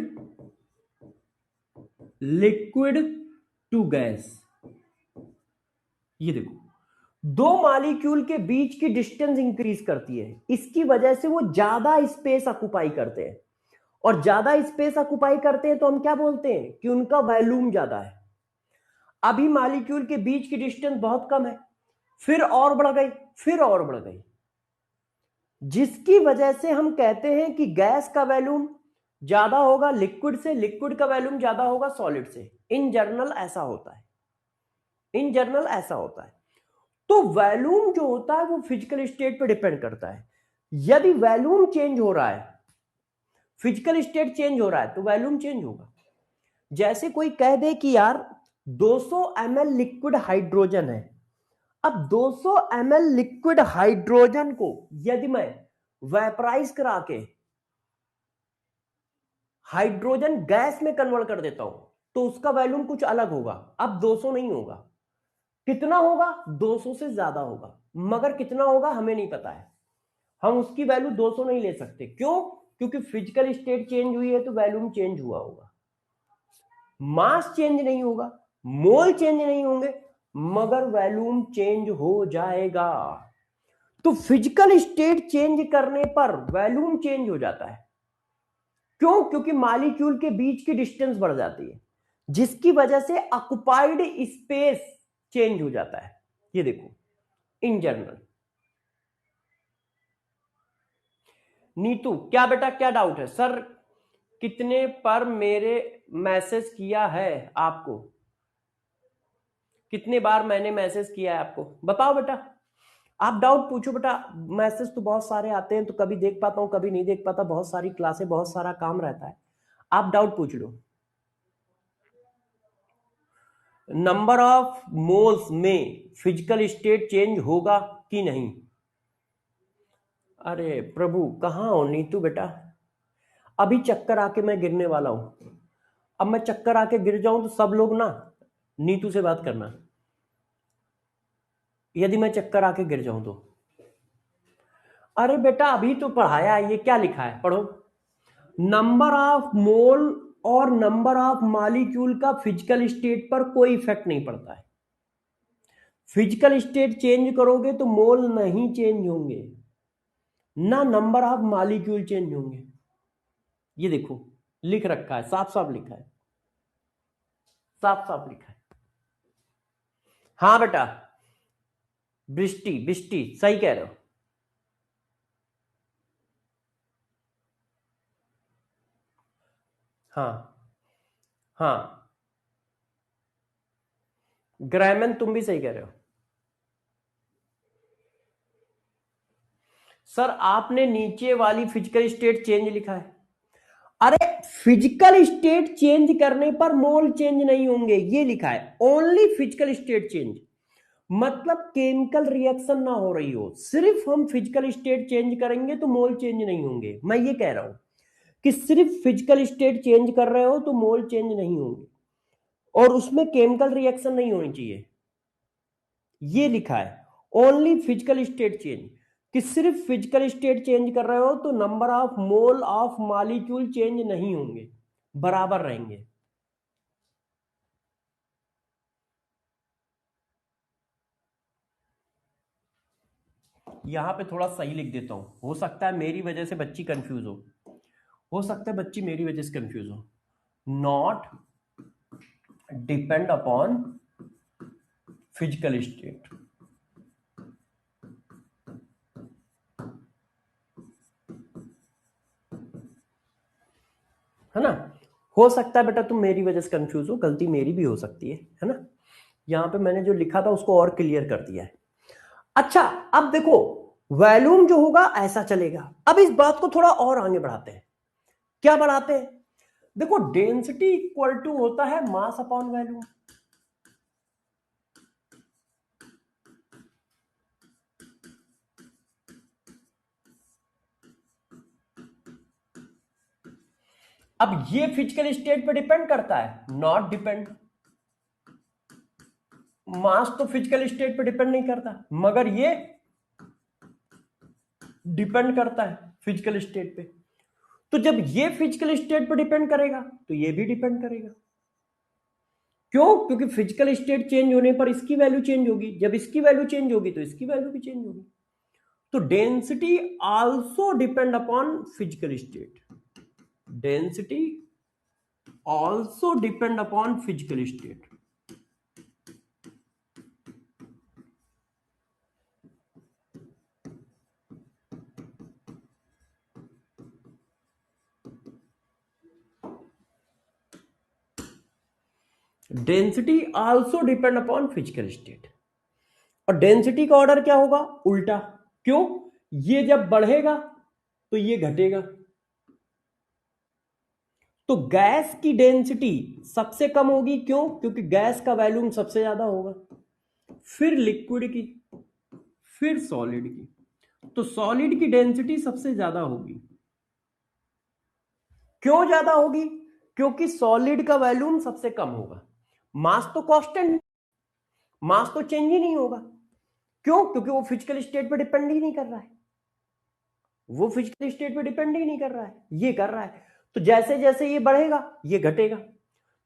Speaker 1: to gas. ये देखो, दो मॉलिक्यूल के बीच की डिस्टेंस इंक्रीज करती है, इसकी वजह से वो ज्यादा स्पेस ऑक्युपाई करते हैं, और ज्यादा स्पेस ऑक्युपाई करते हैं तो हम क्या बोलते हैं कि उनका वॉल्यूम ज्यादा है। अभी मॉलिक्यूल के बीच की डिस्टेंस बहुत कम है, फिर और बढ़ गई, फिर और बढ़ गई, जिसकी वजह से हम कहते हैं कि गैस का वॉल्यूम ज्यादा होगा लिक्विड से, लिक्विड का वॉल्यूम ज्यादा होगा सॉलिड से। इन जनरल ऐसा होता है, इन जनरल ऐसा होता है। तो वॉल्यूम जो होता है वो फिजिकल स्टेट पे डिपेंड करता है। यदि वॉल्यूम चेंज हो रहा है, फिजिकल स्टेट चेंज हो रहा है, तो वॉल्यूम चेंज होगा। जैसे कोई कह दे कि यार 200 ml लिक्विड हाइड्रोजन है, अब 200 ml लिक्विड हाइड्रोजन को यदि मैं वेपराइज करा के हाइड्रोजन गैस में कन्वर्ट कर देता हूं तो उसका वॉल्यूम कुछ अलग होगा। अब 200 नहीं होगा, कितना होगा? 200 से ज्यादा होगा, मगर कितना होगा हमें नहीं पता है। हम उसकी वैल्यू 200 नहीं ले सकते। क्यों? क्योंकि फिजिकल स्टेट चेंज हुई है तो वॉल्यूम चेंज हुआ होगा। मास चेंज नहीं होगा, मोल चेंज नहीं होंगे, मगर वॉल्यूम चेंज हो जाएगा। तो फिजिकल स्टेट चेंज करने पर वॉल्यूम चेंज हो जाता है। क्यों? क्योंकि मॉलिक्यूल के बीच की डिस्टेंस बढ़ जाती है, जिसकी वजह से ऑक्युपाइड स्पेस चेंज हो जाता है। ये देखो, इन जनरल। नीतू, क्या बेटा, क्या डाउट है? सर कितने पर मेरे मैसेज किया है आपको, कितने बार मैंने मैसेज किया है आपको, बताओ बेटा। आप डाउट पूछो बेटा, मैसेज तो बहुत सारे आते हैं, तो कभी देख पाता हूं कभी नहीं देख पाता, बहुत सारी क्लासें, बहुत सारा काम रहता है। आप डाउट पूछ लो। नंबर ऑफ मोल्स में फिजिकल स्टेट चेंज होगा कि नहीं? अरे प्रभु, कहां हो नीतू बेटा? अभी चक्कर आके मैं गिरने वाला हूं। अब मैं चक्कर आके गिर जाऊं तो सब लोग ना नीतू से बात करना, यदि मैं चक्कर आके गिर जाऊं तो। अरे बेटा अभी तो पढ़ाया है, ये क्या लिखा है पढ़ो। नंबर ऑफ मोल और नंबर ऑफ मॉलिक्यूल का फिजिकल स्टेट पर कोई इफेक्ट नहीं पड़ता है। फिजिकल स्टेट चेंज करोगे तो मोल नहीं चेंज होंगे, ना नंबर ऑफ मॉलिक्यूल चेंज होंगे। ये देखो लिख रखा है, साफ साफ लिखा है, साफ साफ लिखा है। हाँ बेटा, बृष्टि बृष्टि सही कह रहे हो। हाँ हाँ, ग्रामन तुम भी सही कह रहे हो। सर आपने नीचे वाली फिजिकल स्टेट चेंज लिखा है। अरे फिजिकल स्टेट चेंज करने पर मोल चेंज नहीं होंगे, ये लिखा है, ओनली फिजिकल स्टेट चेंज। मतलब केमिकल रिएक्शन ना हो रही हो, सिर्फ हम फिजिकल स्टेट चेंज करेंगे तो मोल चेंज नहीं होंगे। मैं ये कह रहा हूं कि सिर्फ फिजिकल स्टेट चेंज कर रहे हो तो मोल चेंज नहीं होंगे, और उसमें केमिकल रिएक्शन नहीं होनी चाहिए, ये लिखा है। ओनली फिजिकल स्टेट चेंज, कि सिर्फ फिजिकल स्टेट चेंज कर रहे हो तो number of mole of molecule change नहीं होंगे, बराबर रहेंगे। यहां पे थोड़ा सही लिख देता हूं, हो सकता है मेरी वजह से बच्ची कंफ्यूज हो सकता है बच्ची मेरी वजह से कंफ्यूज हो। Not depend upon physical state, है ना। हो सकता है बेटा तुम मेरी वजह से कंफ्यूज हो, गलती मेरी भी हो सकती है ना। यहां पे मैंने जो लिखा था उसको और क्लियर कर दिया है। अच्छा अब देखो, वॉल्यूम जो होगा ऐसा चलेगा। अब इस बात को थोड़ा और आगे बढ़ाते हैं। क्या बढ़ाते हैं? देखो डेंसिटी इक्वल टू होता है मास अपॉन वॉल्यूम। अब ये फिजिकल स्टेट पे डिपेंड करता है? Not depend. मास तो फिजिकल स्टेट पे डिपेंड नहीं करता, मगर ये डिपेंड करता है फिजिकल स्टेट पे। तो जब ये फिजिकल स्टेट पे डिपेंड करेगा तो ये भी डिपेंड करेगा। क्यों? क्योंकि फिजिकल स्टेट चेंज होने पर इसकी वैल्यू चेंज होगी, जब इसकी वैल्यू चेंज होगी तो इसकी वैल्यू भी चेंज होगी। तो density also depend upon physical state, density also depend upon physical state. Density also depend upon physical state. और डेंसिटी का ऑर्डर क्या होगा? उल्टा। क्यों? ये जब बढ़ेगा तो ये घटेगा। तो गैस की डेंसिटी सबसे कम होगी। क्यों? क्योंकि गैस का वॉल्यूम सबसे ज्यादा होगा, फिर लिक्विड की, फिर सॉलिड की। तो सॉलिड की डेंसिटी सबसे ज्यादा होगी। क्यों ज्यादा होगी? क्योंकि सॉलिड का वॉल्यूम सबसे कम होगा। मास तो कांस्टेंट, मास तो चेंज ही नहीं होगा। क्यों? क्योंकि वो फिजिकल स्टेट पे डिपेंड ही नहीं कर रहा है, वो फिजिकल स्टेट पे डिपेंड ही नहीं कर रहा है, ये कर रहा है। तो जैसे जैसे ये बढ़ेगा ये घटेगा।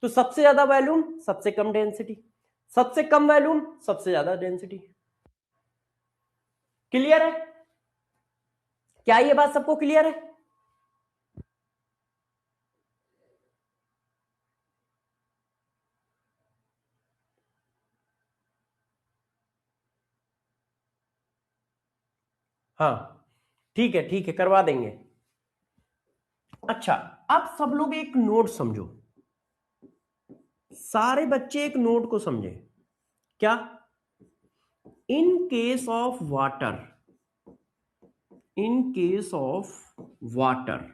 Speaker 1: तो सबसे ज्यादा वॉल्यूम सबसे कम डेंसिटी, सबसे कम वॉल्यूम सबसे ज्यादा डेंसिटी। क्लियर है? क्या ये बात सबको क्लियर है? हाँ ठीक है करवा देंगे। अच्छा अब सब लोग एक नोट समझो, सारे बच्चे एक नोट को समझे। क्या? In case of water, in case of water,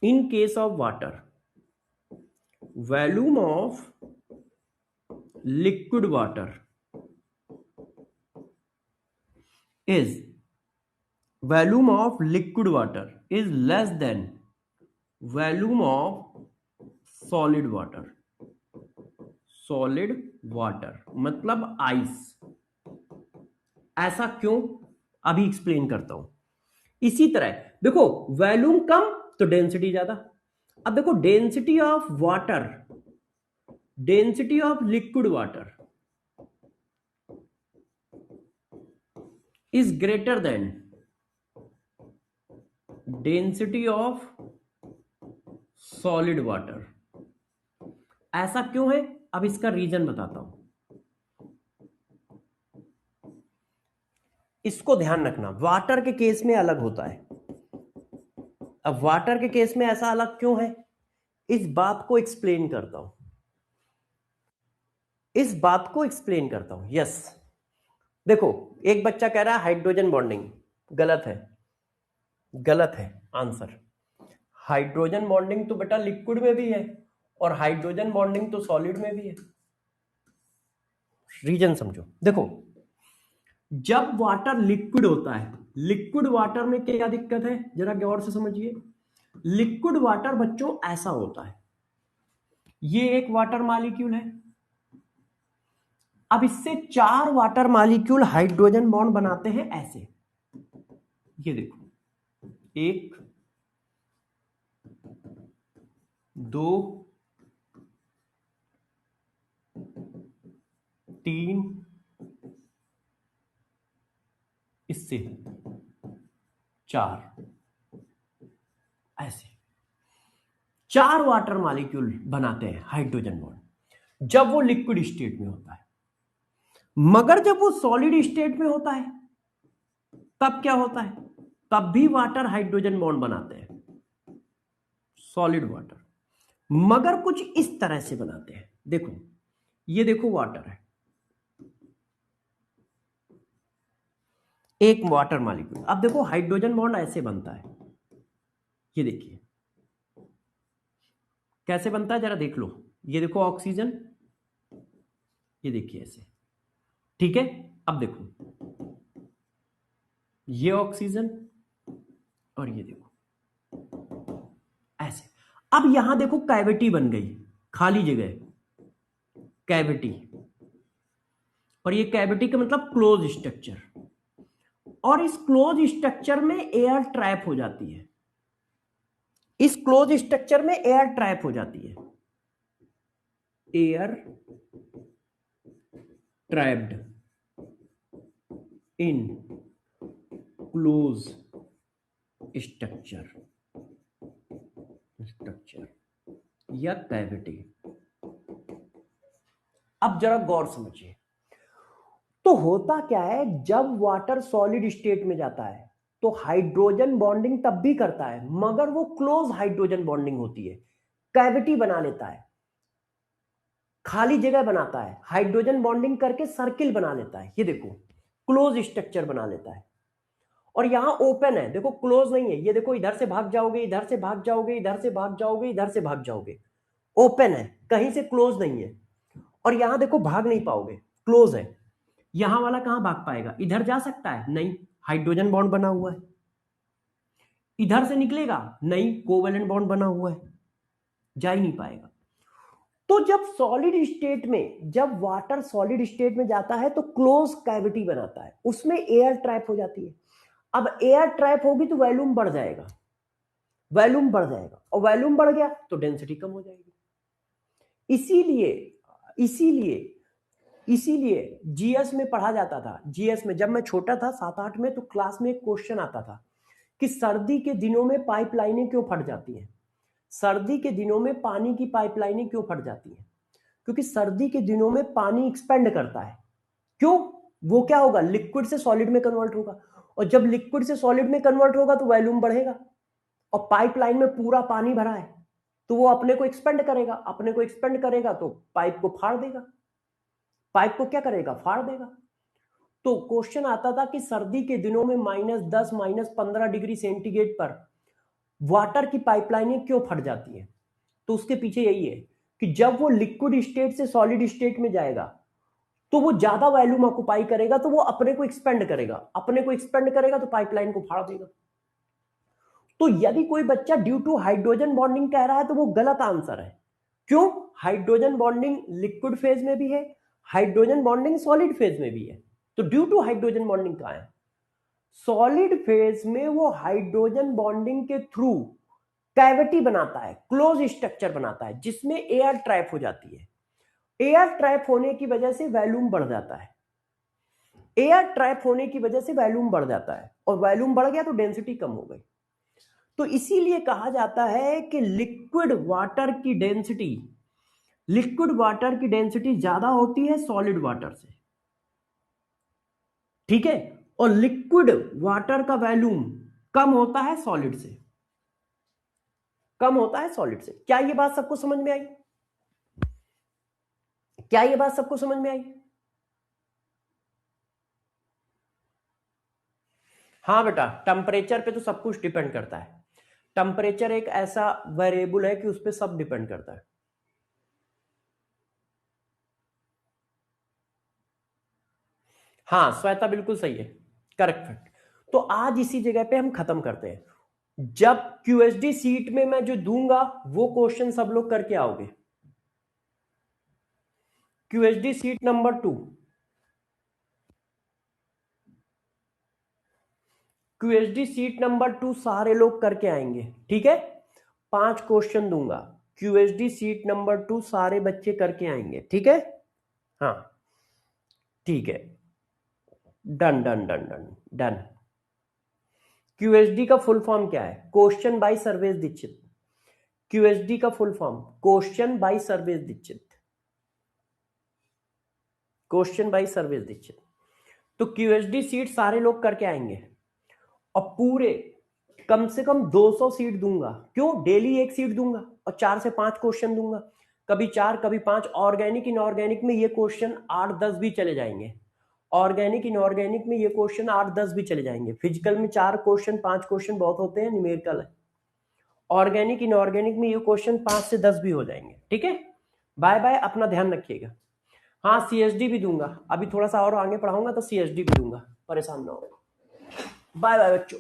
Speaker 1: in case of water, volume of liquid water is, volume of liquid water is less than volume of solid water, solid water मतलब ice. ऐसा क्यों, अभी explain करता हूं। इसी तरह देखो, volume कम तो डेंसिटी ज्यादा। अब देखो, density of water, density of liquid water is greater than density of solid water. ऐसा क्यों है, अब इसका रीजन बताता हूं। इसको ध्यान रखना, वाटर के केस में अलग होता है। अब वाटर के केस में ऐसा अलग क्यों है, इस बात को एक्सप्लेन करता हूं, इस बात को एक्सप्लेन करता हूं। यस, देखो, एक बच्चा कह रहा है हाइड्रोजन बॉन्डिंग, गलत है, गलत है आंसर। हाइड्रोजन बॉन्डिंग तो बेटा लिक्विड में भी है और हाइड्रोजन बॉन्डिंग तो सॉलिड में भी है। रीजन समझो, देखो, जब वाटर लिक्विड होता है, लिक्विड वाटर में क्या दिक्कत है, जरा गौर से समझिए। लिक्विड वाटर बच्चों ऐसा होता है, ये एक वाटर मॉलिक्यूल है। अब इससे 4 वाटर मॉलिक्यूल हाइड्रोजन बॉन्ड बनाते हैं ऐसे, ये देखो, 1 2 3, इससे 4, ऐसे 4 वाटर मॉलिक्यूल बनाते हैं हाइड्रोजन बॉन्ड जब वो लिक्विड स्टेट में होता है। मगर जब वो सॉलिड स्टेट में होता है तब क्या होता है, तब भी वाटर हाइड्रोजन बॉन्ड बनाते हैं, सॉलिड वाटर, मगर कुछ इस तरह से बनाते हैं। देखो, ये देखो वाटर है, एक वाटर मॉलिक्यूल। अब देखो हाइड्रोजन बॉन्ड ऐसे बनता है, ये देखिए कैसे बनता है, जरा देख लो। ये देखो ऑक्सीजन, ये देखिए ऐसे, ठीक है। अब देखो, ये ऑक्सीजन और ये देखो ऐसे। अब यहां देखो कैविटी बन गई, खाली जगह, कैविटी, और ये कैविटी का मतलब क्लोज स्ट्रक्चर, और इस क्लोज स्ट्रक्चर में एयर ट्रैप हो जाती है, इस क्लोज स्ट्रक्चर में एयर ट्रैप हो जाती है, air trapped in close structure, या कैविटी। अब जरा गौर समझिए, तो होता क्या है, जब वाटर सॉलिड स्टेट में जाता है तो हाइड्रोजन बॉन्डिंग तब भी करता है, मगर वो क्लोज हाइड्रोजन बॉन्डिंग होती है, कैविटी बना लेता है, खाली जगह बनाता है, हाइड्रोजन बॉन्डिंग करके सर्किल बना लेता है, ये देखो क्लोज स्ट्रक्चर बना लेता है। और यहां ओपन है, देखो क्लोज नहीं है, ये देखो इधर से भाग जाओगे, इधर से भाग जाओगे, इधर से भाग जाओगे, इधर से भाग जाओगे, ओपन है, कहीं से क्लोज नहीं है। और यहां देखो भाग नहीं पाओगे, क्लोज है। यहां वाला कहां भाग पाएगा, इधर जा सकता है नहीं, हाइड्रोजन बॉन्ड बना हुआ है। इधर से निकलेगा नहीं, कोवेलेंट बॉन्ड बना हुआ है, जा ही नहीं पाएगा। तो जब सॉलिड स्टेट में, जब वाटर सॉलिड स्टेट में जाता है तो क्लोज कैविटी बनाता है, उसमें एयर ट्रैप हो जाती है। अब एयर ट्रैप होगी तो वॉल्यूम बढ़ जाएगा, वॉल्यूम बढ़ जाएगा, और वॉल्यूम बढ़ गया तो डेंसिटी कम हो जाएगी। इसीलिए इसीलिए इसीलिए जीएस में पढ़ा जाता था, जीएस में जब मैं छोटा था 7-8 में, तो क्लास में एक क्वेश्चन आता था कि सर्दी के दिनों में पाइपलाइनें क्यों फट जाती हैं, सर्दी के दिनों में पानी की पाइपलाइनें क्यों फट जाती हैं, क्योंकि सर्दी के दिनों में पानी एक्सपेंड करता है। क्यों, वो क्या होगा, लिक्विड से सॉलिड में कन्वर्ट होगा, और जब लिक्विड से सॉलिड में कन्वर्ट होगा तो वॉल्यूम बढ़ेगा, और पाइपलाइन में पूरा पानी भरा है तो वो अपने को एक्सपेंड करेगा, अपने को एक्सपेंड करेगा तो पाइप को फाड़ देगा, पाइप को क्या करेगा, फाड़ देगा। तो क्वेश्चन आता था कि सर्दी के दिनों में -10 -15 डिग्री सेंटीग्रेड पर वाटर की पाइपलाइनें क्यों फट जाती हैं, तो उसके पीछे यही है कि जब वो लिक्विड स्टेट से सॉलिड स्टेट में जाएगा तो वो ज्यादा वॉल्यूम ऑक्युपाई करेगा, तो वो अपने को एक्सपेंड करेगा, अपने को एक्सपेंड करेगा तो पाइपलाइन को फाड़ देगा। तो यदि कोई बच्चा ड्यू टू हाइड्रोजन बॉन्डिंग कह रहा है तो वो गलत आंसर है। क्यों, हाइड्रोजन बॉन्डिंग लिक्विड फेज में भी है, हाइड्रोजन बॉन्डिंग सॉलिड फेज में भी है, तो ड्यू टू हाइड्रोजन बॉन्डिंग कहाँ है? सॉलिड फेज में वो हाइड्रोजन बॉन्डिंग के थ्रू कैविटी बनाता है, क्लोज स्ट्रक्चर बनाता है, जिसमें एयर ट्रैप हो जाती है। एयर ट्रैप होने की वजह से वॉल्यूम बढ़ जाता है, एयर ट्रैप होने की वजह से वॉल्यूम बढ़ जाता है, और वॉल्यूम बढ़ गया तो डेंसिटी कम हो गई। तो इसीलिए कहा जाता है कि लिक्विड वाटर की डेंसिटी ज्यादा होती है सॉलिड वाटर से, ठीक है, और लिक्विड वाटर का वॉल्यूम कम होता है सॉलिड से, क्या ये बात सबको समझ में आई? हाँ बेटा, टेम्परेचर पे तो सब कुछ डिपेंड करता है। टेम्परेचर एक ऐसा वेरिएबल है कि उस पर सब डिपेंड करता है। हाँ श्वेता बिल्कुल सही है, करेक्ट। तो आज इसी जगह पे हम खत्म करते हैं। जब क्यूएसडी सीट में मैं जो दूंगा वो क्वेश्चन सब लोग करके आओगे। क्यूएसडी सीट नंबर 2, क्यूएसडी सीट नंबर 2 सारे लोग करके आएंगे, ठीक है। 5 क्वेश्चन दूंगा, क्यूएसडी सीट नंबर 2 सारे बच्चे करके आएंगे, ठीक है। हाँ ठीक है, done done done done done. QSD का फुल फॉर्म क्या है? Question by Sarvesh Dikshit. QSD का full form question by Sarvesh Dikshit, question by Sarvesh Dikshit. तो क्यूएसडी सीट सारे लोग करके आएंगे, और पूरे कम से कम 200 सीट दूंगा। क्यों? डेली एक सीट दूंगा और 4 से 5 क्वेश्चन दूंगा, कभी 4 कभी 5। ऑर्गेनिक इनऑर्गेनिक में ये क्वेश्चन 8-10 भी चले जाएंगे, ऑर्गेनिक इनऑर्गेनिक में ये क्वेश्चन 8-10 भी चले जाएंगे। फिजिकल में 4 क्वेश्चन 5 क्वेश्चन बहुत होते हैं, न्यूमेरिकल है। ऑर्गेनिक इनऑर्गेनिक में ये क्वेश्चन 5 से 10 भी हो जाएंगे, ठीक है। बाय बाय, अपना ध्यान रखिएगा। हाँ सीएसडी भी दूंगा, अभी थोड़ा सा और आगे पढ़ाऊंगा तो सीएसडी भी दूंगा, परेशान ना हो। बाय बाय बच्चों।